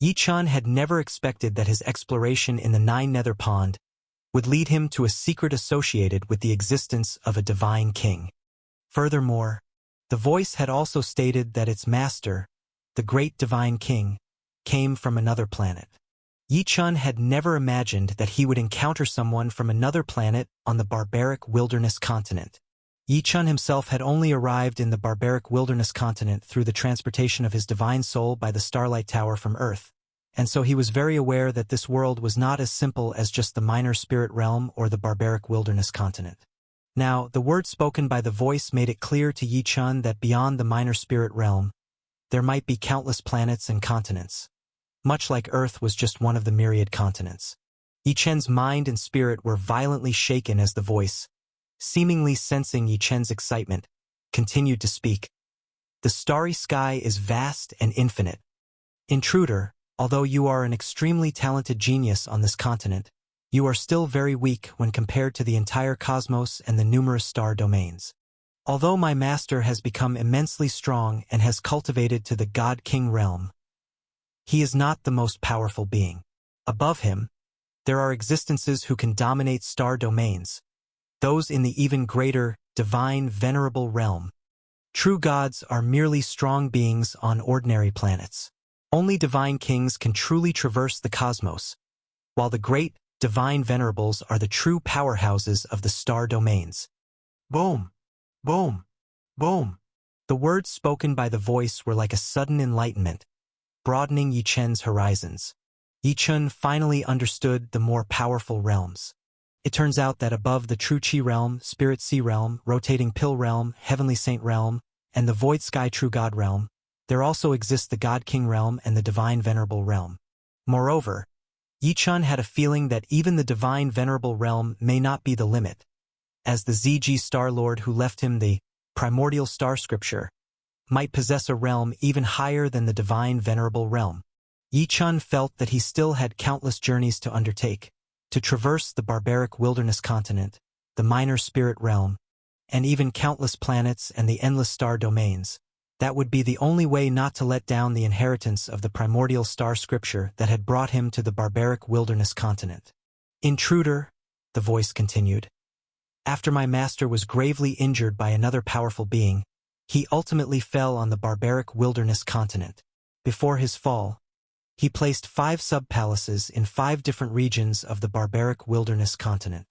Yi Chen had never expected that his exploration in the Nine Nether Pond would lead him to a secret associated with the existence of a divine king. Furthermore, the voice had also stated that its master, the great divine king, came from another planet. Yi Chen had never imagined that he would encounter someone from another planet on the barbaric wilderness continent. Yi Chen himself had only arrived in the barbaric wilderness continent through the transportation of his divine soul by the Starlight Tower from Earth, and so he was very aware that this world was not as simple as just the minor spirit realm or the barbaric wilderness continent. Now, the words spoken by the voice made it clear to Yi Chen that beyond the minor spirit realm, there might be countless planets and continents. Much like Earth was just one of the myriad continents. Yi Chen's mind and spirit were violently shaken as the voice, seemingly sensing Yi Chen's excitement, continued to speak. The starry sky is vast and infinite. Intruder, although you are an extremely talented genius on this continent, you are still very weak when compared to the entire cosmos and the numerous star domains. Although my master has become immensely strong and has cultivated to the God King realm, he is not the most powerful being. Above him, there are existences who can dominate star domains, those in the even greater, divine, venerable realm. True gods are merely strong beings on ordinary planets. Only divine kings can truly traverse the cosmos, while the great, divine venerables are the true powerhouses of the star domains. Boom! Boom! Boom! The words spoken by the voice were like a sudden enlightenment, broadening Yi Chen's horizons. Yi Chen finally understood the more powerful realms. It turns out that above the True Chi realm, Spirit Sea realm, Rotating Pill realm, Heavenly Saint realm, and the Void Sky True God realm, there also exists the God King realm and the Divine Venerable realm. Moreover, Yi Chen had a feeling that even the Divine Venerable realm may not be the limit, as the ZG Star Lord who left him the primordial star scripture might possess a realm even higher than the Divine Venerable realm. Yi Chen felt that he still had countless journeys to undertake, to traverse the barbaric wilderness continent, the minor spirit realm, and even countless planets and the endless star domains. That would be the only way not to let down the inheritance of the primordial star scripture that had brought him to the barbaric wilderness continent. Intruder, the voice continued. After my master was gravely injured by another powerful being, he ultimately fell on the barbaric wilderness continent. Before his fall, he placed 5 sub-palaces in 5 different regions of the barbaric wilderness continent.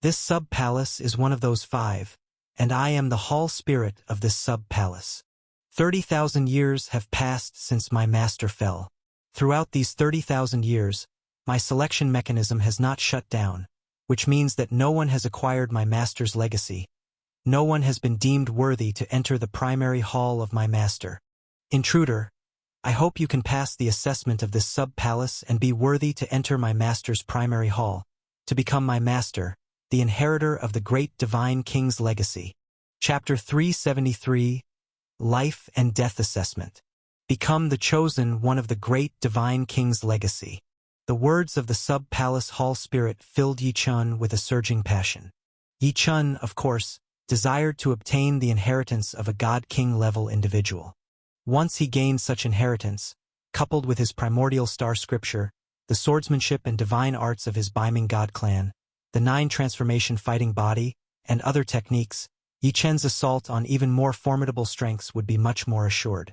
This sub-palace is one of those 5, and I am the hall spirit of this sub-palace. 30,000 years have passed since my master fell. Throughout these 30,000 years, my selection mechanism has not shut down, which means that no one has acquired my master's legacy. No one has been deemed worthy to enter the primary hall of my master. Intruder, I hope you can pass the assessment of this sub-palace and be worthy to enter my master's primary hall, to become my master, the inheritor of the great divine king's legacy. Chapter 373, Life and Death Assessment. Become the chosen one of the great divine king's legacy. The words of the sub-palace hall spirit filled Yi Chen with a surging passion. Yi Chen, of course, desired to obtain the inheritance of a God-King level individual. Once he gained such inheritance, coupled with his primordial star scripture, the swordsmanship and divine arts of his Baiming God clan, the 9 transformation fighting body, and other techniques, Yi Chen's assault on even more formidable strengths would be much more assured.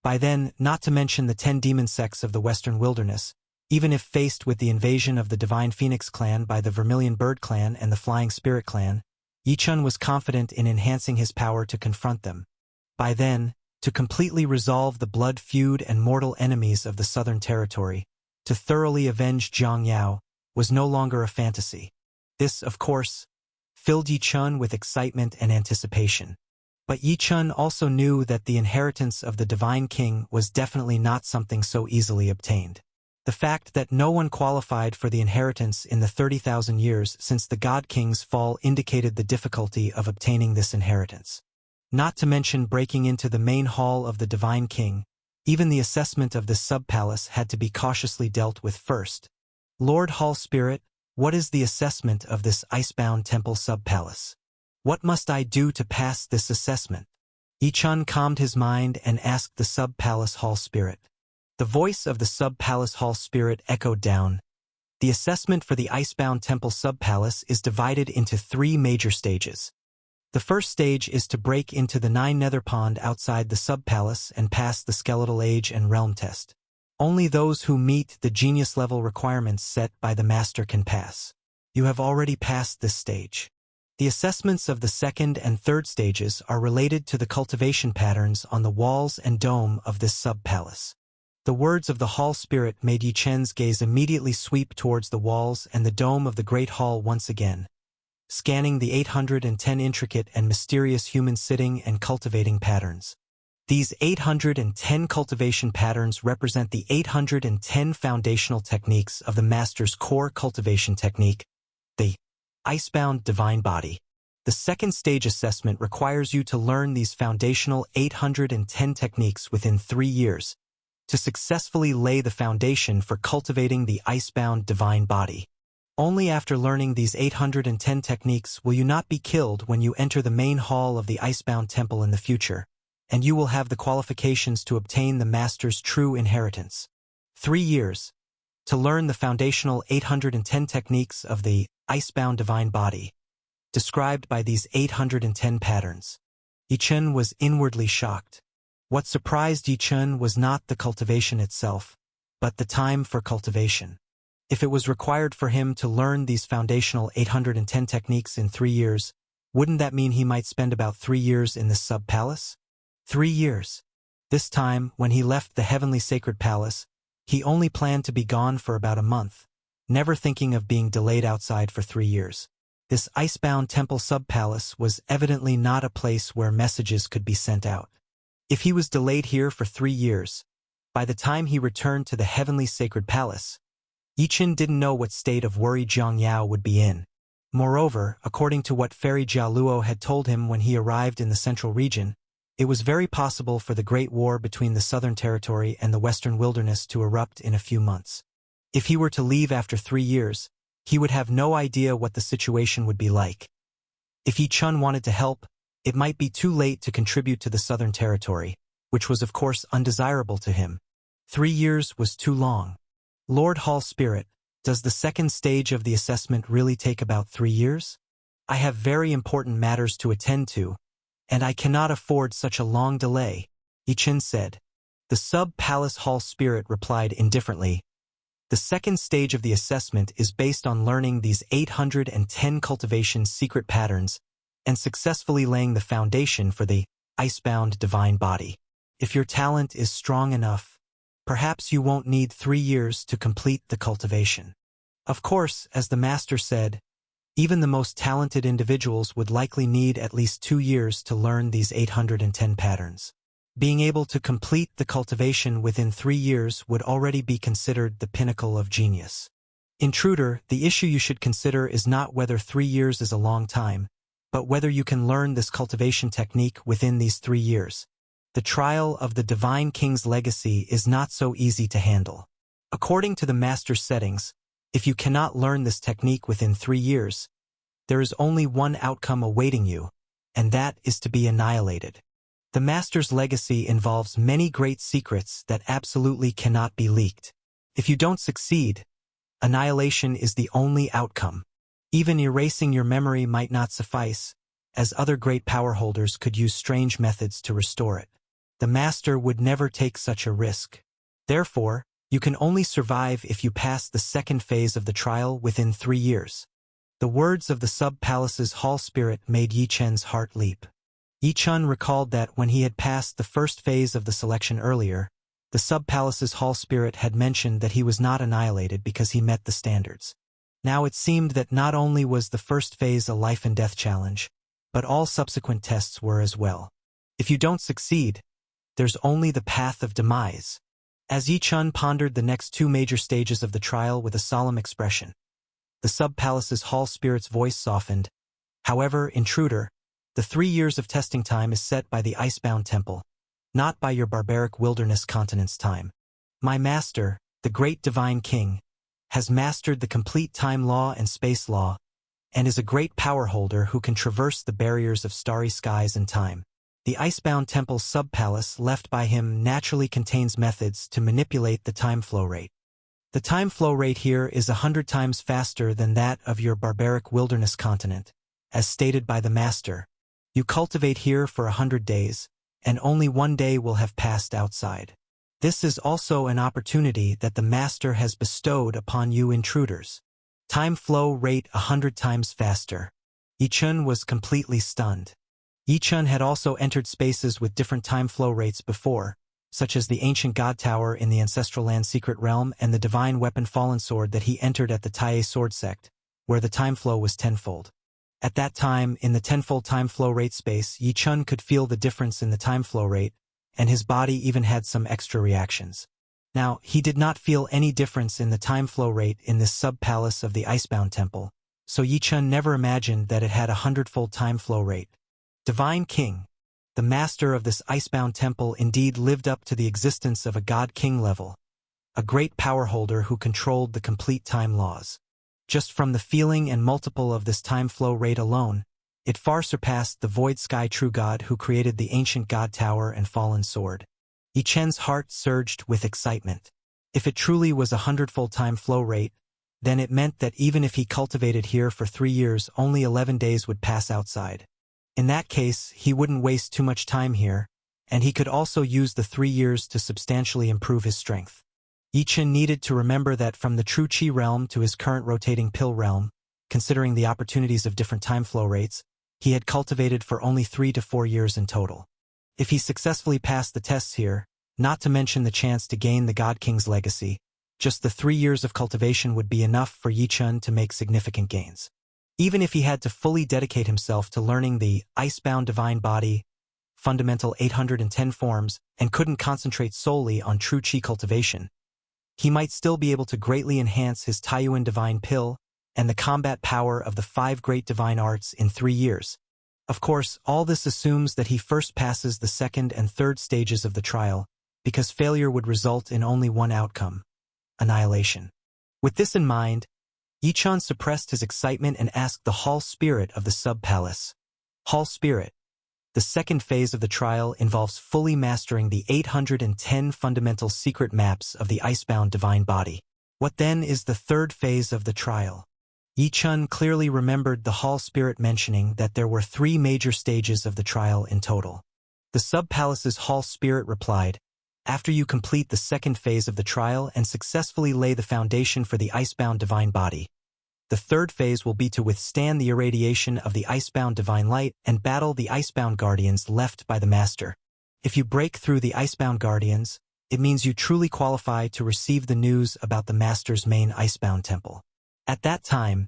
By then, not to mention the 10 demon sects of the Western Wilderness, even if faced with the invasion of the Divine Phoenix clan by the Vermilion Bird clan and the Flying Spirit clan, Yichun was confident in enhancing his power to confront them. By then, to completely resolve the blood feud and mortal enemies of the Southern Territory, to thoroughly avenge Jiang Yao, was no longer a fantasy. This, of course, filled Yichun with excitement and anticipation. But Yichun also knew that the inheritance of the Divine King was definitely not something so easily obtained. The fact that no one qualified for the inheritance in the 30,000 years since the God King's fall indicated the difficulty of obtaining this inheritance. Not to mention breaking into the main hall of the Divine King, even the assessment of this sub-palace had to be cautiously dealt with first. Lord Hall Spirit, what is the assessment of this icebound temple sub-palace? What must I do to pass this assessment? Yichun calmed his mind and asked the sub-palace hall spirit. The voice of the sub-palace hall spirit echoed down. The assessment for the icebound temple sub-palace is divided into 3 major stages. The first stage is to break into the 9 nether pond outside the sub-palace and pass the skeletal age and realm test. Only those who meet the genius level requirements set by the master can pass. You have already passed this stage. The assessments of the second and third stages are related to the cultivation patterns on the walls and dome of this sub-palace. The words of the hall spirit made Yichun's gaze immediately sweep towards the walls and the dome of the great hall once again, scanning the 810 intricate and mysterious human sitting and cultivating patterns. These 810 cultivation patterns represent the 810 foundational techniques of the master's core cultivation technique, the Icebound Divine Body. The second stage assessment requires you to learn these foundational 810 techniques within 3 years to successfully lay the foundation for cultivating the Icebound Divine Body. Only after learning these 810 techniques will you not be killed when you enter the main hall of the Icebound Temple in the future, and you will have the qualifications to obtain the Master's true inheritance. 3 years to learn the foundational 810 techniques of the Icebound Divine Body, described by these 810 patterns. Yichun was inwardly shocked. What surprised Yichun was not the cultivation itself, but the time for cultivation. If it was required for him to learn these foundational 810 techniques in 3 years, wouldn't that mean he might spend about 3 years in this sub-palace? 3 years. This time, when he left the heavenly sacred palace, he only planned to be gone for about a month, never thinking of being delayed outside for 3 years. This icebound temple sub-palace was evidently not a place where messages could be sent out. If he was delayed here for 3 years, by the time he returned to the heavenly sacred palace, Yichun didn't know what state of worry Jiang Yao would be in. Moreover, according to what Fairy Jialuo had told him when he arrived in the central region, it was very possible for the Great War between the Southern Territory and the Western Wilderness to erupt in a few months. If he were to leave after 3 years, he would have no idea what the situation would be like. If Yichun wanted to help, it might be too late to contribute to the Southern Territory, which was of course undesirable to him. 3 years was too long. Lord Hall Spirit, does the second stage of the assessment really take about 3 years? I have very important matters to attend to, and I cannot afford such a long delay, Yichun said. The sub-palace hall spirit replied indifferently. The second stage of the assessment is based on learning these 810 cultivation secret patterns and successfully laying the foundation for the icebound divine body. If your talent is strong enough, perhaps you won't need 3 years to complete the cultivation. Of course, as the master said, even the most talented individuals would likely need at least 2 years to learn these 810 patterns. Being able to complete the cultivation within 3 years would already be considered the pinnacle of genius. Intruder, the issue you should consider is not whether 3 years is a long time, but whether you can learn this cultivation technique within these 3 years. The trial of the Divine King's legacy is not so easy to handle. According to the master's settings, if you cannot learn this technique within 3 years, there is only one outcome awaiting you, and that is to be annihilated. The master's legacy involves many great secrets that absolutely cannot be leaked. If you don't succeed, annihilation is the only outcome. Even erasing your memory might not suffice, as other great power holders could use strange methods to restore it. The master would never take such a risk. Therefore, you can only survive if you pass the second phase of the trial within 3 years. The words of the sub-palace's hall spirit made Yi Chen's heart leap. Yi Chen recalled that when he had passed the first phase of the selection earlier, the sub-palace's hall spirit had mentioned that he was not annihilated because he met the standards. Now it seemed that not only was the first phase a life-and-death challenge, but all subsequent tests were as well. If you don't succeed, there's only the path of demise. As Yi Chen pondered the next 2 major stages of the trial with a solemn expression, the sub-palace's hall spirit's voice softened. However, intruder, the 3 years of testing time is set by the icebound temple, not by your barbaric wilderness continent's time. My master, the great divine king, has mastered the complete time law and space law, and is a great power holder who can traverse the barriers of starry skies and time. The icebound temple's sub-palace left by him naturally contains methods to manipulate the time flow rate. The time flow rate here is 100 times faster than that of your barbaric wilderness continent, as stated by the master. You cultivate here for 100 days, and only 1 day will have passed outside. This is also an opportunity that the master has bestowed upon you intruders. Time flow rate 100 times faster. Yi Chen was completely stunned. Yi Chen had also entered spaces with different time flow rates before, such as the ancient god tower in the ancestral land secret realm and the divine weapon fallen sword that he entered at the Tai sword sect, where the time flow was tenfold. At that time, in the tenfold time flow rate space, Yi Chen could feel the difference in the time flow rate, and his body even had some extra reactions. Now, he did not feel any difference in the time flow rate in this sub-palace of the Icebound Temple, so Yi Chen never imagined that it had 100-fold time flow rate. Divine King, the master of this icebound temple, indeed lived up to the existence of a god-king level, a great power holder who controlled the complete time laws. Just from the feeling and multiple of this time flow rate alone, it far surpassed the void sky true god who created the ancient god tower and fallen sword. Yi Chen's heart surged with excitement. If it truly was a 100-fold time flow rate, then it meant that even if he cultivated here for 3 years, only 11 days would pass outside. In that case, he wouldn't waste too much time here, and he could also use the 3 years to substantially improve his strength. Yi Chen needed to remember that from the true Qi realm to his current rotating pill realm, considering the opportunities of different time flow rates, he had cultivated for only 3 to 4 years in total. If he successfully passed the tests here, not to mention the chance to gain the God King's legacy, just the 3 years of cultivation would be enough for Yi Chen to make significant gains. Even if he had to fully dedicate himself to learning the Icebound Divine Body, fundamental 810 forms, and couldn't concentrate solely on true Qi cultivation, he might still be able to greatly enhance his Taiyuan Divine Pill and the combat power of the 5 great divine arts in 3 years. Of course, all this assumes that he first passes the second and third stages of the trial, because failure would result in only one outcome: annihilation. With this in mind, Yi Chen suppressed his excitement and asked the Hall Spirit of the Sub-Palace. Hall Spirit. The second phase of the trial involves fully mastering the 810 fundamental secret maps of the Icebound Divine Body. What then is the third phase of the trial? Yi Chen clearly remembered the Hall Spirit mentioning that there were 3 major stages of the trial in total. The Sub-Palace's Hall Spirit replied, "After you complete the second phase of the trial and successfully lay the foundation for the Icebound Divine Body, the third phase will be to withstand the irradiation of the Icebound Divine Light and battle the Icebound Guardians left by the Master. If you break through the Icebound Guardians, it means you truly qualify to receive the news about the Master's main Icebound Temple. At that time,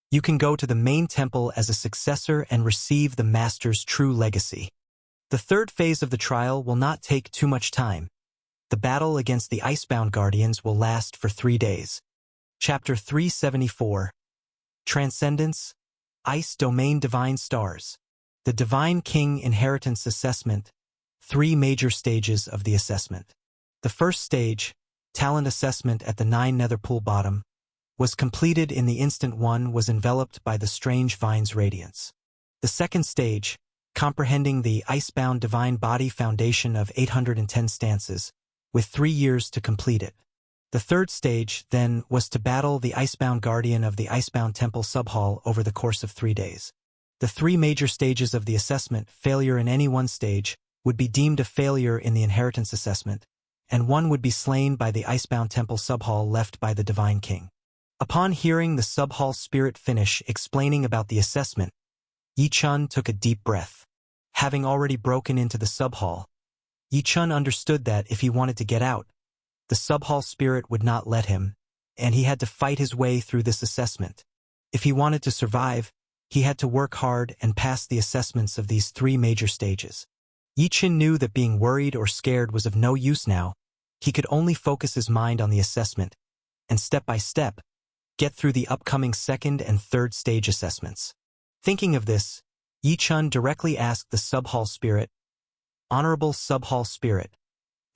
you can go to the main temple as a successor and receive the Master's true legacy. The third phase of the trial will not take too much time. The battle against the Icebound Guardians will last for 3 days." Chapter 374. Transcendence, Ice Domain Divine Stars. The Divine King Inheritance Assessment. 3 major stages of the assessment. The first stage, Talent Assessment at the 9 Nether Pool Bottom, was completed in the instant one was enveloped by the strange vine's radiance. The second stage, comprehending the Icebound Divine Body Foundation of 810 stances, with 3 years to complete it. The third stage, then, was to battle the Icebound Guardian of the Icebound Temple Subhall over the course of 3 days. The 3 major stages of the assessment, failure in any one stage, would be deemed a failure in the inheritance assessment, and one would be slain by the icebound temple subhall left by the Divine King. Upon hearing the subhall spirit finish explaining about the assessment, Yi-chun took a deep breath. Having already broken into the subhall, Yi-chun understood that if he wanted to get out, the subhall spirit would not let him, and he had to fight his way through this assessment. If he wanted to survive, he had to work hard and pass the assessments of these 3 major stages. Yi-chun knew that being worried or scared was of no use now. He could only focus his mind on the assessment, and step by step, get through the upcoming 2nd and 3rd stage assessments. Thinking of this, Yi-chun directly asked the subhall spirit, "Honorable subhall spirit,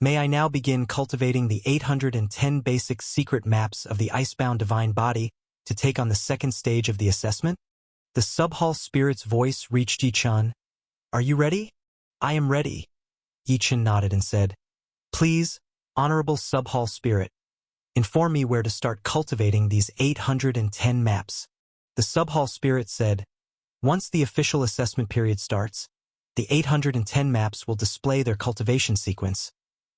may I now begin cultivating the 810 basic secret maps of the icebound divine body to take on the 2nd stage of the assessment?" The subhall spirit's voice reached Yi-chun. "Are you ready?" "I am ready." Yi-chun nodded and said, "Please, honorable subhall spirit, inform me where to start cultivating these 810 maps." The subhall spirit said, "Once the official assessment period starts, the 810 maps will display their cultivation sequence,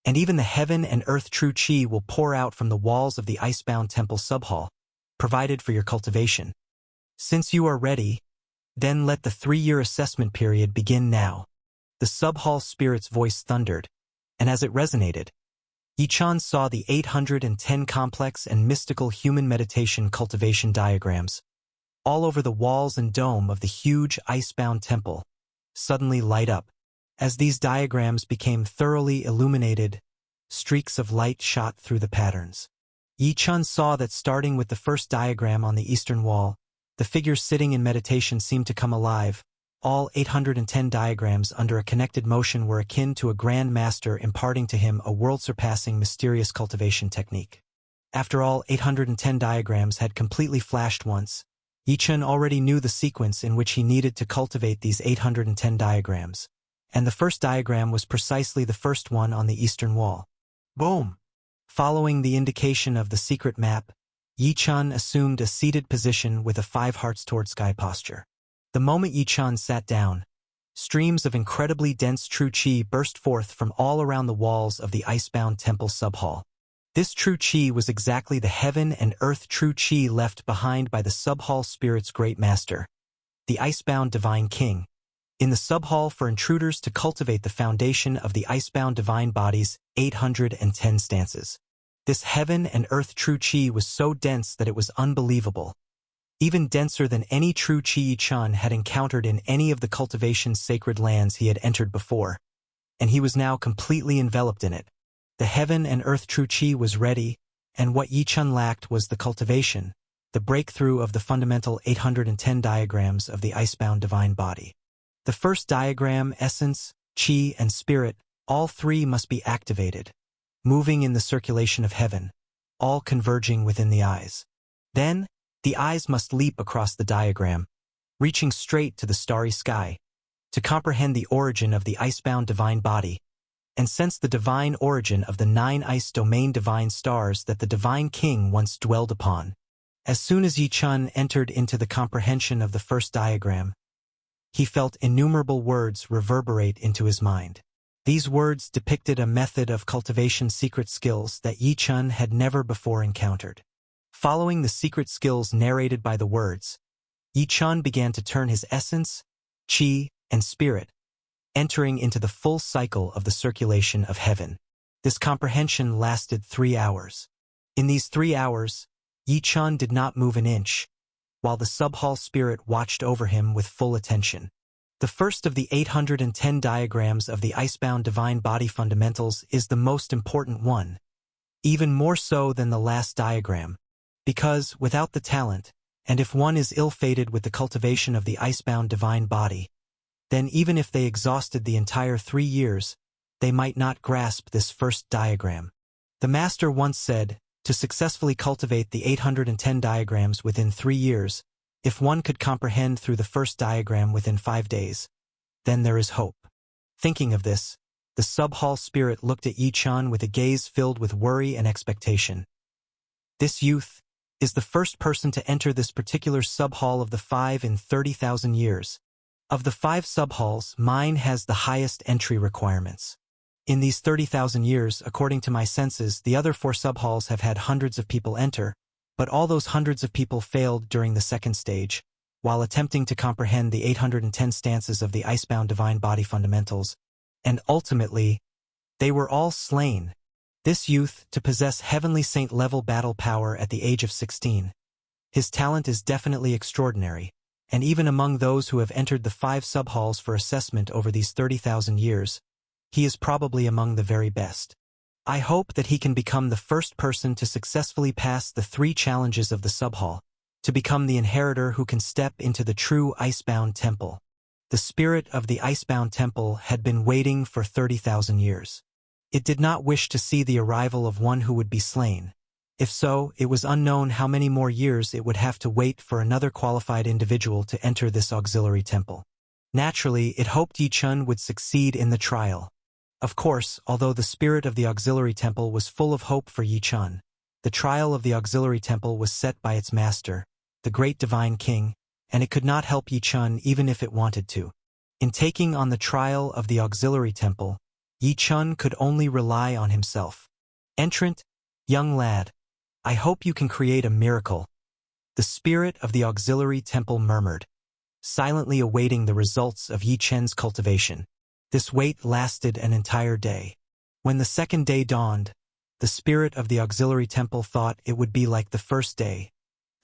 and even the heaven and earth true chi will pour out from the walls of the icebound temple subhall, provided for your cultivation. Since you are ready, then let the 3-year assessment period begin now." The subhall spirit's voice thundered, and as it resonated, Yi-chun saw the 810 complex and mystical human meditation cultivation diagrams, all over the walls and dome of the huge icebound temple, suddenly light up. As these diagrams became thoroughly illuminated, streaks of light shot through the patterns. Yi-chun saw that starting with the first diagram on the eastern wall, the figures sitting in meditation seemed to come alive. All 810 diagrams under a connected motion were akin to a grand master imparting to him a world-surpassing mysterious cultivation technique. After all 810 diagrams had completely flashed once, Yi-chun already knew the sequence in which he needed to cultivate these 810 diagrams, and the first diagram was precisely the first one on the eastern wall. Boom! Following the indication of the secret map, Yi-chun assumed a seated position with a 5 hearts toward sky posture. The moment Yi-chun sat down, streams of incredibly dense true chi burst forth from all around the walls of the icebound temple subhall. This true chi was exactly the heaven and earth true chi left behind by the subhall spirit's great master, the icebound divine king, in the subhall for intruders to cultivate the foundation of the icebound divine body's 810 stances. This heaven and earth true chi was so dense that it was unbelievable, even denser than any true chi Yi-chun had encountered in any of the cultivation's sacred lands he had entered before, and he was now completely enveloped in it. The heaven and earth true chi was ready, and what Yi-chun lacked was the cultivation, the breakthrough of the fundamental 810 diagrams of the icebound divine body. The first diagram, essence, chi, and spirit, all 3 must be activated, moving in the circulation of heaven, all converging within the eyes. Then, the eyes must leap across the diagram, reaching straight to the starry sky, to comprehend the origin of the icebound divine body, and sense the divine origin of the 9 ice domain divine stars that the divine king once dwelled upon. As soon as Yi-chun entered into the comprehension of the first diagram, he felt innumerable words reverberate into his mind. These words depicted a method of cultivation secret skills that Yi-chun had never before encountered. Following the secret skills narrated by the words, Yi-chun began to turn his essence, chi, and spirit, entering into the full cycle of the circulation of heaven. This comprehension lasted 3 hours. In these 3 hours, Yi-chun did not move an inch, while the subhall spirit watched over him with full attention. The first of the 810 diagrams of the icebound divine body fundamentals is the most important one, even more so than the last diagram, because, without the talent, and if one is ill-fated with the cultivation of the icebound divine body, then even if they exhausted the entire 3 years, they might not grasp this first diagram. The master once said, to successfully cultivate the 810 diagrams within 3 years, if one could comprehend through the first diagram within 5 days, then there is hope. Thinking of this, the subhall spirit looked at Yi-chun with a gaze filled with worry and expectation. This youth is the first person to enter this particular subhall of the 5 in 30,000 years, Of the 5 subhalls, mine has the highest entry requirements. In these 30,000 years, according to my senses, the other 4 subhalls have had hundreds of people enter, but all those hundreds of people failed during the second stage, while attempting to comprehend the 810 stances of the icebound divine body fundamentals, and ultimately, they were all slain. This youth, to possess heavenly saint-level battle power at the age of 16. His talent is definitely extraordinary, and even among those who have entered the 5 subhalls for assessment over these 30,000 years, he is probably among the very best. I hope that he can become the first person to successfully pass the 3 challenges of the subhall, to become the inheritor who can step into the true icebound temple. The spirit of the icebound temple had been waiting for 30,000 years. It did not wish to see the arrival of one who would be slain. If so, it was unknown how many more years it would have to wait for another qualified individual to enter this auxiliary temple. Naturally, it hoped Yi Chun would succeed in the trial. Of course, although the spirit of the auxiliary temple was full of hope for Yi Chun, the trial of the auxiliary temple was set by its master, the great divine king, and it could not help Yi Chun even if it wanted to. In taking on the trial of the auxiliary temple, Yi Chun could only rely on himself. Entrant, young lad, I hope you can create a miracle. The spirit of the auxiliary temple murmured, silently awaiting the results of Yi Chen's cultivation. This wait lasted an entire day. When the second day dawned, the spirit of the auxiliary temple thought it would be like the first day,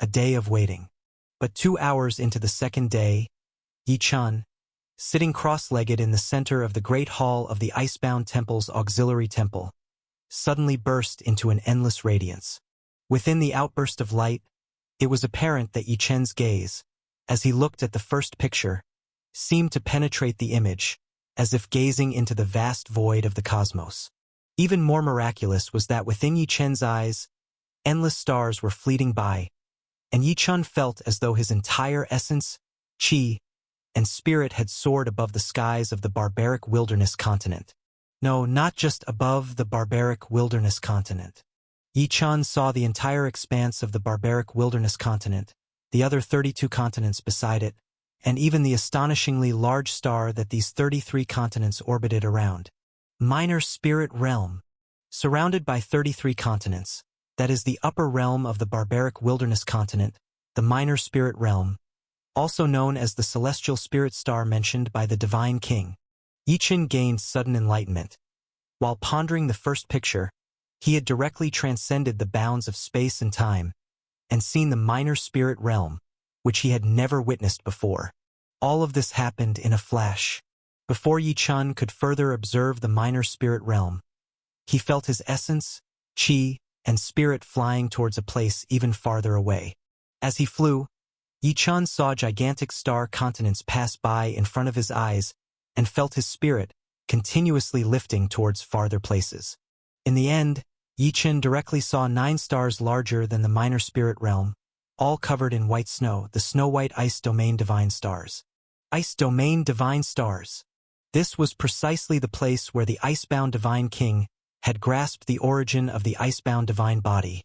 a day of waiting. But 2 hours into the second day, Yi Chun, sitting cross-legged in the center of the great hall of the icebound temple's auxiliary temple, suddenly burst into an endless radiance. Within the outburst of light, it was apparent that Yi Chen's gaze, as he looked at the first picture, seemed to penetrate the image, as if gazing into the vast void of the cosmos. Even more miraculous was that within Yi Chen's eyes, endless stars were fleeting by, and Yi Chun felt as though his entire essence, qi, and spirit had soared above the skies of the barbaric wilderness continent. No, not just above the barbaric wilderness continent. Yi Chun saw the entire expanse of the barbaric wilderness continent, the other 32 continents beside it, and even the astonishingly large star that these 33 continents orbited around. Minor spirit realm. Surrounded by 33 continents, that is the upper realm of the barbaric wilderness continent, the minor spirit realm, also known as the celestial spirit star mentioned by the divine king. Yi Chun gained sudden enlightenment. While pondering the first picture, he had directly transcended the bounds of space and time, and seen the minor spirit realm, which he had never witnessed before. All of this happened in a flash. Before Yi Chun could further observe the minor spirit realm, he felt his essence, qi, and spirit flying towards a place even farther away. As he flew, Yi Chun saw gigantic star continents pass by in front of his eyes and felt his spirit continuously lifting towards farther places. In the end, Yi Chun directly saw 9 stars larger than the minor spirit realm, all covered in white snow, the snow-white ice domain divine stars. Ice domain divine stars. This was precisely the place where the icebound divine king had grasped the origin of the icebound divine body.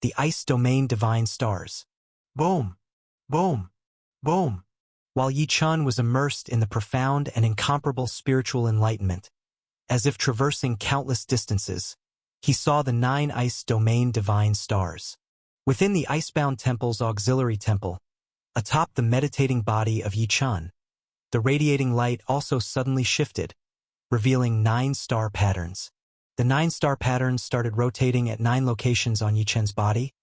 The ice domain divine stars. Boom! Boom! Boom! While Yi Chun was immersed in the profound and incomparable spiritual enlightenment, as if traversing countless distances, he saw the 9 ice domain divine stars. Within the icebound temple's auxiliary temple, atop the meditating body of Yi Chun, the radiating light also suddenly shifted, revealing 9 star patterns. The 9 star patterns started rotating at 9 locations on Yi Chun's body,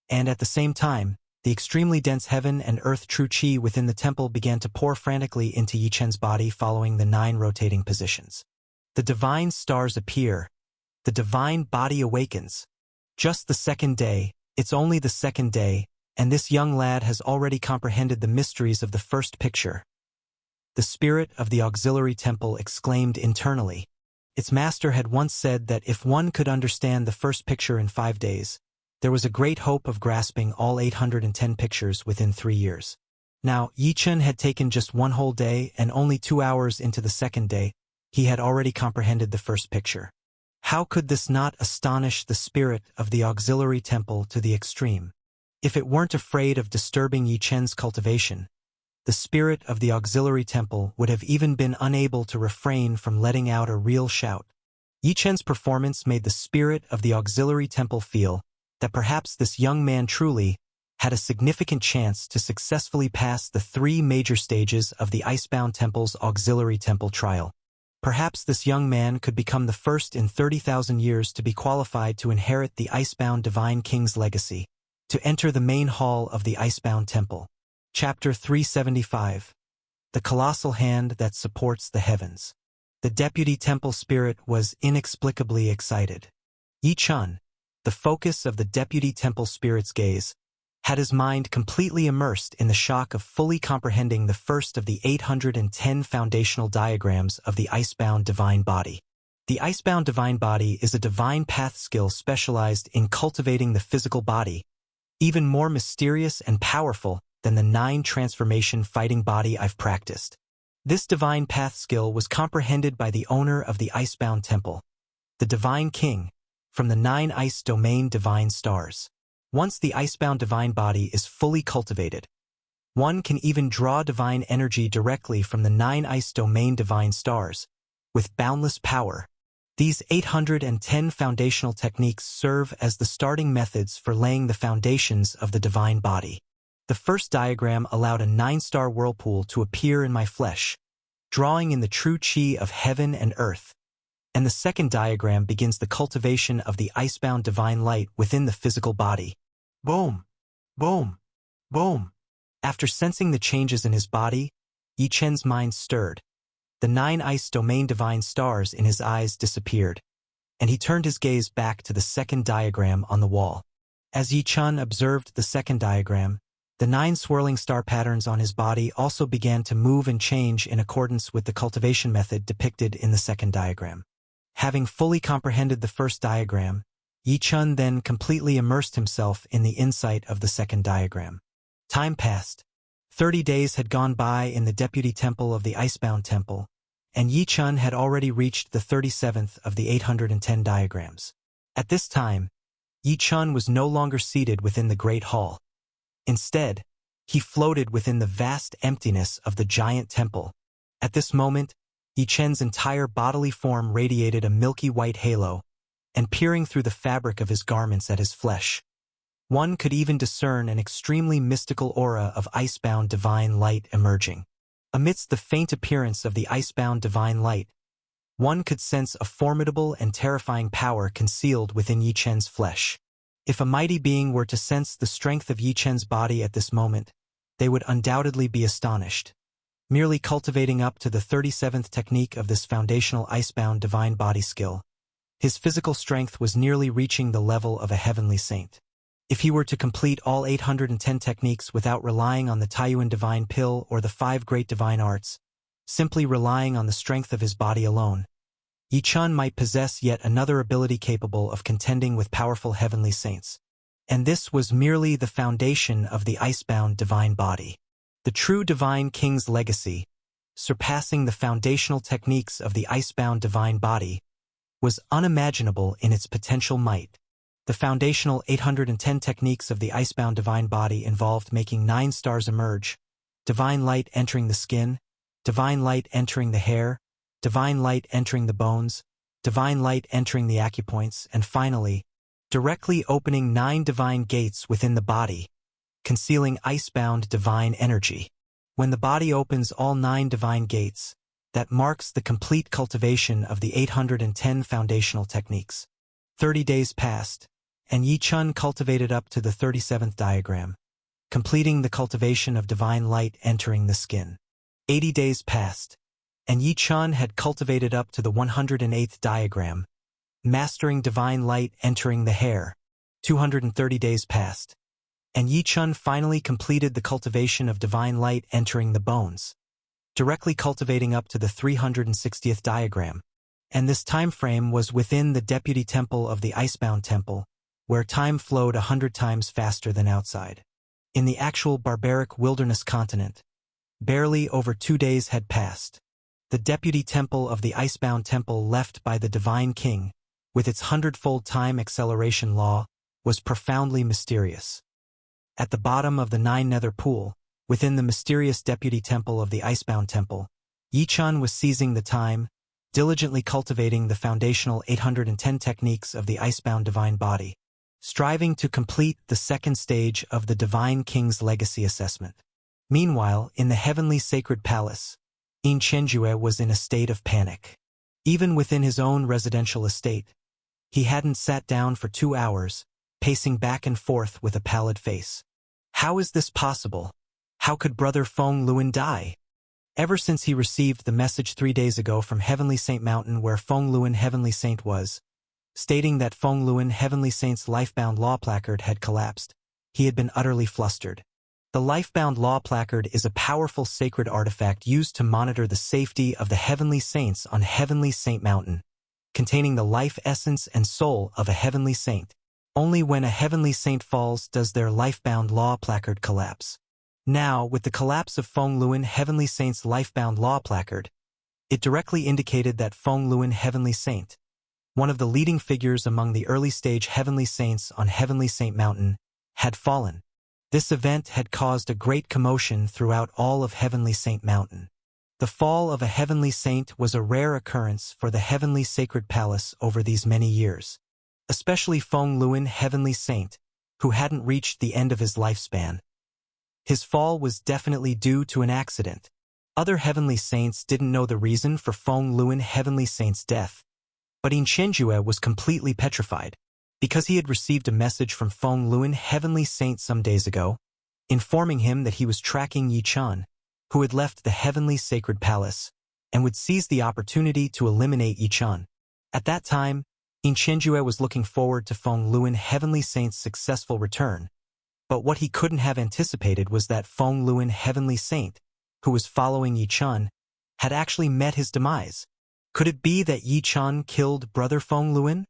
and at the same time, the extremely dense heaven and earth true qi within the temple began to pour frantically into Yi Chun's body following the 9 rotating positions. The divine stars appear. The divine body awakens. Just the second day, it's only the second day, and this young lad has already comprehended the mysteries of the first picture. The spirit of the auxiliary temple exclaimed internally. Its master had once said that if one could understand the first picture in 5 days, there was a great hope of grasping all 810 pictures within 3 years. Now, Yi Chun had taken just 1 whole day, and only 2 hours into the second day, he had already comprehended the first picture. How could this not astonish the spirit of the auxiliary temple to the extreme? If it weren't afraid of disturbing Yi Chen's cultivation, the spirit of the auxiliary temple would have even been unable to refrain from letting out a real shout. Yi Chen's performance made the spirit of the auxiliary temple feel that perhaps this young man truly had a significant chance to successfully pass the 3 major stages of the Icebound Temple's auxiliary temple trial. Perhaps this young man could become the first in 30,000 years to be qualified to inherit the Icebound Divine King's legacy, to enter the main hall of the Icebound Temple. Chapter 375. The Colossal Hand That Supports the Heavens. The deputy temple spirit was inexplicably excited. Yi Chen, the focus of the deputy temple spirit's gaze, had his mind completely immersed in the shock of fully comprehending the first of the 810 foundational diagrams of the Icebound Divine Body. The Icebound Divine Body is a divine path skill specialized in cultivating the physical body, even more mysterious and powerful than the 9 transformation fighting body I've practiced. This divine path skill was comprehended by the owner of the Icebound Temple, the Divine King, from the 9 ice domain divine stars. Once the Icebound Divine Body is fully cultivated, one can even draw divine energy directly from the 9 ice domain divine stars, with boundless power. These 810 foundational techniques serve as the starting methods for laying the foundations of the divine body. The first diagram allowed a 9-star whirlpool to appear in my flesh, drawing in the true chi of heaven and earth. And the second diagram begins the cultivation of the icebound divine light within the physical body. Boom! Boom! Boom! After sensing the changes in his body, Yi Chen's mind stirred. The 9 ice domain divine stars in his eyes disappeared, and he turned his gaze back to the second diagram on the wall. As Yi Chen observed the second diagram, the 9 swirling star patterns on his body also began to move and change in accordance with the cultivation method depicted in the second diagram. Having fully comprehended the first diagram, Yi Chen then completely immersed himself in the insight of the second diagram. Time passed. 30 days had gone by in the deputy temple of the Icebound Temple, and Yi Chen had already reached the 37th of the 810 diagrams. At this time, Yi Chen was no longer seated within the Great Hall. Instead, he floated within the vast emptiness of the giant temple. At this moment, Yi Chen's entire bodily form radiated a milky white halo, and peering through the fabric of his garments at his flesh, one could even discern an extremely mystical aura of icebound divine light emerging. Amidst the faint appearance of the icebound divine light, one could sense a formidable and terrifying power concealed within Yi Chen's flesh. If a mighty being were to sense the strength of Yi Chen's body at this moment, they would undoubtedly be astonished. Merely cultivating up to the 37th technique of this foundational icebound divine body skill, his physical strength was nearly reaching the level of a heavenly saint. If he were to complete all 810 techniques without relying on the Taiyuan divine pill or the 5 great divine arts, simply relying on the strength of his body alone, Yi Chen might possess yet another ability capable of contending with powerful heavenly saints. And this was merely the foundation of the icebound divine body. The true divine king's legacy, surpassing the foundational techniques of the icebound divine body, was unimaginable in its potential might. The foundational 810 techniques of the icebound divine body involved making 9 stars emerge, divine light entering the skin, divine light entering the hair, divine light entering the bones, divine light entering the acupoints, and finally, directly opening 9 divine gates within the body, concealing icebound divine energy. When the body opens all 9 divine gates, that marks the complete cultivation of the 810 foundational techniques. 30 days passed, and Yi Chen cultivated up to the 37th diagram, completing the cultivation of divine light entering the skin. 80 days passed, and Yi Chen had cultivated up to the 108th diagram, mastering divine light entering the hair. 230 days passed, and Yi Chen finally completed the cultivation of divine light entering the bones, directly cultivating up to the 360th diagram. And this time frame was within the deputy temple of the Icebound Temple, where time flowed 100 times faster than outside. In the actual barbaric wilderness continent, barely over 2 days had passed. The deputy temple of the Icebound Temple left by the Divine King, with its 100-fold time acceleration law, was profoundly mysterious. At the bottom of the 9 nether pool, within the mysterious deputy temple of the Icebound Temple, Yichun was seizing the time, diligently cultivating the foundational 810 techniques of the Icebound Divine Body, striving to complete the second stage of the Divine King's Legacy Assessment. Meanwhile, in the heavenly sacred palace, Yin Chenjue was in a state of panic. Even within his own residential estate, he hadn't sat down for 2 hours, pacing back and forth with a pallid face. How is this possible? How could Brother Feng Luan die? Ever since he received the message 3 days ago from Heavenly Saint Mountain where Feng Luan Heavenly Saint was, stating that Feng Luan Heavenly Saint's lifebound law placard had collapsed, he had been utterly flustered. The lifebound law placard is a powerful sacred artifact used to monitor the safety of the Heavenly Saints on Heavenly Saint Mountain, containing the life essence and soul of a Heavenly Saint. Only when a Heavenly Saint falls does their lifebound law placard collapse. Now, with the collapse of Feng Luan Heavenly Saint's lifebound law placard, it directly indicated that Feng Luan Heavenly Saint, one of the leading figures among the early-stage Heavenly Saints on Heavenly Saint Mountain, had fallen. This event had caused a great commotion throughout all of Heavenly Saint Mountain. The fall of a Heavenly Saint was a rare occurrence for the Heavenly Sacred Palace over these many years, especially Feng Luan Heavenly Saint, who hadn't reached the end of his lifespan. His fall was definitely due to an accident. Other Heavenly Saints didn't know the reason for Feng Luan Heavenly Saint's death, but Yin Chenjue was completely petrified, because he had received a message from Feng Luan Heavenly Saint some days ago, informing him that he was tracking Yichun, who had left the Heavenly Sacred Palace, and would seize the opportunity to eliminate Yichun. At that time, Yin Chenjue was looking forward to Feng Luan Heavenly Saint's successful return, but what he couldn't have anticipated was that Feng Luan Heavenly Saint, who was following Yichun, had actually met his demise. Could it be that Yichun killed Brother Feng Luan?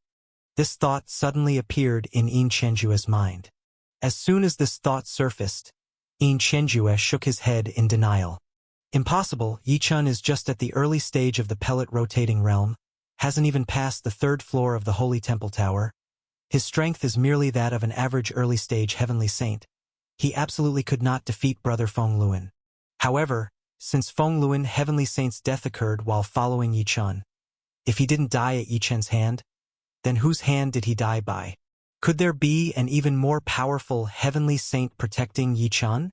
This thought suddenly appeared in Yin Chenjue's mind. As soon as this thought surfaced, Yin Chenjue shook his head in denial. Impossible, Yichun is just at the early stage of the pellet rotating realm, hasn't even passed the 3rd floor of the Holy Temple Tower. His strength is merely that of an average early-stage Heavenly Saint. He absolutely could not defeat Brother Feng Luan. However, since Feng Luan Heavenly Saint's death occurred while following Yichun, if he didn't die at Yichun's hand, then whose hand did he die by? Could there be an even more powerful Heavenly Saint protecting Yichun?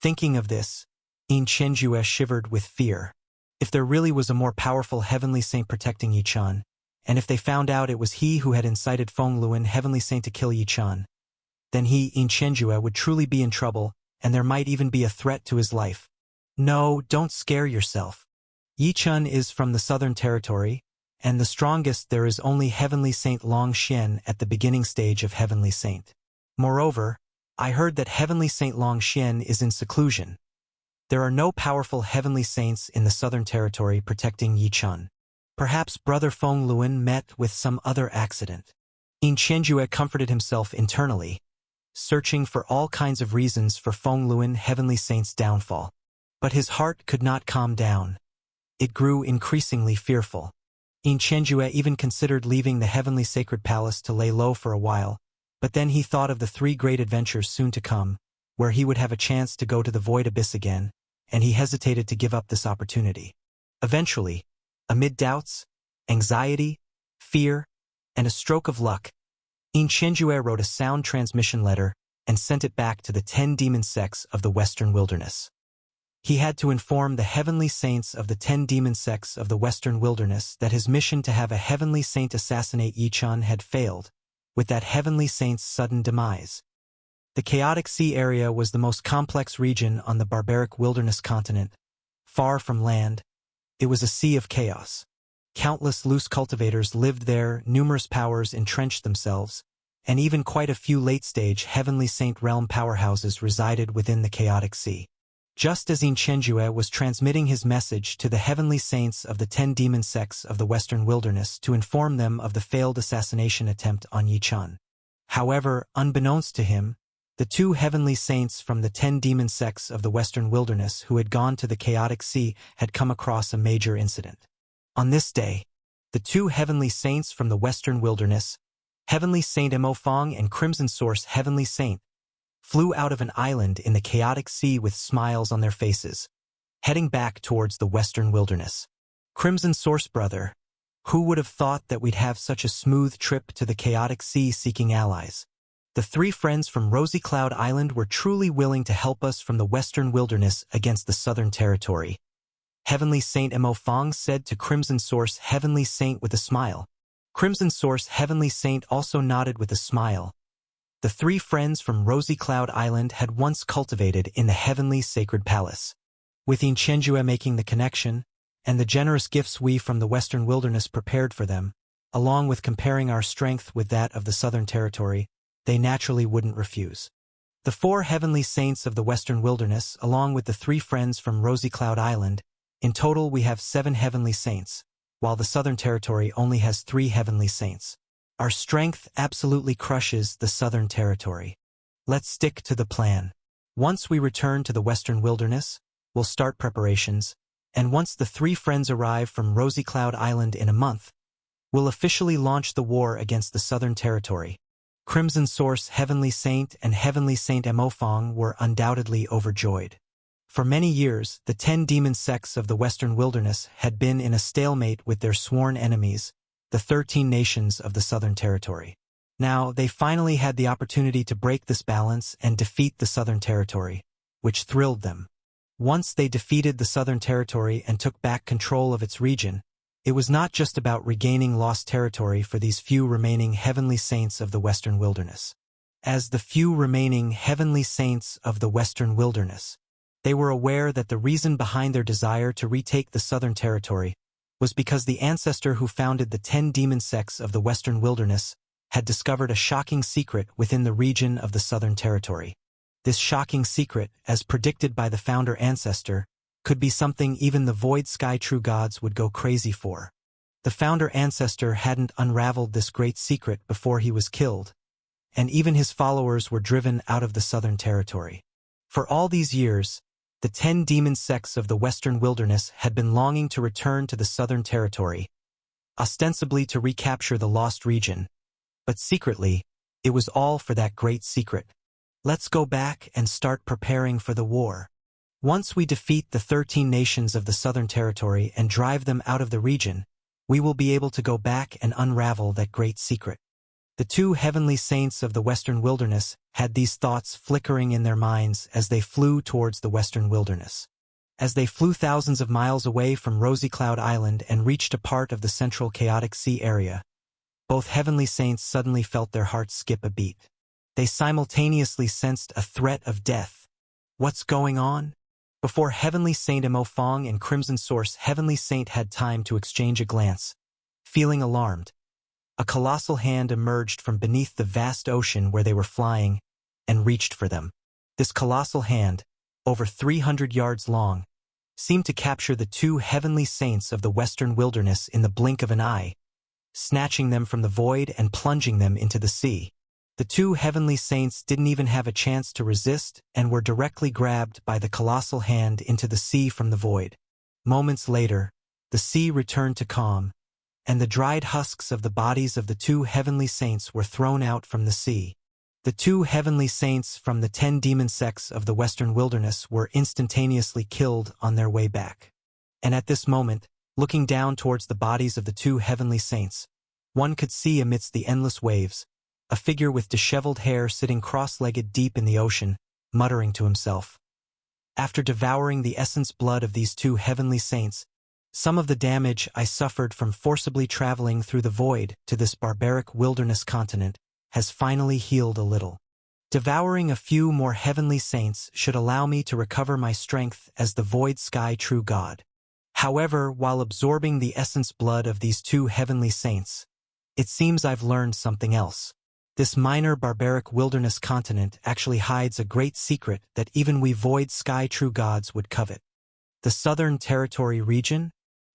Thinking of this, Yin Chenjue shivered with fear. If there really was a more powerful Heavenly Saint protecting Yichun, and if they found out it was he who had incited Feng Luan Heavenly Saint to kill Yichun, then he, Yin Chenjue, would truly be in trouble, and there might even be a threat to his life. No, don't scare yourself. Yichun is from the Southern Territory, and the strongest there is only Heavenly Saint Long Xian at the beginning stage of Heavenly Saint. Moreover, I heard that Heavenly Saint Long Xian is in seclusion. There are no powerful Heavenly Saints in the Southern Territory protecting Yichun. Perhaps Brother Feng Luan met with some other accident. Yin Chenjue comforted himself internally, searching for all kinds of reasons for Feng Luan Heavenly Saint's downfall. But his heart could not calm down. It grew increasingly fearful. Yin Chenjue even considered leaving the Heavenly Sacred Palace to lay low for a while, but then he thought of the 3 great adventures soon to come, where he would have a chance to go to the void abyss again, and he hesitated to give up this opportunity. Eventually, amid doubts, anxiety, fear, and a stroke of luck, Yin Chenjue wrote a sound transmission letter and sent it back to the 10 demon sects of the Western Wilderness. He had to inform the Heavenly Saints of the 10 demon sects of the Western Wilderness that his mission to have a Heavenly Saint assassinate Yichun had failed, with that Heavenly Saint's sudden demise. The Chaotic Sea area was the most complex region on the barbaric wilderness continent. Far from land, it was a sea of chaos. Countless loose cultivators lived there, numerous powers entrenched themselves, and even quite a few late-stage Heavenly Saint realm powerhouses resided within the Chaotic Sea. Just as Yin Chenjue was transmitting his message to the Heavenly Saints of the 10 demon sects of the Western Wilderness to inform them of the failed assassination attempt on Yichun. However, unbeknownst to him, the 2 Heavenly Saints from the 10 demon sects of the Western Wilderness who had gone to the Chaotic Sea had come across a major incident. On this day, the 2 Heavenly Saints from the Western Wilderness, Heavenly Saint Mo Fong and Crimson Source Heavenly Saint, flew out of an island in the chaotic sea with smiles on their faces, heading back towards the western wilderness. Crimson Source brother, who would have thought that we'd have such a smooth trip to the chaotic sea seeking allies? The three friends from Rosy Cloud Island were truly willing to help us from the western wilderness against the southern territory. Heavenly Saint Mo Fong said to Crimson Source Heavenly Saint with a smile. Crimson Source Heavenly Saint also nodded with a smile. The three friends from Rosy Cloud Island had once cultivated in the heavenly sacred palace. With Inchenjue making the connection, and the generous gifts we from the western wilderness prepared for them, along with comparing our strength with that of the southern territory, they naturally wouldn't refuse. The four heavenly saints of the western wilderness, along with the three friends from Rosy Cloud Island, in total we have 7 heavenly saints, while the southern territory only has 3 heavenly saints. Our strength absolutely crushes the southern territory. Let's stick to the plan. Once we return to the western wilderness, we'll start preparations, and once the 3 friends arrive from Rosy Cloud Island in a month, we'll officially launch the war against the southern territory. Crimson Source Heavenly Saint and Heavenly Saint Mo Fong were undoubtedly overjoyed. For many years, the 10 demon sects of the western wilderness had been in a stalemate with their sworn enemies, the 13 nations of the southern territory. Now, they finally had the opportunity to break this balance and defeat the southern territory, which thrilled them. Once they defeated the southern territory and took back control of its region, it was not just about regaining lost territory for these few remaining heavenly saints of the western wilderness. As the few remaining heavenly saints of the western wilderness, they were aware that the reason behind their desire to retake the southern territory was because the ancestor who founded the 10 demon sects of the western wilderness had discovered a shocking secret within the region of the southern territory. This shocking secret, as predicted by the founder ancestor, could be something even the Void Sky True Gods would go crazy for. The founder ancestor hadn't unraveled this great secret before he was killed, and even his followers were driven out of the southern territory. For all these years, the 10 demon sects of the western wilderness had been longing to return to the southern territory, ostensibly to recapture the lost region, but secretly, it was all for that great secret. Let's go back and start preparing for the war. Once we defeat the 13 nations of the southern territory and drive them out of the region, we will be able to go back and unravel that great secret. The 2 heavenly saints of the western wilderness had these thoughts flickering in their minds as they flew towards the western wilderness. As they flew thousands of miles away from Rosy Cloud Island and reached a part of the central chaotic sea area, both heavenly saints suddenly felt their hearts skip a beat. They simultaneously sensed a threat of death. What's going on? Before Heavenly Saint Mo Fong and Crimson Source Heavenly Saint had time to exchange a glance, feeling alarmed, a colossal hand emerged from beneath the vast ocean where they were flying and reached for them. This colossal hand, over 300 yards long, seemed to capture the 2 heavenly saints of the western wilderness in the blink of an eye, snatching them from the void and plunging them into the sea. The 2 heavenly saints didn't even have a chance to resist and were directly grabbed by the colossal hand into the sea from the void. Moments later, the sea returned to calm, and the dried husks of the bodies of the 2 heavenly saints were thrown out from the sea. The 2 heavenly saints from the 10 demon sects of the western wilderness were instantaneously killed on their way back. And at this moment, looking down towards the bodies of the 2 heavenly saints, one could see amidst the endless waves, a figure with disheveled hair sitting cross-legged deep in the ocean, muttering to himself. After devouring the essence blood of these 2 heavenly saints, some of the damage I suffered from forcibly traveling through the void to this barbaric wilderness continent has finally healed a little. Devouring a few more heavenly saints should allow me to recover my strength as the Void Sky True God. However, while absorbing the essence blood of these 2 heavenly saints, it seems I've learned something else. This minor barbaric wilderness continent actually hides a great secret that even we Void Sky True Gods would covet. The Southern Territory region?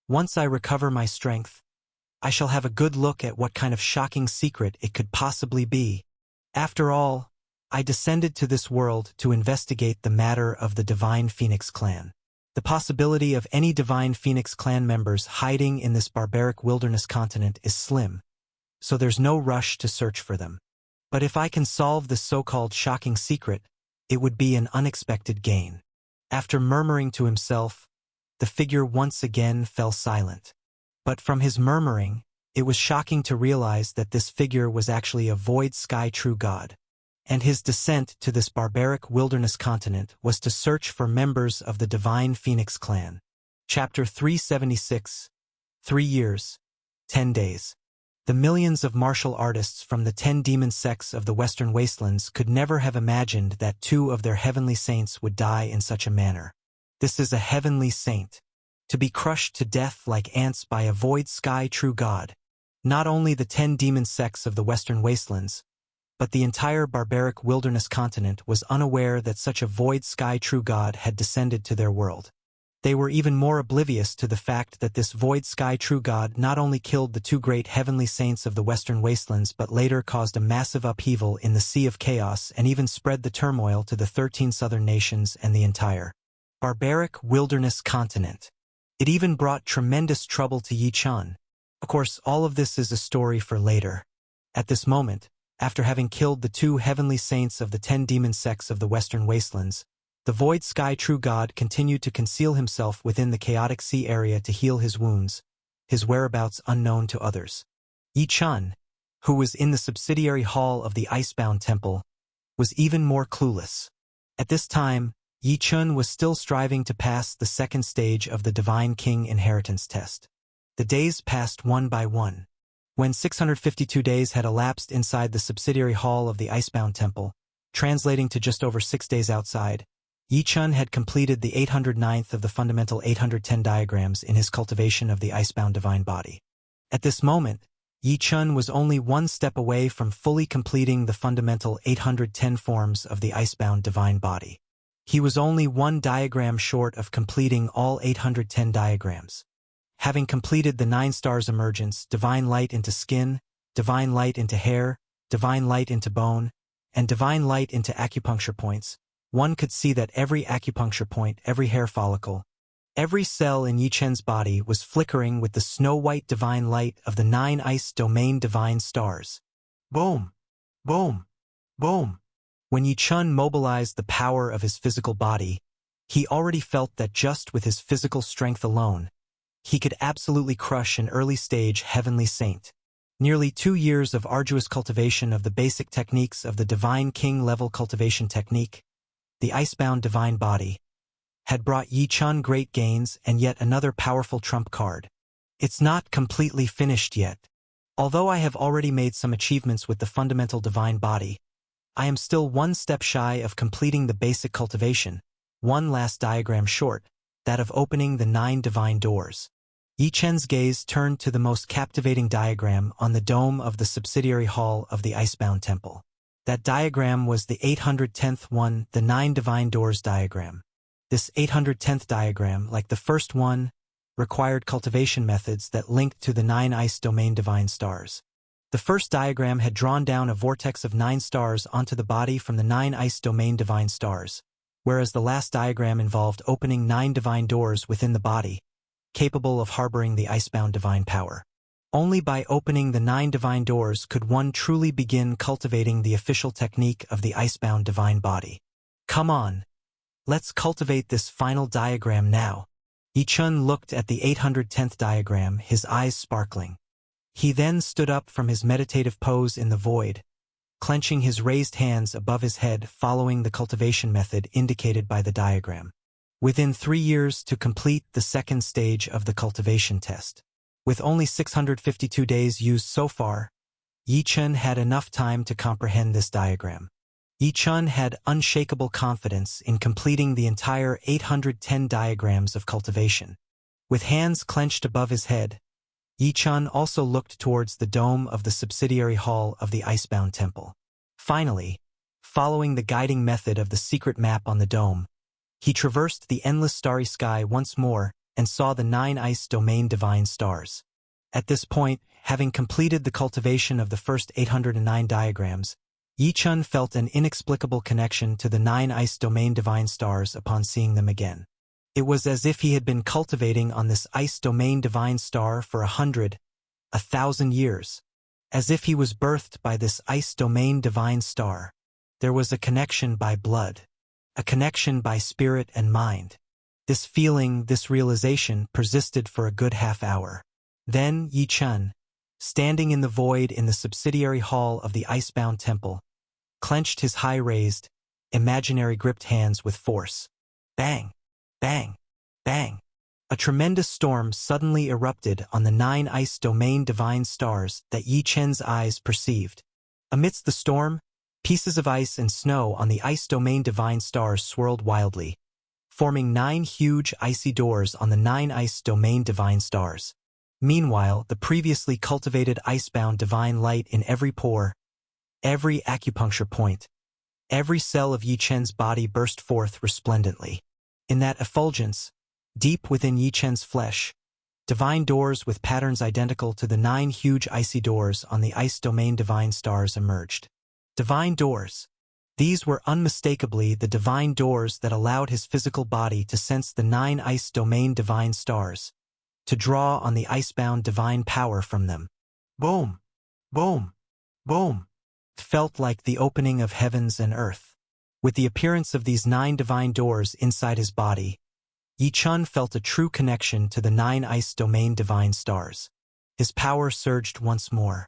Once I recover my strength, I shall have a good look at what kind of shocking secret it could possibly be. After all, I descended to this world to investigate the matter of the Divine Phoenix clan. The possibility of any Divine Phoenix clan members hiding in this barbaric wilderness continent is slim, so there's no rush to search for them. But if I can solve this so-called shocking secret, it would be an unexpected gain. After murmuring to himself, the figure once again fell silent. But from his murmuring, it was shocking to realize that this figure was actually a void sky true god, and his descent to this barbaric wilderness continent was to search for members of the divine Phoenix clan. Chapter 376, 3 years, 10 days. The millions of martial artists from the 10 demon sects of the Western Wastelands could never have imagined that 2 of their heavenly saints would die in such a manner. This is a heavenly saint, to be crushed to death like ants by a void sky true god. Not only the 10 demon sects of the Western Wastelands, but the entire barbaric wilderness continent was unaware that such a void sky true god had descended to their world. They were even more oblivious to the fact that this void sky true god not only killed the 2 great heavenly saints of the Western Wastelands but later caused a massive upheaval in the Sea of Chaos and even spread the turmoil to the 13 southern nations and the entire barbaric wilderness continent. It even brought tremendous trouble to Yi Chun. Of course, all of this is a story for later. At this moment, after having killed the 2 heavenly saints of the 10 demon sects of the Western Wastelands, the void sky true god continued to conceal himself within the chaotic sea area to heal his wounds, his whereabouts unknown to others. Yi Chun, who was in the subsidiary hall of the Icebound Temple, was even more clueless. At this time, Yi Chun was still striving to pass the 2nd stage of the Divine King Inheritance Test. The days passed one by one. When 652 days had elapsed inside the subsidiary hall of the Icebound Temple, translating to just over 6 days outside, Yi Chun had completed the 809th of the fundamental 810 diagrams in his cultivation of the Icebound Divine Body. At this moment, Yi Chun was only 1 step away from fully completing the fundamental 810 forms of the Icebound Divine Body. He was only 1 diagram short of completing all 810 diagrams. Having completed the 9 stars emergence, divine light into skin, divine light into hair, divine light into bone, and divine light into acupuncture points, one could see that every acupuncture point, every hair follicle, every cell in Yi Chun's body was flickering with the snow-white divine light of the 9 ice domain divine stars. Boom! Boom! Boom! When Yi Chun mobilized the power of his physical body, he already felt that just with his physical strength alone, he could absolutely crush an early-stage heavenly saint. Nearly 2 years of arduous cultivation of the basic techniques of the Divine King level cultivation technique, the Icebound Divine Body, had brought Yi Chun great gains and yet another powerful trump card. It's not completely finished yet. Although I have already made some achievements with the fundamental Divine Body, I am still 1 step shy of completing the basic cultivation, 1 last diagram short, that of opening the 9 divine doors. Yi Chun's gaze turned to the most captivating diagram on the dome of the subsidiary hall of the Icebound Temple. That diagram was the 810th one, the 9 divine doors diagram. This 810th diagram, like the first one, required cultivation methods that linked to the 9 ice domain divine stars. The first diagram had drawn down a vortex of 9 stars onto the body from the 9 ice domain divine stars, whereas the last diagram involved opening 9 divine doors within the body, capable of harboring the icebound divine power. Only by opening the 9 divine doors could one truly begin cultivating the official technique of the icebound divine body. Come on, let's cultivate this final diagram now. Yi Chun looked at the 810th diagram, his eyes sparkling. He then stood up from his meditative pose in the void, clenching his raised hands above his head following the cultivation method indicated by the diagram. Within 3 years to complete the 2nd stage of the cultivation test. With only 652 days used so far, Yi Chun had enough time to comprehend this diagram. Yi Chun had unshakable confidence in completing the entire 810 diagrams of cultivation. With hands clenched above his head, Yi Chun also looked towards the dome of the subsidiary hall of the Icebound Temple. Finally, following the guiding method of the secret map on the dome, he traversed the endless starry sky once more and saw the 9 ice domain divine stars. At this point, having completed the cultivation of the first 809 diagrams, Yi Chun felt an inexplicable connection to the 9 ice domain divine stars upon seeing them again. It was as if he had been cultivating on this ice domain divine star for 100, 1,000 years. As if he was birthed by this ice domain divine star. There was a connection by blood. a connection by spirit and mind. This feeling, this realization, persisted for a good half-hour. Then Yi Chun, standing in the void in the subsidiary hall of the icebound temple, clenched his high-raised, imaginary gripped hands with force. Bang! Bang! Bang! A tremendous storm suddenly erupted on the 9 ice domain divine stars that Yi Chen's eyes perceived. Amidst the storm, pieces of ice and snow on the ice domain divine stars swirled wildly, forming 9 huge icy doors on the 9 ice domain divine stars. Meanwhile, the previously cultivated icebound divine light in every pore, every acupuncture point, every cell of Yi Chen's body burst forth resplendently. In that effulgence, deep within Yi Chen's flesh, divine doors with patterns identical to the 9 huge icy doors on the ice domain divine stars emerged. Divine doors. These were unmistakably the divine doors that allowed his physical body to sense the 9 ice domain divine stars, to draw on the icebound divine power from them. Boom! Boom! Boom! It felt like the opening of heavens and earth. With the appearance of these 9 divine doors inside his body, Yi Chun felt a true connection to the 9 ice domain divine stars. His power surged once more.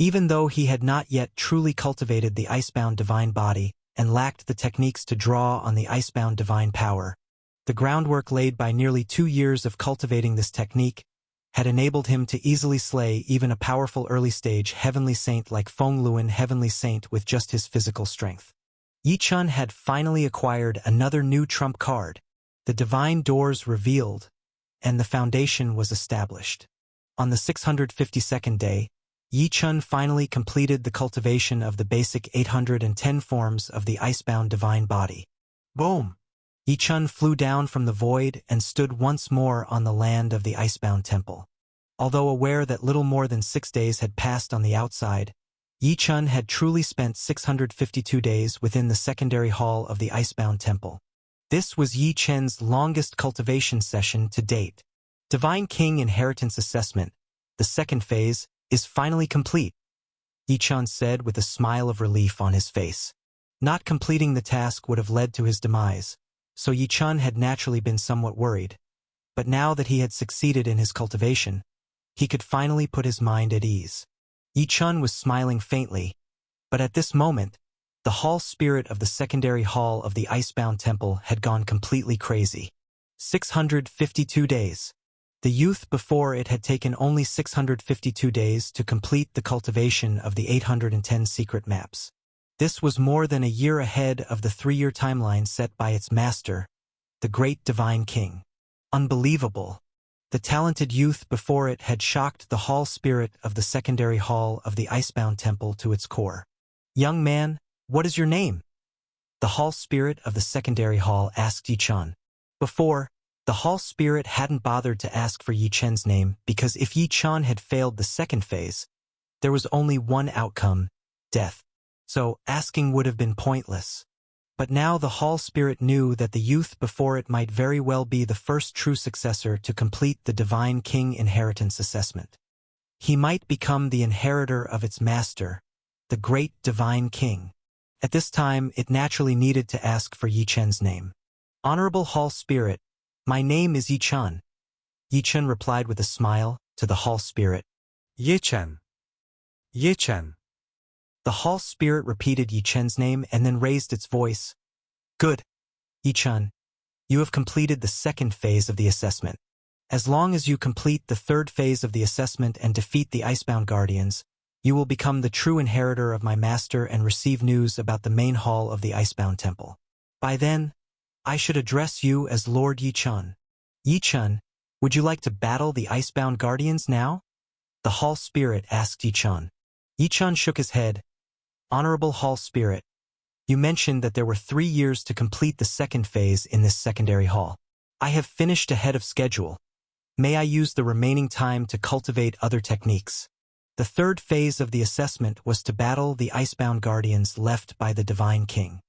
Even though he had not yet truly cultivated the icebound divine body and lacked the techniques to draw on the icebound divine power, the groundwork laid by nearly 2 years of cultivating this technique had enabled him to easily slay even a powerful early-stage heavenly saint like Feng Luan heavenly saint with just his physical strength. Yi Chun had finally acquired another new trump card. The divine doors revealed, and the foundation was established. On the 652nd day, Yi Chun finally completed the cultivation of the basic 810 forms of the icebound divine body. Boom! Yi Chun flew down from the void and stood once more on the land of the icebound temple. Although aware that little more than 6 days had passed on the outside, Yi Chun had truly spent 652 days within the secondary hall of the icebound temple. This was Yi Chen's longest cultivation session to date. Divine King Inheritance Assessment, the second phase, is finally complete, Yi Chun said with a smile of relief on his face. Not completing the task would have led to his demise, so Yi Chun had naturally been somewhat worried. But now that he had succeeded in his cultivation, he could finally put his mind at ease. Yi Chun was smiling faintly, but at this moment, the hall spirit of the secondary hall of the icebound temple had gone completely crazy. 652 days. The youth before it had taken only 652 days to complete the cultivation of the 810 secret maps. This was more than a year ahead of the 3-year timeline set by its master, the great Divine King. Unbelievable. The talented youth before it had shocked the hall spirit of the secondary hall of the icebound temple to its core. Young man, what is your name? The hall spirit of the secondary hall asked Yi Chun. Before, the hall spirit hadn't bothered to ask for Yi Chen's name because if Yi Chun had failed the second phase, there was only one outcome, death. So asking would have been pointless. But now the hall spirit knew that the youth before it might very well be the first true successor to complete the Divine King Inheritance Assessment. He might become the inheritor of its master, the great Divine King. At this time, it naturally needed to ask for Yi Chen's name. Honorable Hall Spirit, my name is Yi Chun. Yi Chun replied with a smile to the Hall Spirit. Ye Chen. Ye Chen. The Hall Spirit repeated Yi Chen's name and then raised its voice. Good. Yi Chun, you have completed the second phase of the assessment. As long as you complete the third phase of the assessment and defeat the Icebound Guardians, you will become the true inheritor of my master and receive news about the main hall of the Icebound Temple. By then, I should address you as Lord Yi Chun. Yi Chun, would you like to battle the Icebound Guardians now? The Hall Spirit asked Yi Chun. Yi Chun shook his head. Honorable Hall Spirit, you mentioned that there were 3 years to complete the second phase in this secondary hall. I have finished ahead of schedule. May I use the remaining time to cultivate other techniques? The third phase of the assessment was to battle the Icebound Guardians left by the Divine King.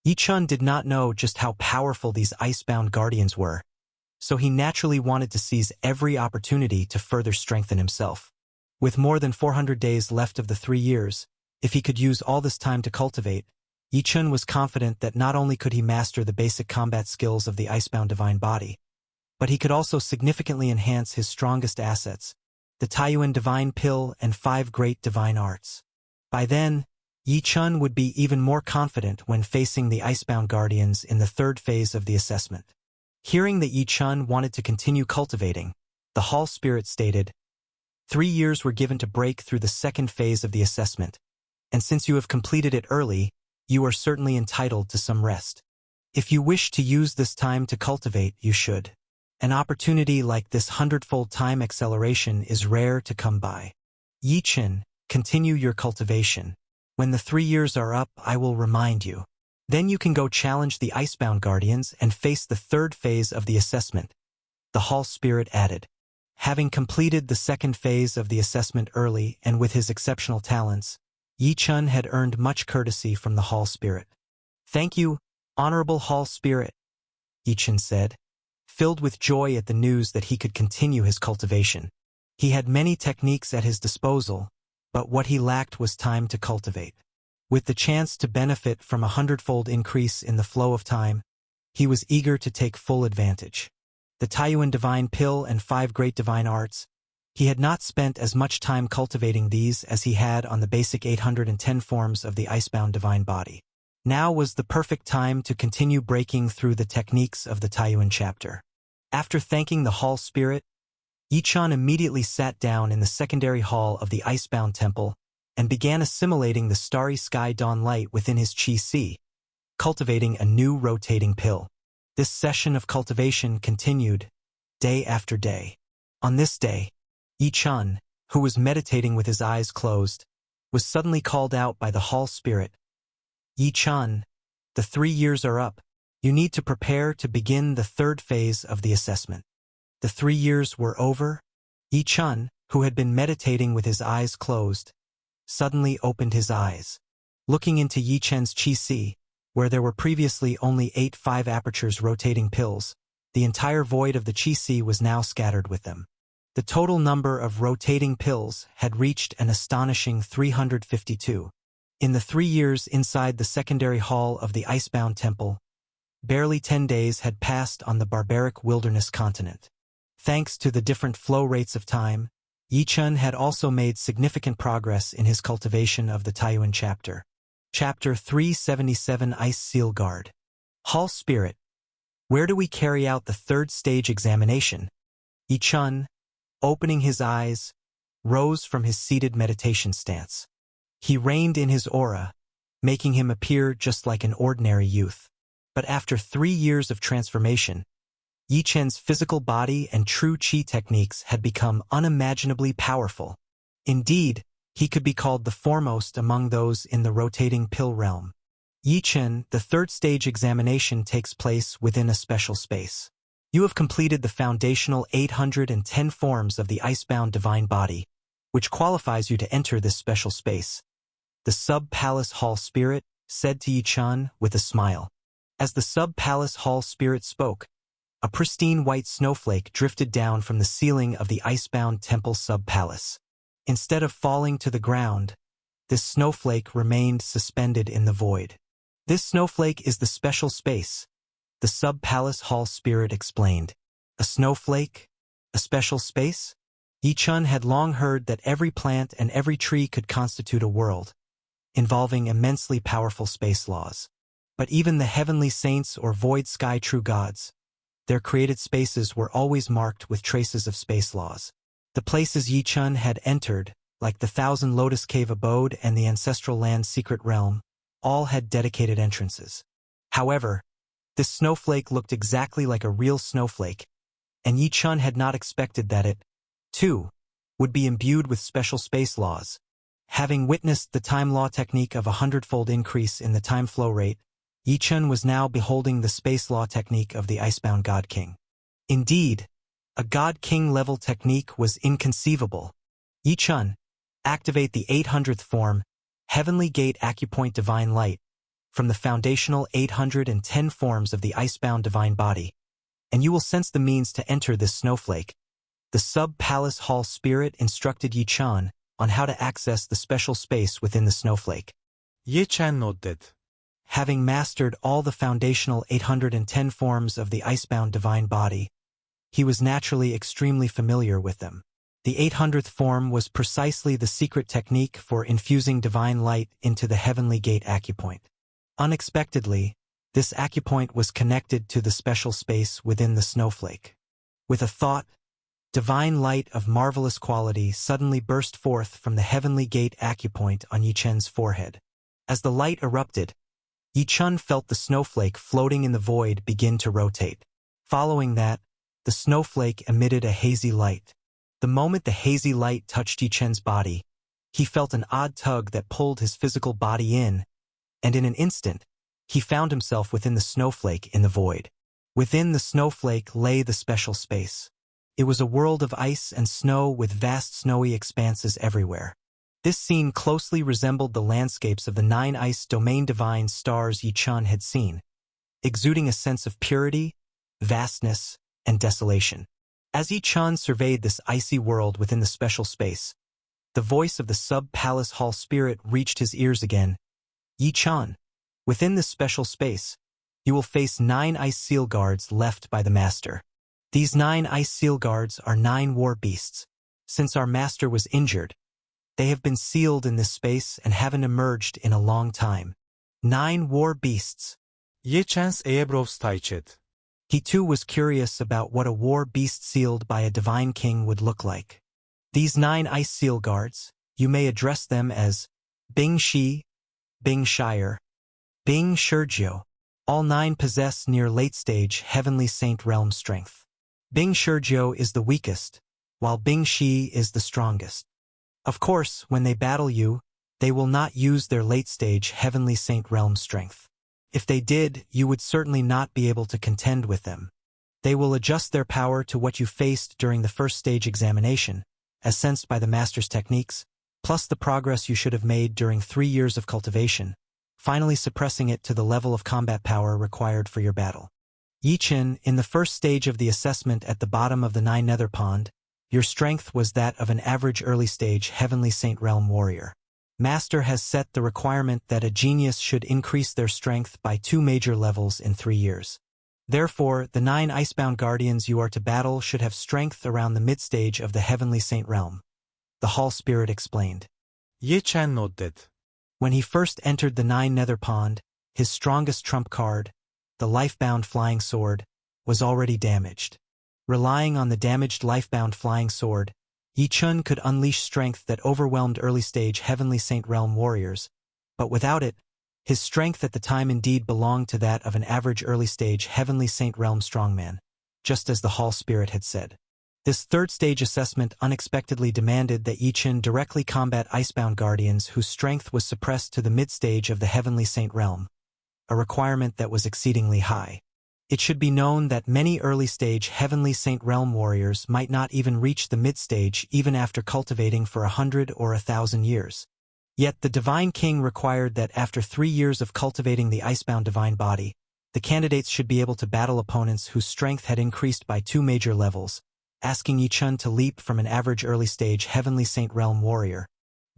Yi Chun did not know just how powerful these Icebound Guardians were, so he naturally wanted to seize every opportunity to further strengthen himself. With more than 400 days left of the 3 years, if he could use all this time to cultivate, Yi Chun was confident that not only could he master the basic combat skills of the icebound divine body, but he could also significantly enhance his strongest assets, the Taiyuan divine pill and 5 great divine arts. By then, Yi Chun would be even more confident when facing the icebound guardians in the 3rd phase of the assessment. Hearing that Yi Chun wanted to continue cultivating, the hall spirit stated, 3 years were given to break through the 2nd phase of the assessment, and since you have completed it early, you are certainly entitled to some rest. If you wish to use this time to cultivate, you should. An opportunity like this 100-fold time acceleration is rare to come by. Yi Chun, continue your cultivation. When the 3 years are up, I will remind you. Then you can go challenge the icebound guardians and face the 3rd phase of the assessment, the hall spirit added. Having completed the 2nd phase of the assessment early and with his exceptional talents, Yi Chun had earned much courtesy from the hall spirit. Thank you, honorable hall spirit, Yi Chun said, filled with joy at the news that he could continue his cultivation. He had many techniques at his disposal, but what he lacked was time to cultivate. With the chance to benefit from a 100-fold increase in the flow of time, he was eager to take full advantage. The Taiyuan divine pill and 5 great divine arts, he had not spent as much time cultivating these as he had on the basic 810 forms of the icebound divine body. Now was the perfect time to continue breaking through the techniques of the Taiyuan chapter. After thanking the hall spirit, Yi Chun immediately sat down in the secondary hall of the icebound temple and began assimilating the starry sky dawn light within his chi-si, cultivating a new rotating pill. This session of cultivation continued, day after day. On this day, Yi Chun, who was meditating with his eyes closed, was suddenly called out by the hall spirit. Yi Chun, the 3 years are up. You need to prepare to begin the 3rd phase of the assessment. The 3 years were over. Yi Chun, who had been meditating with his eyes closed, suddenly opened his eyes. Looking into Yi Chun's chi-si, where there were previously only 8 5-apertures rotating pills, the entire void of the chi-si was now scattered with them. The total number of rotating pills had reached an astonishing 352. In the 3 years inside the secondary hall of the icebound temple, barely 10 days had passed on the barbaric wilderness continent. Thanks to the different flow rates of time, Yi Chun had also made significant progress in his cultivation of the Taiyuan chapter. Chapter 377 Ice Seal Guard. Hall Spirit. Where do we carry out the 3rd stage examination? Yi Chun, opening his eyes, rose from his seated meditation stance. He reined in his aura, making him appear just like an ordinary youth. But after 3 years of transformation, Yi Chun's physical body and true chi techniques had become unimaginably powerful. Indeed, he could be called the foremost among those in the rotating pill realm. Yi Chun, the 3rd stage examination takes place within a special space. You have completed the foundational 810 forms of the icebound divine body, which qualifies you to enter this special space. The sub-palace hall spirit said to Yi Chun with a smile. As the sub-palace hall spirit spoke, a pristine white snowflake drifted down from the ceiling of the icebound temple sub-palace. Instead of falling to the ground, this snowflake remained suspended in the void. This snowflake is the special space, the sub-palace hall spirit explained. A snowflake? A special space? Yi Chun had long heard that every plant and every tree could constitute a world, involving immensely powerful space laws. But even the heavenly saints or void sky true gods, their created spaces were always marked with traces of space laws. The places Yi Chun had entered, like the Thousand Lotus Cave abode and the Ancestral Land Secret Realm, all had dedicated entrances. However, this snowflake looked exactly like a real snowflake, and Yi Chun had not expected that it, too, would be imbued with special space laws. Having witnessed the time law technique of a 100-fold increase in the time flow rate, Yi Chun was now beholding the space law technique of the Icebound God King. Indeed, a God King level technique was inconceivable. Yi Chun, activate the 800th form, Heavenly Gate Acupoint Divine Light, from the foundational 810 forms of the Icebound Divine Body, and you will sense the means to enter this snowflake. The sub-palace hall spirit instructed Yi Chun on how to access the special space within the snowflake. Yi Chun nodded. having mastered all the foundational 810 forms of the icebound divine body, he was naturally extremely familiar with them. The 800th form was precisely the secret technique for infusing divine light into the heavenly gate acupoint. Unexpectedly, this acupoint was connected to the special space within the snowflake. With a thought, divine light of marvelous quality suddenly burst forth from the heavenly gate acupoint on Yi-Chen's forehead. As the light erupted, Yi-Chen felt the snowflake floating in the void begin to rotate. Following that, the snowflake emitted a hazy light. The moment the hazy light touched Yi-Chen's body, he felt an odd tug that pulled his physical body in, and in an instant, he found himself within the snowflake in the void. Within the snowflake lay the special space. It was a world of ice and snow with vast snowy expanses everywhere. This scene closely resembled the landscapes of the 9 ice domain divine stars Yi-Chen had seen, exuding a sense of purity, vastness, and desolation. As Yi-Chen surveyed this icy world within the special space, the voice of the sub-palace hall spirit reached his ears again. Yi-Chen, within this special space, you will face 9 ice seal guards left by the master. These 9 ice seal guards are 9 war beasts. Since our master was injured, they have been sealed in this space and haven't emerged in a long time. 9 war beasts. Yi-Chen's eyebrows tightened. He too was curious about what a war beast sealed by a divine king would look like. These 9 ice seal guards, you may address them as Bing Shi, Bing Shire, Bing Shurjiu. All 9 possess near late-stage heavenly saint realm strength. Bing Shurjiu is the weakest, while Bing Shi is the strongest. Of course, when they battle you, they will not use their late-stage heavenly saint realm strength. If they did, you would certainly not be able to contend with them. They will adjust their power to what you faced during the first stage examination, as sensed by the master's techniques, plus the progress you should have made during 3 years of cultivation, finally suppressing it to the level of combat power required for your battle. Yi-Chen, in the first stage of the assessment at the bottom of the 9 nether pond, your strength was that of an average early-stage heavenly saint realm warrior. Master has set the requirement that a genius should increase their strength by 2 major levels in 3 years. Therefore, the 9 icebound guardians you are to battle should have strength around the mid-stage of the heavenly saint realm. The hall spirit explained. Yi-Chen nodded. When he first entered the 9 nether pond, his strongest trump card, the lifebound flying sword, was already damaged. Relying on the damaged lifebound flying sword, Yi-Chen could unleash strength that overwhelmed early-stage heavenly saint realm warriors, but without it, his strength at the time indeed belonged to that of an average early-stage heavenly saint realm strongman, just as the hall spirit had said. This third-stage assessment unexpectedly demanded that Yi-Chen directly combat icebound guardians whose strength was suppressed to the mid-stage of the heavenly saint realm, a requirement that was exceedingly high. It should be known that many early-stage heavenly saint realm warriors might not even reach the mid-stage even after cultivating for 100 or 1,000 years. Yet the divine king required that after 3 years of cultivating the icebound divine body, the candidates should be able to battle opponents whose strength had increased by 2 major levels, asking Yi-Chen to leap from an average early-stage heavenly saint realm warrior,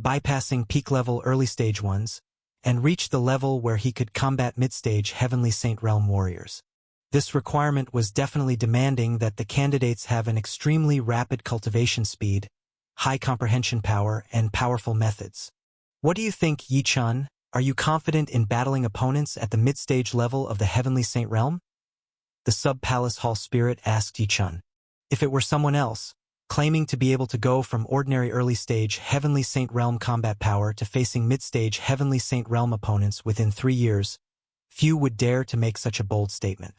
bypassing peak-level early-stage ones, and reach the level where he could combat mid-stage heavenly saint realm warriors. This requirement was definitely demanding that the candidates have an extremely rapid cultivation speed, high comprehension power, and powerful methods. What do you think, Yi-Chen? Are you confident in battling opponents at the mid-stage level of the heavenly saint realm? The sub-palace hall spirit asked Yi-Chen. If it were someone else, claiming to be able to go from ordinary early-stage heavenly saint realm combat power to facing mid-stage heavenly saint realm opponents within 3 years, few would dare to make such a bold statement.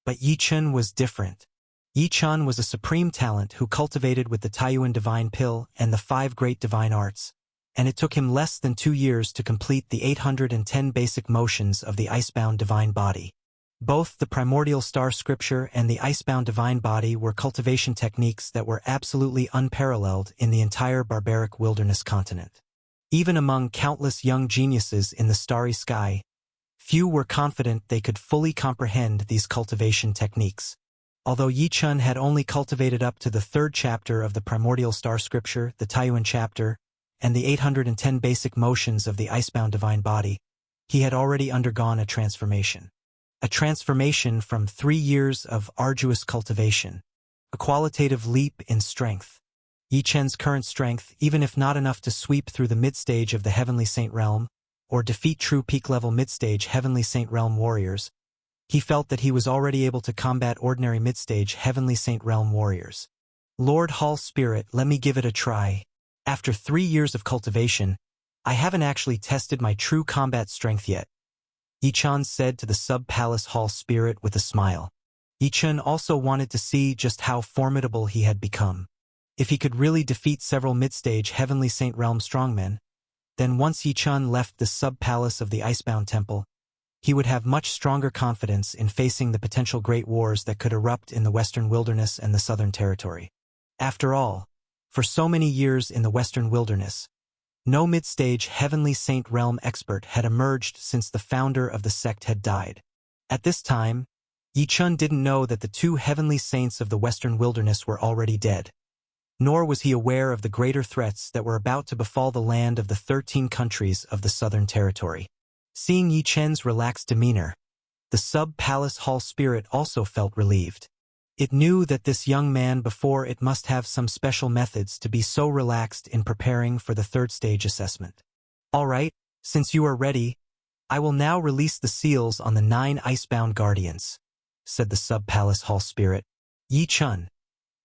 But Yi-Chen was different. Yi-Chen was a supreme talent who cultivated with the Taiyuan divine pill and the 5 great divine arts, and it took him less than 2 years to complete the 810 basic motions of the icebound divine body. Both the primordial star scripture and the icebound divine body were cultivation techniques that were absolutely unparalleled in the entire barbaric wilderness continent. Even among countless young geniuses in the starry sky, few were confident they could fully comprehend these cultivation techniques. Although Yi-Chen had only cultivated up to the 3rd chapter of the primordial star scripture, the Taiyuan chapter, and the 810 basic motions of the icebound divine body, he had already undergone a transformation. A transformation from 3 years of arduous cultivation. A qualitative leap in strength. Yi Chen's current strength, even if not enough to sweep through the mid-stage of the Heavenly Saint Realm, or defeat true peak-level mid-stage Heavenly Saint Realm warriors, he felt that he was already able to combat ordinary mid-stage Heavenly Saint Realm warriors. Lord Hall Spirit, let me give it a try. After 3 years of cultivation, I haven't actually tested my true combat strength yet, Yi Chen said to the Sub-Palace Hall Spirit with a smile. Yi Chen also wanted to see just how formidable he had become. If he could really defeat several mid-stage Heavenly Saint Realm strongmen, then once Yi Chen left the Sub-Palace of the Icebound Temple, he would have much stronger confidence in facing the potential great wars that could erupt in the Western Wilderness and the Southern Territory. After all, for so many years in the Western Wilderness, no mid-stage Heavenly Saint Realm expert had emerged since the founder of the sect had died. At this time, Yi Chen didn't know that the 2 Heavenly Saints of the Western Wilderness were already dead. Nor was he aware of the greater threats that were about to befall the land of the 13 countries of the Southern Territory. Seeing Yi Chen's relaxed demeanor, the Sub-Palace Hall Spirit also felt relieved. It knew that this young man before it must have some special methods to be so relaxed in preparing for the 3rd stage assessment. All right, since you are ready, I will now release the seals on the 9 Icebound Guardians, said the Sub-Palace Hall Spirit. Yi Chen,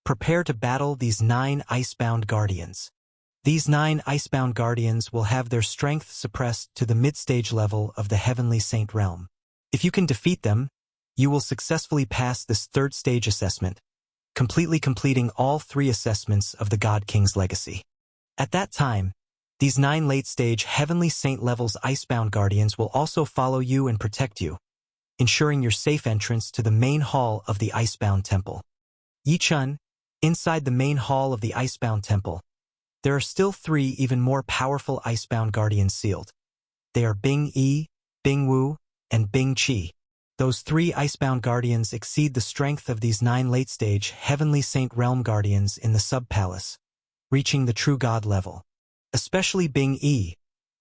prepare to battle these 9 Icebound Guardians. These 9 Icebound Guardians will have their strength suppressed to the mid-stage level of the Heavenly Saint Realm. If you can defeat them, you will successfully pass this 3rd stage assessment, completely completing all 3 assessments of the God King's legacy. At that time, these 9 late-stage Heavenly Saint levels Icebound Guardians will also follow you and protect you, ensuring your safe entrance to the main hall of the Icebound Temple. Yi Chen, inside the main hall of the Icebound Temple, there are still 3 even more powerful Icebound Guardians sealed. They are Bing Yi, Bing Wu, and Bing Qi. Those 3 Icebound Guardians exceed the strength of these 9 late-stage Heavenly Saint Realm Guardians in the Sub-Palace, reaching the True God level. Especially Bing Yi.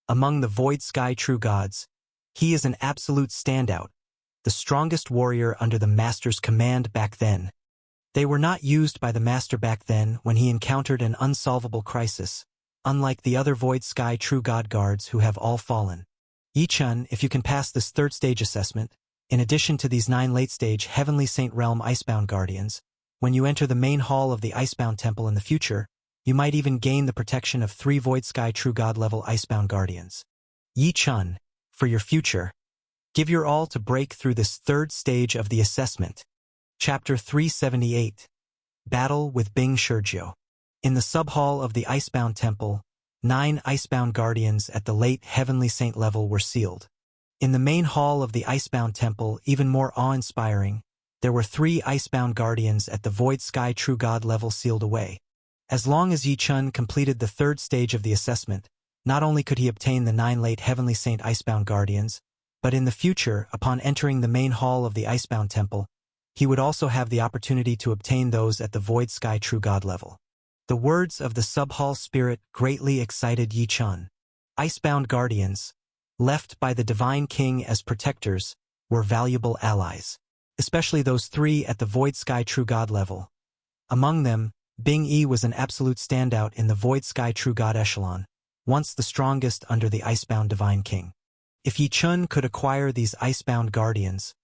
Among the Void Sky True Gods, he is an absolute standout, the strongest warrior under the Master's command back then. They were not used by the Master back then when he encountered an unsolvable crisis, unlike the other Void Sky True God guards who have all fallen. Yi Chen, if you can pass this 3rd stage assessment, in addition to these 9 late-stage Heavenly Saint Realm Icebound Guardians, when you enter the main hall of the Icebound Temple in the future, you might even gain the protection of 3 Void Sky True God level Icebound Guardians. Yi Chen, for your future, give your all to break through this 3rd stage of the assessment. Chapter 378. Battle with Bing Shurjiu. In the sub-hall of the Icebound Temple, 9 Icebound Guardians at the late Heavenly Saint level were sealed. In the main hall of the Icebound Temple, even more awe-inspiring, there were 3 Icebound Guardians at the Void Sky True God level sealed away. As long as Yi Chen completed the 3rd stage of the assessment, not only could he obtain the 9 late Heavenly Saint Icebound Guardians, but in the future, upon entering the main hall of the Icebound Temple, he would also have the opportunity to obtain those at the Void Sky True God level. The words of the Sub-Hall Spirit greatly excited Yi Chen. Icebound Guardians, left by the Divine King as protectors, were valuable allies, especially those 3 at the Void Sky True God level. Among them, Bing Yi was an absolute standout in the Void Sky True God echelon, once the strongest under the Icebound Divine King. If Yi Chen could acquire these Icebound Guardians,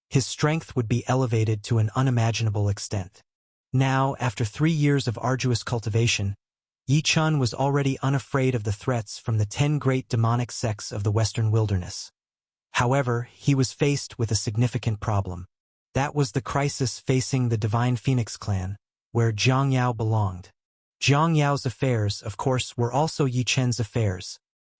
his strength would be elevated to an unimaginable extent. Now, after 3 years of arduous cultivation, Yi Chen was already unafraid of the threats from the 10 great demonic sects of the Western Wilderness. However, he was faced with a significant problem. That was the crisis facing the Divine Phoenix clan, where Jiang Yao belonged. Jiang Yao's affairs, of course, were also Yi Chen's affairs.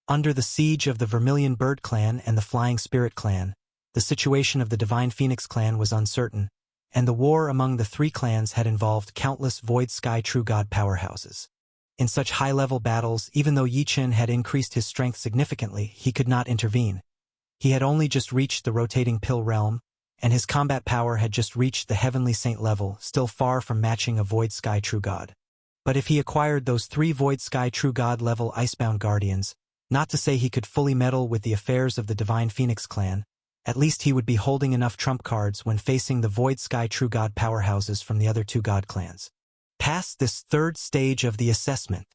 Under the siege of the Vermilion Bird clan and the Flying Spirit clan, the situation of the Divine Phoenix clan was uncertain, and the war among the 3 clans had involved countless Void Sky True God powerhouses. In such high-level battles, even though Yi Chen had increased his strength significantly, he could not intervene. He had only just reached the rotating pill realm, and his combat power had just reached the Heavenly Saint level, still far from matching a Void Sky True God. But if he acquired those 3 Void Sky True God level Icebound Guardians, Not to say he could fully meddle with the affairs of the Divine Phoenix clan, at least he would be holding enough trump cards when facing the Void Sky True God powerhouses from the other two god clans. Past this third stage of the assessment,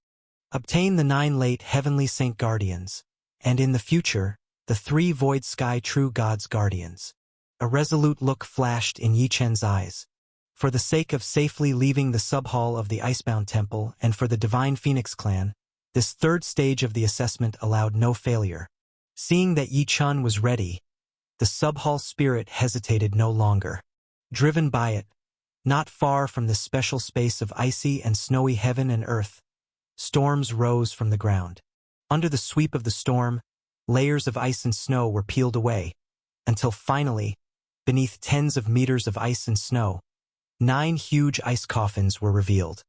obtain the 9 late Heavenly Saint Guardians, and in the future, the 3 Void Sky True Gods Guardians. A resolute look flashed in Yi Chen's eyes. For the sake of safely leaving the subhall of the Icebound Temple and for the Divine Phoenix clan, this third stage of the assessment allowed no failure. Seeing that Yi Chen was ready, the subhall spirit hesitated no longer. Driven by it, not far from this special space of icy and snowy heaven and earth, storms rose from the ground. Under the sweep of the storm, layers of ice and snow were peeled away, until finally, beneath tens of meters of ice and snow, 9 huge ice coffins were revealed.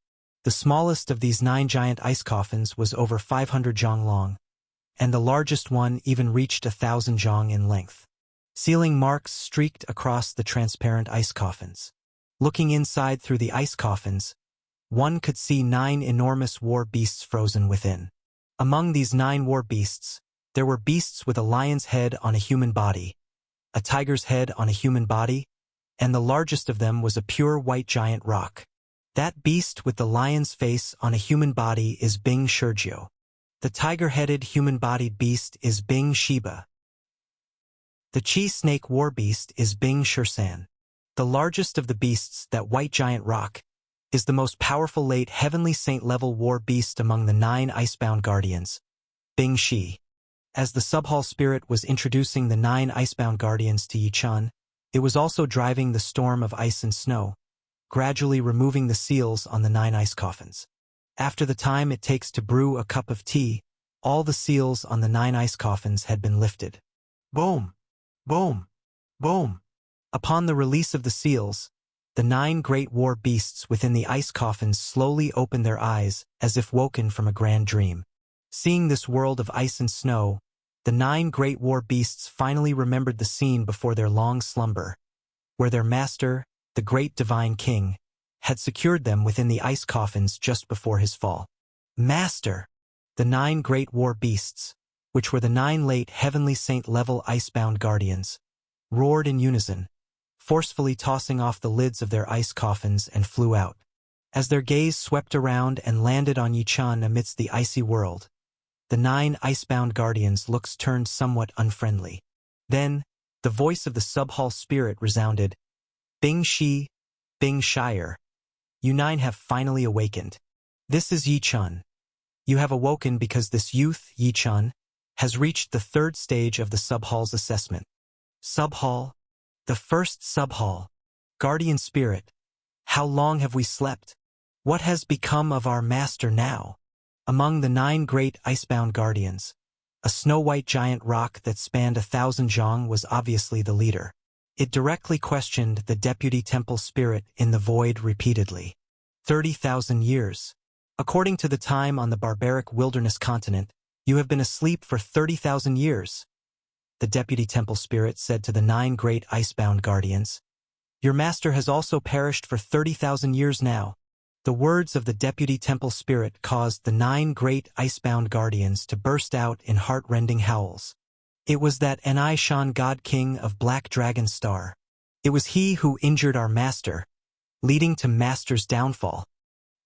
The smallest of these 9 giant ice coffins was over 500 zhang long, and the largest one even reached 1,000 zhang in length. Sealing marks streaked across the transparent ice coffins. Looking inside through the ice coffins, one could see 9 enormous war beasts frozen within. Among these 9 war beasts, there were beasts with a lion's head on a human body, a tiger's head on a human body, and the largest of them was a pure white giant rock. That beast with the lion's face on a human body is Bing Shurjiu. The tiger-headed human-bodied beast is Bing Shiba. The Chi Snake war beast is Bing Shursan. The largest of the beasts, that white giant rock, is the most powerful late Heavenly Saint-level war beast among the 9 Icebound Guardians, Bing Shi. As the subhall spirit was introducing the 9 Icebound Guardians to Yi Chen, it was also driving the storm of ice and snow, gradually removing the seals on the 9 ice coffins. After the time it takes to brew a cup of tea, all the seals on the 9 ice coffins had been lifted. Boom! Boom! Boom! Upon the release of the seals, the 9 great war beasts within the ice coffins slowly opened their eyes as if woken from a grand dream. Seeing this world of ice and snow, the 9 great war beasts finally remembered the scene before their long slumber, where their master, the great divine king, had secured them within the ice coffins just before his fall. Master! The 9 great war beasts, which were the 9 late Heavenly Saint-level Icebound Guardians, roared in unison, forcefully tossing off the lids of their ice coffins and flew out. As their gaze swept around and landed on Yi Chen amidst the icy world, the 9 Icebound Guardians' looks turned somewhat unfriendly. Then, the voice of the subhall spirit resounded, Bing Shi, Bing Shire, you 9 have finally awakened. This is Yi Chen. You have awoken because this youth, Yi Chen, has reached the 3rd stage of the subhall's assessment. Subhall, the first subhall. Guardian Spirit, how long have we slept? What has become of our master now? Among the 9 great Icebound Guardians, a snow-white giant rock that spanned 1,000 zhang was obviously the leader. It directly questioned the deputy temple spirit in the void repeatedly. 30,000 years. According to the time on the barbaric wilderness continent, you have been asleep for 30,000 years. The deputy temple spirit said to the 9 great Icebound Guardians, your master has also perished for 30,000 years now. The words of the deputy temple spirit caused the 9 great Icebound Guardians to burst out in heart-rending howls. It was that Enai Shan God King of Black Dragon Star. It was he who injured our master, leading to master's downfall.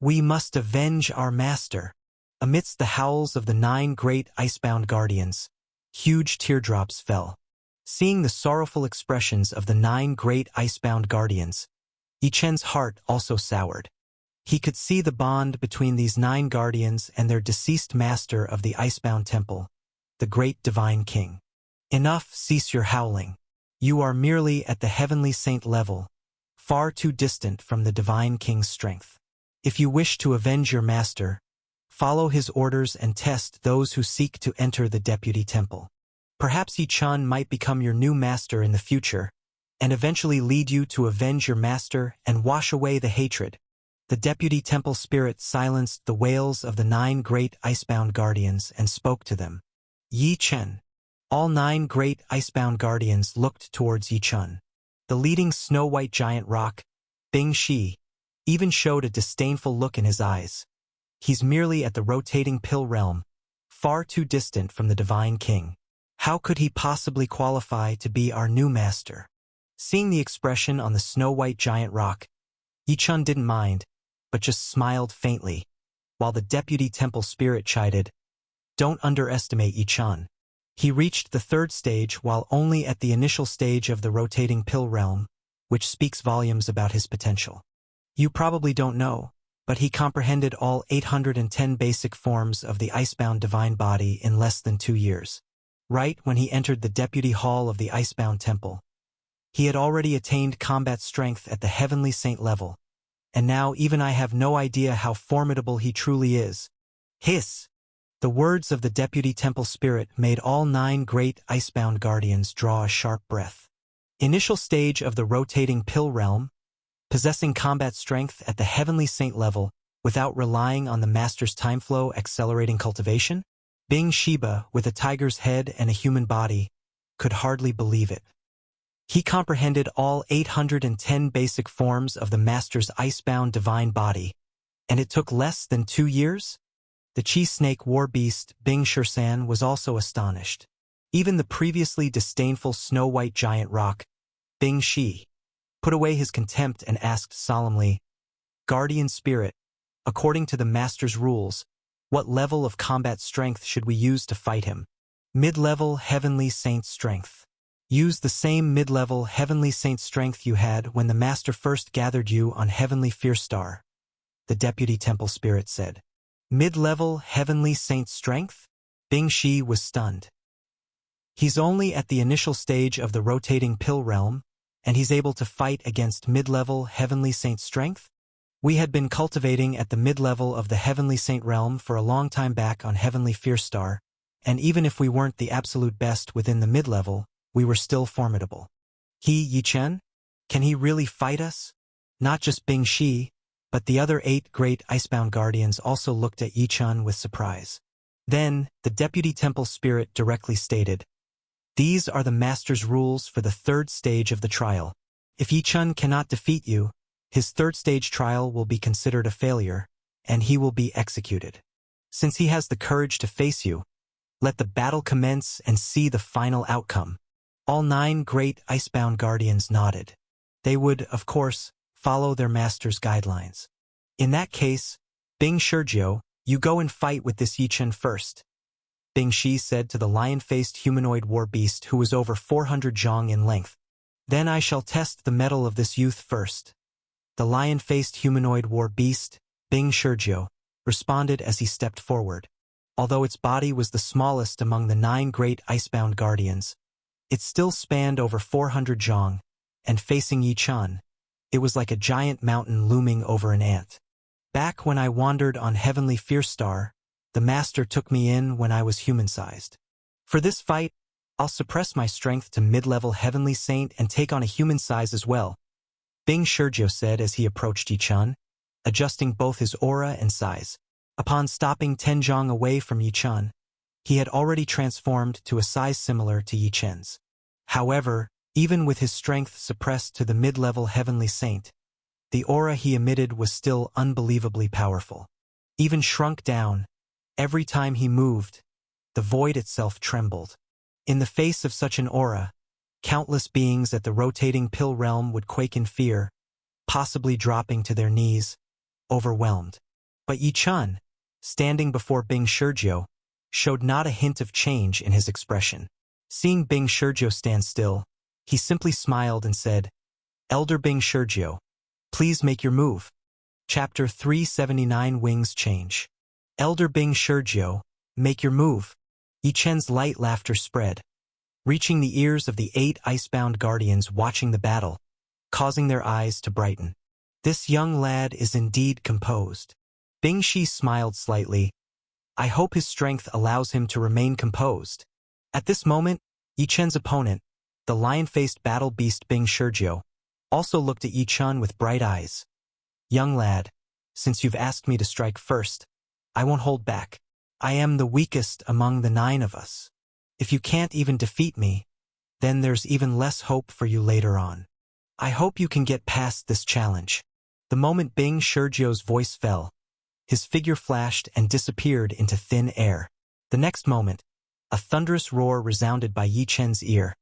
We must avenge our master. Amidst the howls of the 9 great Icebound Guardians, huge teardrops fell. Seeing the sorrowful expressions of the 9 great Icebound Guardians, Yi Chen's heart also soured. He could see the bond between these 9 guardians and their deceased master of the Icebound Temple, the great divine king. Enough, cease your howling. You are merely at the Heavenly Saint level, far too distant from the divine king's strength. If you wish to avenge your master, follow his orders and test those who seek to enter the deputy temple. Perhaps Yi Chen might become your new master in the future, and eventually lead you to avenge your master and wash away the hatred. The deputy temple spirit silenced the wails of the 9 great Icebound Guardians and spoke to them. Yi Chen. All 9 great Icebound Guardians looked towards Yi Chen. The leading snow-white giant rock, Bing Shi, even showed a disdainful look in his eyes. He's merely at the rotating pill realm, far too distant from the divine king. How could he possibly qualify to be our new master? Seeing the expression on the snow-white giant rock, Yichun didn't mind, but just smiled faintly, while the deputy temple spirit chided, "Don't underestimate Yichun. He reached the third stage while only at the initial stage of the rotating pill realm, which speaks volumes about his potential. You probably don't know, but he comprehended all 810 basic forms of the icebound divine body in less than 2 years. Right when he entered the deputy hall of the icebound temple, he had already attained combat strength at the heavenly saint level, and now even I have no idea how formidable he truly is." Hiss! The words of the deputy temple spirit made all 9 great icebound guardians draw a sharp breath. Initial stage of the rotating pill realm, possessing combat strength at the heavenly saint level without relying on the master's time flow accelerating cultivation? Bing Sheba, with a tiger's head and a human body, could hardly believe it. He comprehended all 810 basic forms of the master's icebound divine body, and it took less than 2 years? The chi-snake war beast Bing Shirsan was also astonished. Even the previously disdainful snow-white giant rock, Bing Shi, put away his contempt and asked solemnly, "Guardian spirit, according to the master's rules, what level of combat strength should we use to fight him?" "Mid-level heavenly saint strength. Use the same mid-level heavenly saint strength you had when the master first gathered you on heavenly fierce star," the deputy temple spirit said. Mid-level heavenly saint strength? Bing Shi was stunned. He's only at the initial stage of the rotating pill realm, and he's able to fight against mid-level heavenly saint strength? We had been cultivating at the mid-level of the heavenly saint realm for a long time back on heavenly fierce star, and even if we weren't the absolute best within the mid-level, we were still formidable. Yichen? Can he really fight us? Not just Bing Shi, but the other 8 great icebound guardians also looked at Yichun with surprise. Then, the deputy temple spirit directly stated, "These are the master's rules for the 3rd stage of the trial. If Yichun cannot defeat you, his 3rd stage trial will be considered a failure, and he will be executed. Since he has the courage to face you, let the battle commence and see the final outcome." All 9 great icebound guardians nodded. They would, of course, follow their master's guidelines. "In that case, Bing Shirjiu, you go and fight with this Yichen first," Bing Shi said to the lion-faced humanoid war beast who was over 400 zhong in length. "Then I shall test the mettle of this youth first." The lion-faced humanoid war beast, Bing Shirjiu, responded as he stepped forward. Although its body was the smallest among the 9 great icebound guardians, it still spanned over 400 zhong, and facing Yichun, it was like a giant mountain looming over an ant. "Back when I wandered on heavenly fierce star, the master took me in when I was human-sized. For this fight, I'll suppress my strength to mid-level heavenly saint and take on a human size as well," Bing Shirjiu said as he approached Yichun, adjusting both his aura and size. Upon stopping 10 zhong away from Yichun, he had already transformed to a size similar to Yichen's. However, even with his strength suppressed to the mid-level heavenly saint, the aura he emitted was still unbelievably powerful. Even shrunk down, every time he moved, the void itself trembled. In the face of such an aura, countless beings at the rotating pill realm would quake in fear, possibly dropping to their knees, overwhelmed. But Yichun, standing before Bing Shirjiu, showed not a hint of change in his expression. Seeing Bing Shirjiu stand still, he simply smiled and said, "Elder Bing Shirjiu, please make your move." Chapter 379 Wings Change. "Elder Bing Shirjiu, make your move." Yichen's light laughter spread, reaching the ears of the 8 icebound guardians watching the battle, causing their eyes to brighten. "This young lad is indeed composed." Bing Shi smiled slightly. "I hope his strength allows him to remain composed." At this moment, Yichen's opponent, the lion-faced battle beast Bing Shirjiu, also looked at Yichun with bright eyes. "Young lad, since you've asked me to strike first, I won't hold back. I am the weakest among the 9 of us. If you can't even defeat me, then there's even less hope for you later on. I hope you can get past this challenge." The moment Bing Shirjiu's voice fell, his figure flashed and disappeared into thin air. The next moment, a thunderous roar resounded by Yi Chen's ear,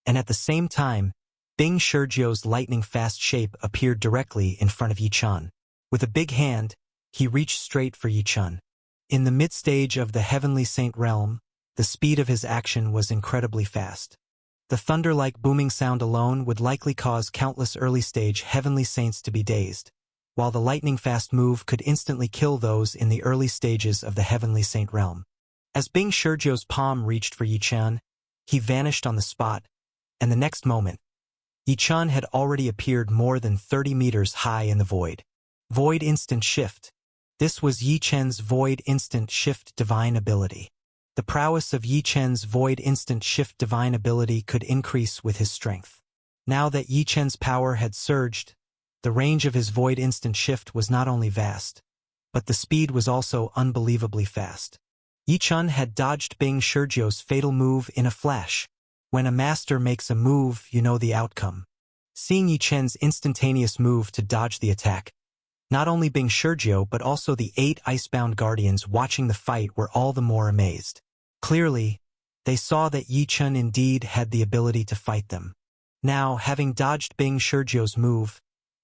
and at the same time, Bing Shurjio's lightning-fast shape appeared directly in front of Yi Chen. With a big hand, he reached straight for Yi Chen. In the mid-stage of the Heavenly Saint realm, the speed of his action was incredibly fast. The thunder-like booming sound alone would likely cause countless early-stage Heavenly Saints to be dazed, while the lightning-fast move could instantly kill those in the early stages of the Heavenly Saint realm. As Bing Shurjio's palm reached for Yi Chen, he vanished on the spot, and the next moment, Yi Chen had already appeared more than 30 meters high in the void. Void Instant Shift. This was Yi Chen's Void Instant Shift divine ability. The prowess of Yi Chen's Void Instant Shift divine ability could increase with his strength. Now that Yi Chen's power had surged, the range of his Void Instant Shift was not only vast, but the speed was also unbelievably fast. Yi Chen had dodged Bing Shurjio's fatal move in a flash. When a master makes a move, you know the outcome. Seeing Yi Chen's instantaneous move to dodge the attack, not only Bing Shurjio but also the 8 icebound guardians watching the fight were all the more amazed. Clearly, they saw that Yi Chen indeed had the ability to fight them. Now, having dodged Bing Shurjio's move,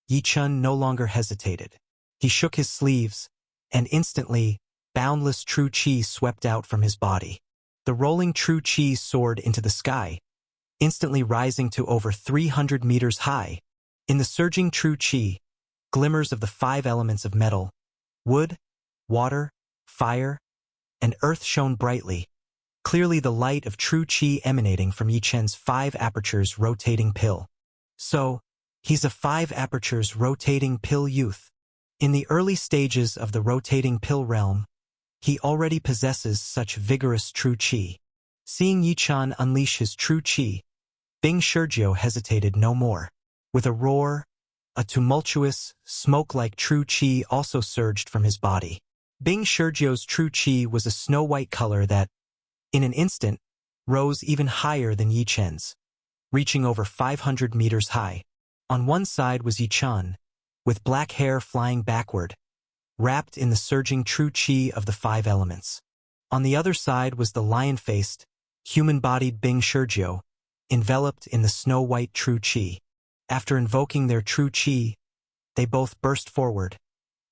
Yi Chen no longer hesitated. He shook his sleeves, and instantly, boundless true qi swept out from his body. The rolling true qi soared into the sky, instantly rising to over 300 meters high. In the surging true qi, glimmers of the 5 elements of metal, wood, water, fire, and earth shone brightly, clearly the light of true qi emanating from Yi Chen's 5 apertures rotating pill. So, he's a 5 apertures rotating pill youth. In the early stages of the rotating pill realm, he already possesses such vigorous true qi. Seeing Yi Chen unleash his true qi, Bing Shurjio hesitated no more. With a roar, a tumultuous, smoke-like true qi also surged from his body. Bing Shurjio's true qi was a snow-white color that, in an instant, rose even higher than Yi Chen's, reaching over 500 meters high. On one side was Yi Chen, with black hair flying backward, wrapped in the surging true qi of the 5 elements. On the other side was the lion-faced, human-bodied Bing Shurjio, enveloped in the snow-white true qi. After invoking their true qi, they both burst forward,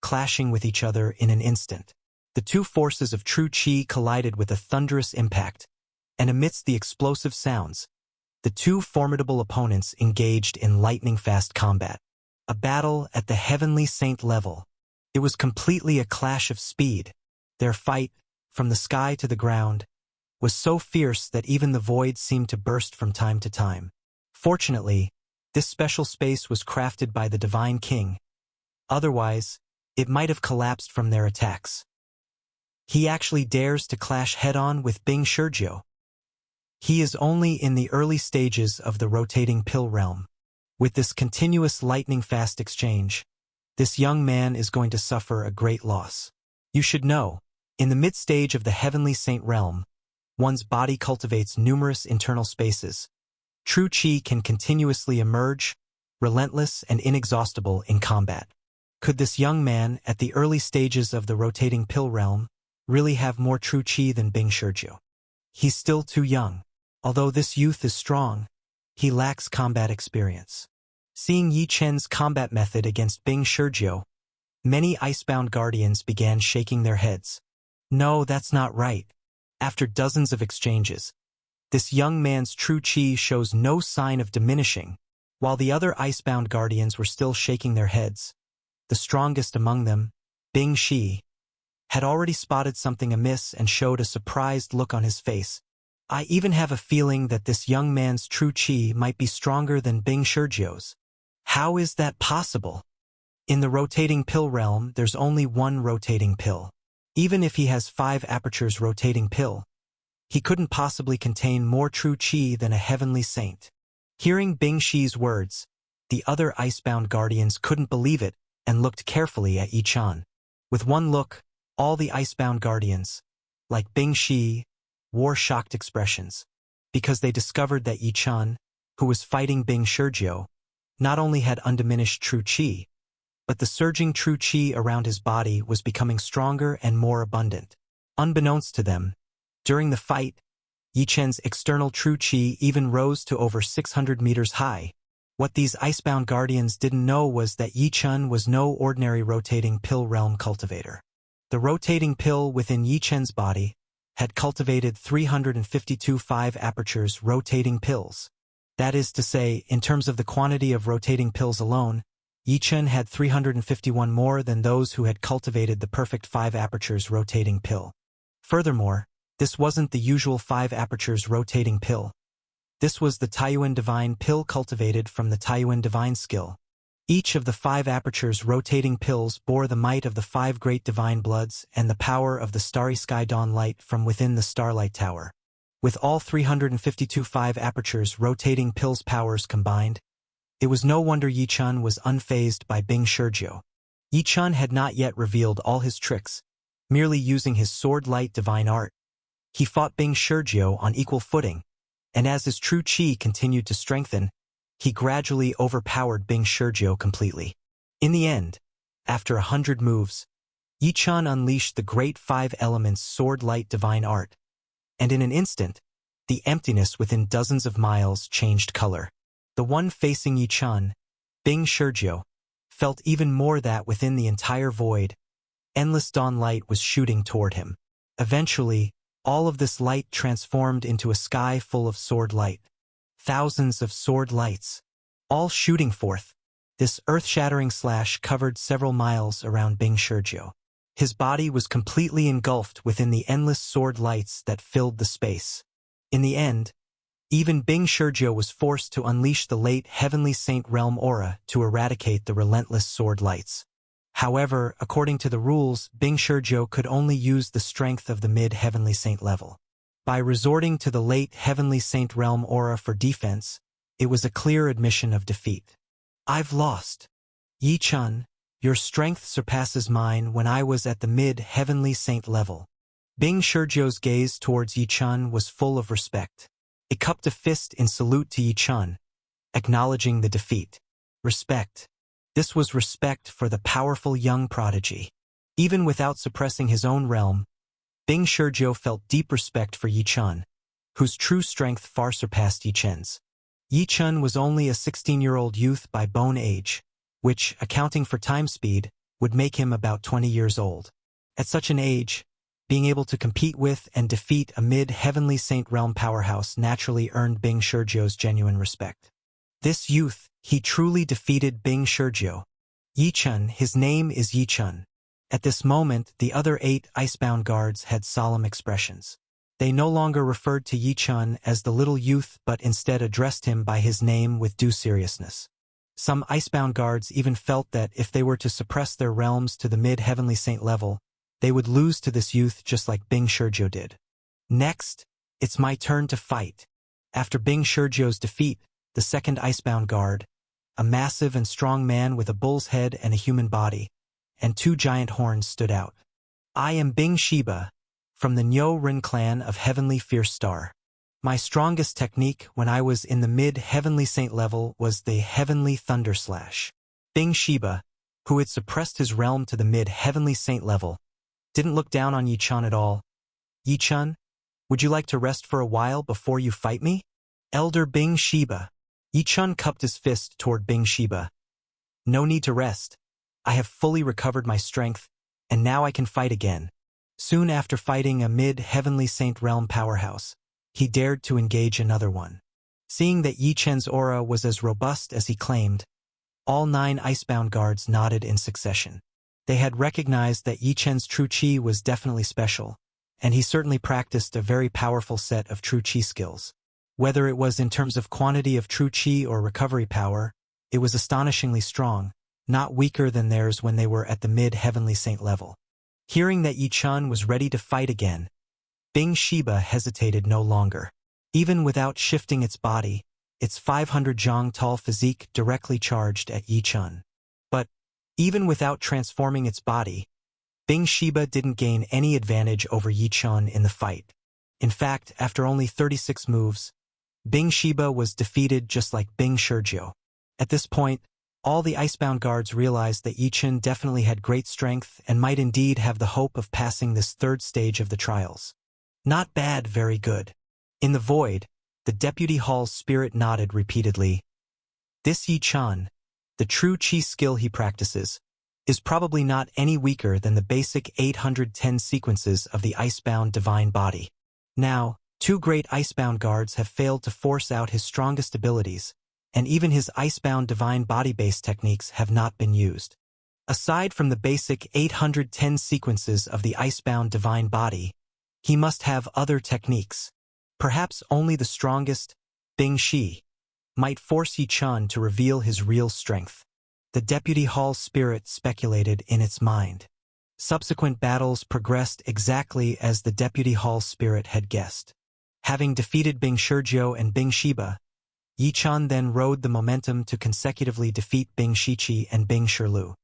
clashing with each other in an instant. The 2 forces of true qi collided with a thunderous impact, and amidst the explosive sounds, the 2 formidable opponents engaged in lightning-fast combat. A battle at the Heavenly Saint level. It was completely a clash of speed. Their fight, from the sky to the ground, was so fierce that even the void seemed to burst from time to time. Fortunately, this special space was crafted by the Divine King. Otherwise, it might have collapsed from their attacks. He actually dares to clash head-on with Bing Shurjio. He is only in the early stages of the rotating pill realm. With this continuous lightning-fast exchange, this young man is going to suffer a great loss. You should know, in the mid-stage of the Heavenly Saint realm, one's body cultivates numerous internal spaces. True qi can continuously emerge, relentless and inexhaustible in combat. Could this young man, at the early stages of the rotating pill realm, really have more true qi than Bing Shurjio? He's still too young. Although this youth is strong, he lacks combat experience. Seeing Yi Chen's combat method against Bing Shurjio, many icebound guardians began shaking their heads. No, that's not right. After dozens of exchanges, this young man's true qi shows no sign of diminishing, while the other icebound guardians were still shaking their heads. The strongest among them, Bing Shi, had already spotted something amiss and showed a surprised look on his face. I even have a feeling that this young man's true qi might be stronger than Bing Shurjio's. How is that possible? In the rotating pill realm, there's only one rotating pill. Even if he has 5 apertures rotating pill, he couldn't possibly contain more true qi than a heavenly saint. Hearing Bing Shi's words, the other icebound guardians couldn't believe it and looked carefully at Yi Chen. With one look, all the icebound guardians, like Bing Shi, wore shocked expressions, because they discovered that Yi Chen, who was fighting Bing Shurjio, not only had undiminished true qi, but the surging true qi around his body was becoming stronger and more abundant. Unbeknownst to them, During the fight, Yi Chen's external true qi even rose to over 600 meters high. What these icebound guardians didn't know was that Yi Chen was no ordinary rotating pill realm cultivator. The rotating pill within Yi Chen's body had cultivated 352 5-apertures rotating pills. That is to say, in terms of the quantity of rotating pills alone, Yi Chen had 351 more than those who had cultivated the perfect 5-apertures rotating pill. Furthermore, this wasn't the usual 5-apertures rotating pill. This was the Taiyuan Divine pill cultivated from the Taiyuan Divine skill. Each of the 5-apertures rotating pills bore the might of the 5 great divine bloods and the power of the starry sky dawn light from within the Starlight Tower. With all 352 5-apertures rotating pills' powers combined, it was no wonder Yi Chen was unfazed by Bing Shurjiu. Yi Chen had not yet revealed all his tricks, merely using his sword-light divine art. He fought Bing Shurjiu on equal footing, and as his true qi continued to strengthen, he gradually overpowered Bing Shurjiu completely. In the end, after 100 moves, Yi Chen unleashed the great 5 elements sword-light divine art, and in an instant, the emptiness within dozens of miles changed color. The one facing Yi Chen, Bing Shurjiu, felt even more that within the entire void, endless dawn light was shooting toward him. Eventually, all of this light transformed into a sky full of sword light. Thousands of sword lights, all shooting forth. This earth-shattering slash covered several miles around Bing Shurjiu. His body was completely engulfed within the endless sword lights that filled the space. In the end, even Bing Shurjiu was forced to unleash the late Heavenly Saint Realm aura to eradicate the relentless sword lights. However, according to the rules, Bing Shurjiu could only use the strength of the mid-Heavenly Saint level. By resorting to the late Heavenly Saint Realm aura for defense, it was a clear admission of defeat. I've lost. Yi Chen, your strength surpasses mine when I was at the mid-Heavenly Saint level. Bing Shurjiu's gaze towards Yi Chen was full of respect. He cupped a fist in salute to Yi Chen, acknowledging the defeat. Respect. This was respect for the powerful young prodigy. Even without suppressing his own realm, Bing Shurjiu felt deep respect for Yi Chen, whose true strength far surpassed Yi Chen's. Yi Chen was only a 16-year-old youth by bone age, which, accounting for time speed, would make him about 20 years old. At such an age, being able to compete with and defeat a mid-Heavenly Saint Realm powerhouse naturally earned Bing Shurjiu's genuine respect. This youth, he truly defeated Bing Shurjiu. Yi Chen, his name is Yi Chen. At this moment, the other 8 icebound guards had solemn expressions. They no longer referred to Yi Chen as the little youth but instead addressed him by his name with due seriousness. Some icebound guards even felt that if they were to suppress their realms to the mid-Heavenly Saint level, they would lose to this youth just like Bing Shurjiu did. Next, it's my turn to fight. After Bing Shurjiu's defeat, the second icebound guard, a massive and strong man with a bull's head and a human body, and 2 giant horns stood out. I am Bing Shiba, from the Nyo Rin clan of Heavenly Fierce Star. My strongest technique when I was in the mid-Heavenly Saint level was the Heavenly Thunder Slash. Bing Shiba, who had suppressed his realm to the mid-Heavenly Saint level, didn't look down on Yi Chen at all. Yi Chen, would you like to rest for a while before you fight me? Elder Bing Shiba. Yi Chen cupped his fist toward Bing Shiba. No need to rest. I have fully recovered my strength, and now I can fight again. Soon after fighting a mid-Heavenly Saint Realm powerhouse, he dared to engage another one. Seeing that Yi Chen's aura was as robust as he claimed, all 9 icebound guards nodded in succession. They had recognized that Yi Chen's true qi was definitely special, and he certainly practiced a very powerful set of true qi skills. Whether it was in terms of quantity of true qi or recovery power, it was astonishingly strong, not weaker than theirs when they were at the mid-Heavenly Saint level. Hearing that Yi Chen was ready to fight again, Bing Shiba hesitated no longer. Even without shifting its body, its 500 zhang tall physique directly charged at Yi Chen. But, even without transforming its body, Bing Shiba didn't gain any advantage over Yi Chen in the fight. In fact, after only 36 moves, Bing Shiba was defeated just like Bing Shurjiu. At this point, all the icebound guards realized that Yi Chen definitely had great strength and might indeed have the hope of passing this 3rd stage of the trials. Not bad, very good. In the void, the deputy hall's spirit nodded repeatedly. This Yi Chan, the true chi skill he practices, is probably not any weaker than the basic 810 sequences of the icebound divine body. Now, two great icebound guards have failed to force out his strongest abilities, and even his icebound divine body-based techniques have not been used. Aside from the basic 810 sequences of the icebound divine body, he must have other techniques. Perhaps only the strongest, Bing Shi, might force Yi Chun to reveal his real strength. The deputy hall spirit speculated in its mind. Subsequent battles progressed exactly as the deputy hall spirit had guessed. Having defeated Bing Shirjiu and Bing Shiba, Yi Chun then rode the momentum to consecutively defeat Bing Shiqi and Bing Shirlu.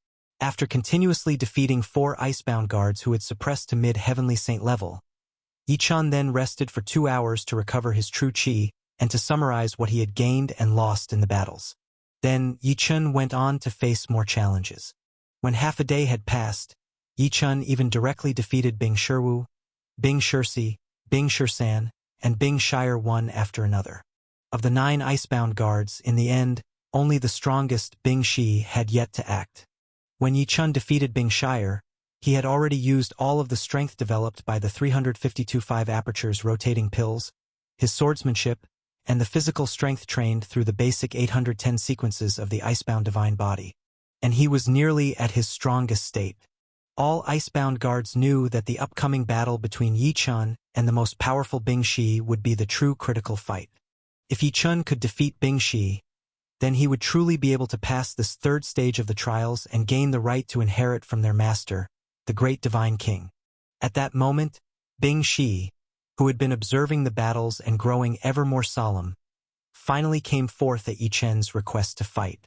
After continuously defeating 4 icebound guards who had suppressed to mid-heavenly saint level, Yi Chun then rested for 2 hours to recover his true chi and to summarize what he had gained and lost in the battles. Then Yi Chun went on to face more challenges. When half a day had passed, Yi Chun even directly defeated Bing Shiwu, Bing Shirsi, Bing Shirsan, and Bing Shire one after another. Of the 9 icebound guards, in the end, only the strongest Bing Shi had yet to act. When Yi Chun defeated Bing Shire, he had already used all of the strength developed by the 352.5 apertures rotating pills, his swordsmanship, and the physical strength trained through the basic 810 sequences of the icebound divine body. And he was nearly at his strongest state. All icebound guards knew that the upcoming battle between Yi Chun and the most powerful Bing Shi would be the true critical fight. If Yi Chun could defeat Bing Shi, then he would truly be able to pass this 3rd stage of the trials and gain the right to inherit from their master, the great divine king. At that moment, Bing Shi, who had been observing the battles and growing ever more solemn, finally came forth at Yi Chen's request to fight.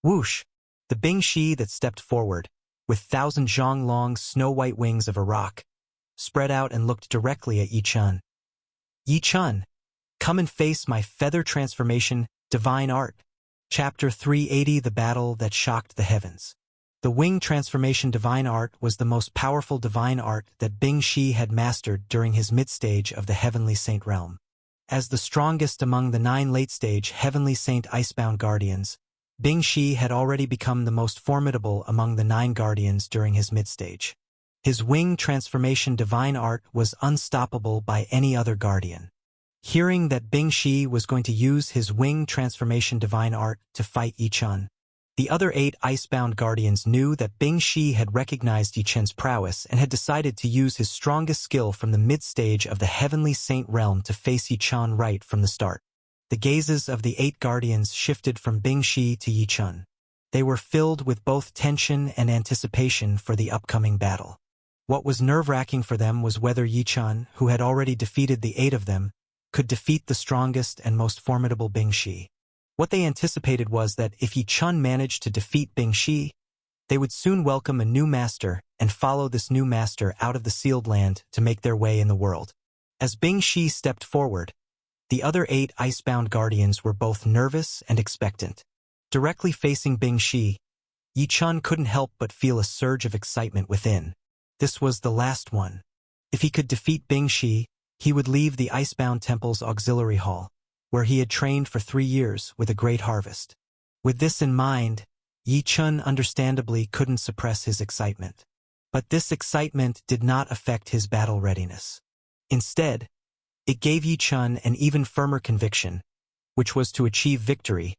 Whoosh! The Bing Shi that stepped forward, with 1,000 zhong-long snow-white wings of a roc, spread out and looked directly at Yi Chun. Yi Chun, come and face my feather transformation, divine art. Chapter 380, The Battle That Shocked the Heavens. The wing transformation divine art was the most powerful divine art that Bing Shi had mastered during his mid-stage of the heavenly saint realm. As the strongest among the 9 late-stage heavenly saint icebound guardians, Bing Shi had already become the most formidable among the 9 guardians during his mid-stage. His wing transformation divine art was unstoppable by any other guardian. Hearing that Bing Shi was going to use his wing transformation divine art to fight Yi Chun, the other 8 icebound guardians knew that Bing Shi had recognized Yi Chen's prowess and had decided to use his strongest skill from the mid-stage of the heavenly saint realm to face Yi Chun right from the start. The gazes of the 8 guardians shifted from Bing Shi to Yi Chun. They were filled with both tension and anticipation for the upcoming battle. What was nerve-wracking for them was whether Yi Chun, who had already defeated the 8 of them, could defeat the strongest and most formidable Bing Shi. What they anticipated was that if Yi Chun managed to defeat Bing Shi, they would soon welcome a new master and follow this new master out of the sealed land to make their way in the world. As Bing Shi stepped forward, the other 8 icebound guardians were both nervous and expectant. Directly facing Bing Shi, Yi Chun couldn't help but feel a surge of excitement within. This was the last one. If he could defeat Bing Shi, he would leave the Icebound Temple's auxiliary hall, where he had trained for 3 years with a great harvest. With this in mind, Yi Chun understandably couldn't suppress his excitement. But this excitement did not affect his battle readiness. Instead, it gave Yi Chun an even firmer conviction, which was to achieve victory,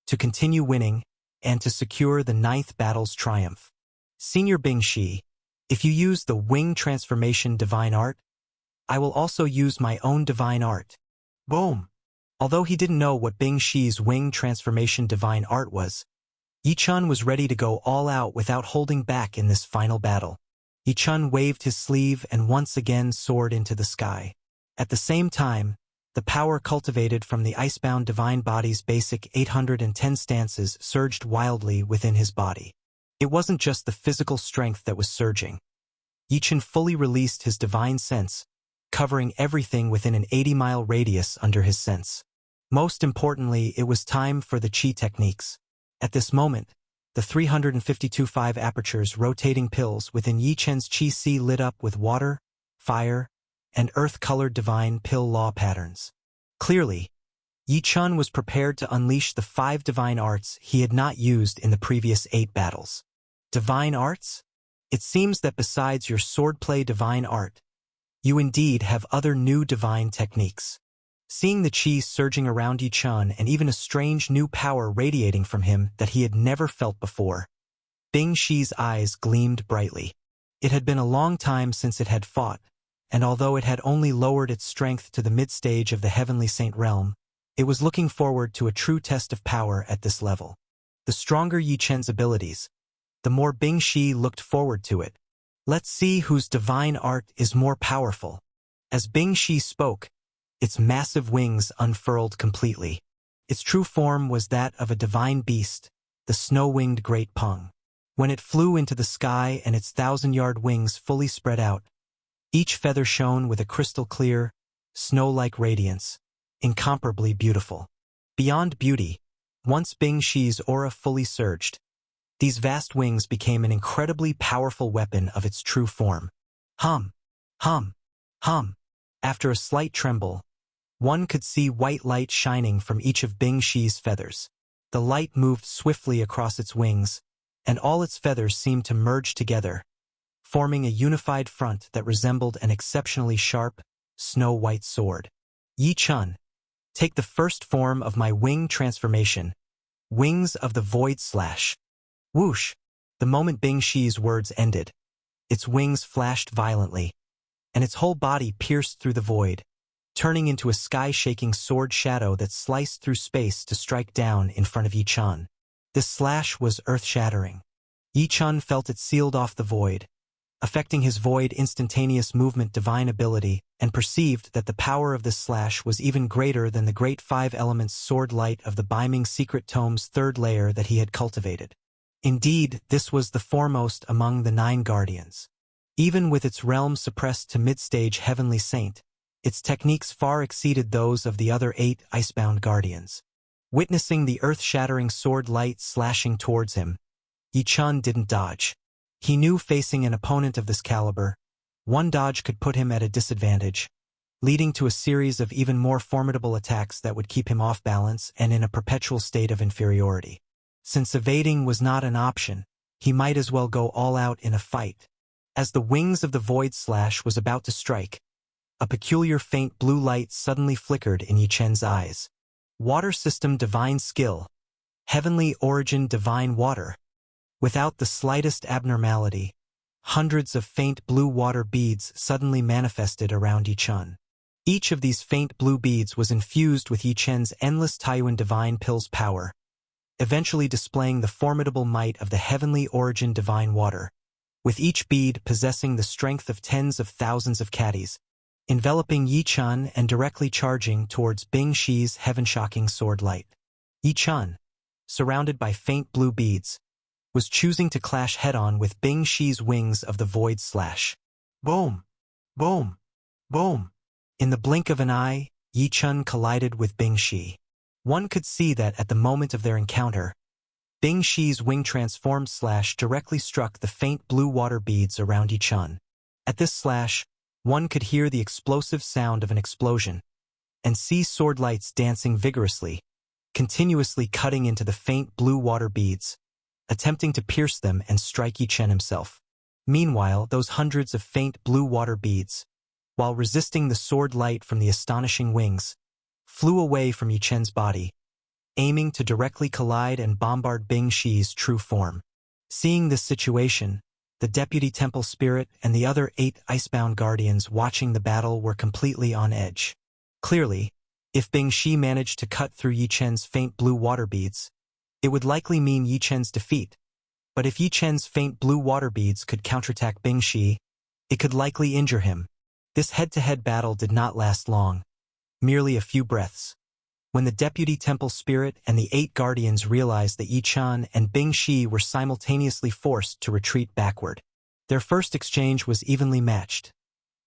to continue winning, and to secure the 9th battle's triumph. Senior Bing Shi, if you use the wing transformation divine art, I will also use my own divine art. Boom! Although he didn't know what Bing Shi's wing transformation divine art was, Yi Chun was ready to go all out without holding back in this final battle. Yi Chun waved his sleeve and once again soared into the sky. At the same time, the power cultivated from the icebound divine body's basic 810 stances surged wildly within his body. It wasn't just the physical strength that was surging. Yi Chun fully released his divine sense, covering everything within an 80-mile radius under his sense. Most importantly, it was time for the chi techniques. At this moment, the 352.5 apertures rotating pills within Yi Chen's chi si lit up with water, fire, and earth-colored divine pill law patterns. Clearly, Yi Chun was prepared to unleash the 5 divine arts he had not used in the previous 8 battles. Divine arts? It seems that besides your swordplay divine art, you indeed have other new divine techniques. Seeing the chi surging around Yi Chun and even a strange new power radiating from him that he had never felt before, Bing Shi's eyes gleamed brightly. It had been a long time since it had fought, and although it had only lowered its strength to the mid-stage of the Heavenly Saint realm, it was looking forward to a true test of power at this level. The stronger Yi Chen's abilities, the more Bing Shi looked forward to it. Let's see whose divine art is more powerful. As Bing Shi spoke, its massive wings unfurled completely. Its true form was that of a divine beast, the snow-winged Great Peng. When it flew into the sky and its 1,000-yard wings fully spread out, each feather shone with a crystal-clear, snow-like radiance, incomparably beautiful. Beyond beauty, once Bing Shi's aura fully surged, these vast wings became an incredibly powerful weapon of its true form. Hum, hum, hum. After a slight tremble, one could see white light shining from each of Bing Shi's feathers. The light moved swiftly across its wings, and all its feathers seemed to merge together, forming a unified front that resembled an exceptionally sharp, snow-white sword. Yi Chun, take the first form of my wing transformation, Wings of the Void Slash. Whoosh! The moment Bing Shi's words ended, its wings flashed violently, and its whole body pierced through the void, turning into a sky-shaking sword shadow that sliced through space to strike down in front of Yi Chun. This slash was earth-shattering. Yi Chun felt it sealed off the void, affecting his void instantaneous movement divine ability, and perceived that the power of this slash was even greater than the great 5 elements sword light of the Beiming Secret Tome's 3rd layer that he had cultivated. Indeed, this was the foremost among the 9 guardians. Even with its realm suppressed to mid-stage Heavenly Saint, its techniques far exceeded those of the other 8 icebound guardians. Witnessing the earth-shattering sword light slashing towards him, Yi Chun didn't dodge. He knew facing an opponent of this caliber, one dodge could put him at a disadvantage, leading to a series of even more formidable attacks that would keep him off balance and in a perpetual state of inferiority. Since evading was not an option, he might as well go all out in a fight. As the Wings of the Void Slash was about to strike, a peculiar faint blue light suddenly flickered in Yi Chen's eyes. Water System Divine Skill. Heavenly Origin Divine Water. Without the slightest abnormality, hundreds of faint blue water beads suddenly manifested around Yi Chun. Each of these faint blue beads was infused with Yi Chen's endless Taiyuan Divine Pill's power, eventually displaying the formidable might of the Heavenly Origin Divine Water, with each bead possessing the strength of tens of thousands of caddies, enveloping Yi Chun and directly charging towards Bing Shi's heaven-shocking sword light. Yi Chun, surrounded by faint blue beads, was choosing to clash head-on with Bing Shi's Wings of the Void Slash. Boom! Boom! Boom! In the blink of an eye, Yi Chun collided with Bing Shi. One could see that at the moment of their encounter, Bing Shi's wing-transformed slash directly struck the faint blue water beads around Yi Chun. At this slash, one could hear the explosive sound of an explosion, and see sword lights dancing vigorously, continuously cutting into the faint blue water beads, attempting to pierce them and strike Yi Chen himself. Meanwhile, those hundreds of faint blue water beads, while resisting the sword light from the astonishing wings, flew away from Yi Chen's body, aiming to directly collide and bombard Bing Shi's true form. Seeing this situation, the Deputy Temple Spirit and the other 8 icebound guardians watching the battle were completely on edge. Clearly, if Bing Shi managed to cut through Yi Chen's faint blue water beads, it would likely mean Yi Chen's defeat. But if Yi Chen's faint blue water beads could counterattack Bing Shi, it could likely injure him. This head-to-head battle did not last long, merely a few breaths. When the Deputy Temple Spirit and the 8 guardians realized that Yi Chun and Bing Shi were simultaneously forced to retreat backward, their first exchange was evenly matched.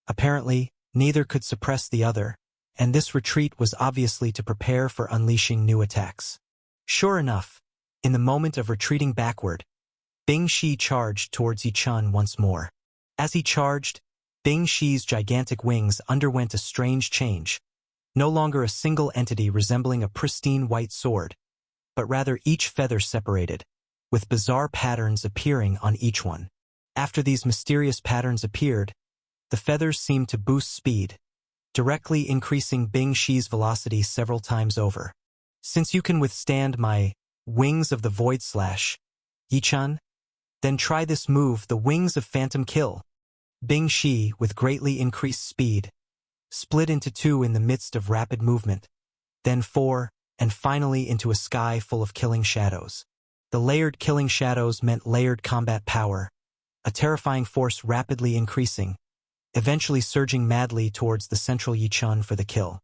Apparently, neither could suppress the other, and this retreat was obviously to prepare for unleashing new attacks. Sure enough, in the moment of retreating backward, Bing Shi charged towards Yi Chun once more. As he charged, Bing Shi's gigantic wings underwent a strange change, no longer a single entity resembling a pristine white sword, but rather each feather separated, with bizarre patterns appearing on each one. After these mysterious patterns appeared, the feathers seemed to boost speed, directly increasing Bing Shi's velocity several times over. Since you can withstand my Wings of the Void Slash, Yi-chan, then try this move, the Wings of Phantom Kill. Bing Shi, with greatly increased speed, split into two in the midst of rapid movement, then four, and finally into a sky full of killing shadows. The layered killing shadows meant layered combat power, a terrifying force rapidly increasing, eventually surging madly towards the central Yi-chan for the kill.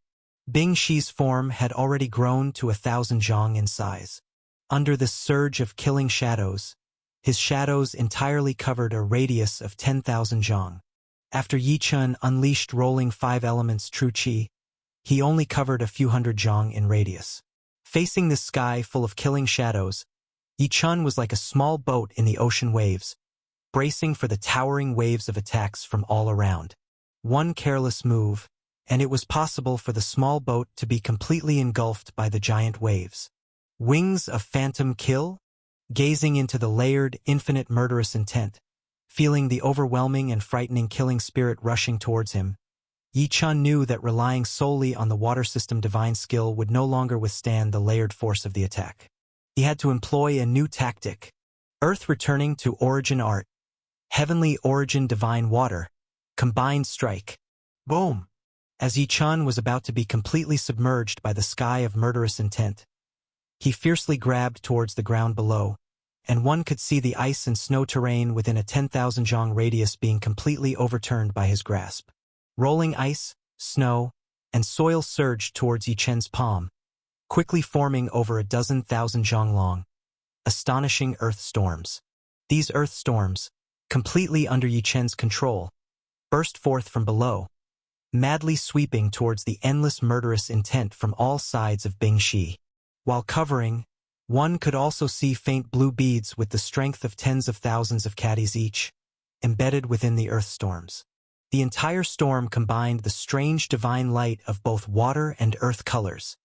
Bing Shi's form had already grown to 1,000 zhang in size. Under this surge of killing shadows, his shadows entirely covered a radius of 10,000 zhang. After Yi-chan unleashed rolling 5 elements true chi, he only covered a few hundred zhang in radius. Facing this sky full of killing shadows, Yi-chan was like a small boat in the ocean waves, bracing for the towering waves of attacks from all around. One careless move, and it was possible for the small boat to be completely engulfed by the giant waves. Wings of Phantom Kill? Gazing into the layered, infinite murderous intent, feeling the overwhelming and frightening killing spirit rushing towards him, Yi-chan knew that relying solely on the water system divine skill would no longer withstand the layered force of the attack. He had to employ a new tactic. Earth returning to origin art. Heavenly origin divine water. Combined strike. Boom! As Yi-chan was about to be completely submerged by the sky of murderous intent, he fiercely grabbed towards the ground below, and one could see the ice and snow terrain within a 10,000 zhang radius being completely overturned by his grasp. Rolling ice, snow, and soil surged towards Yi-chen's palm, quickly forming over 12,000 zhang long. Astonishing earth storms. These earth storms, completely under Yi-chen's control, burst forth from below, madly sweeping towards the endless murderous intent from all sides of Bing Shi. While covering, one could also see faint blue beads with the strength of tens of thousands of caddies each, embedded within the earth storms. The entire storm combined the strange divine light of both water and earth colors,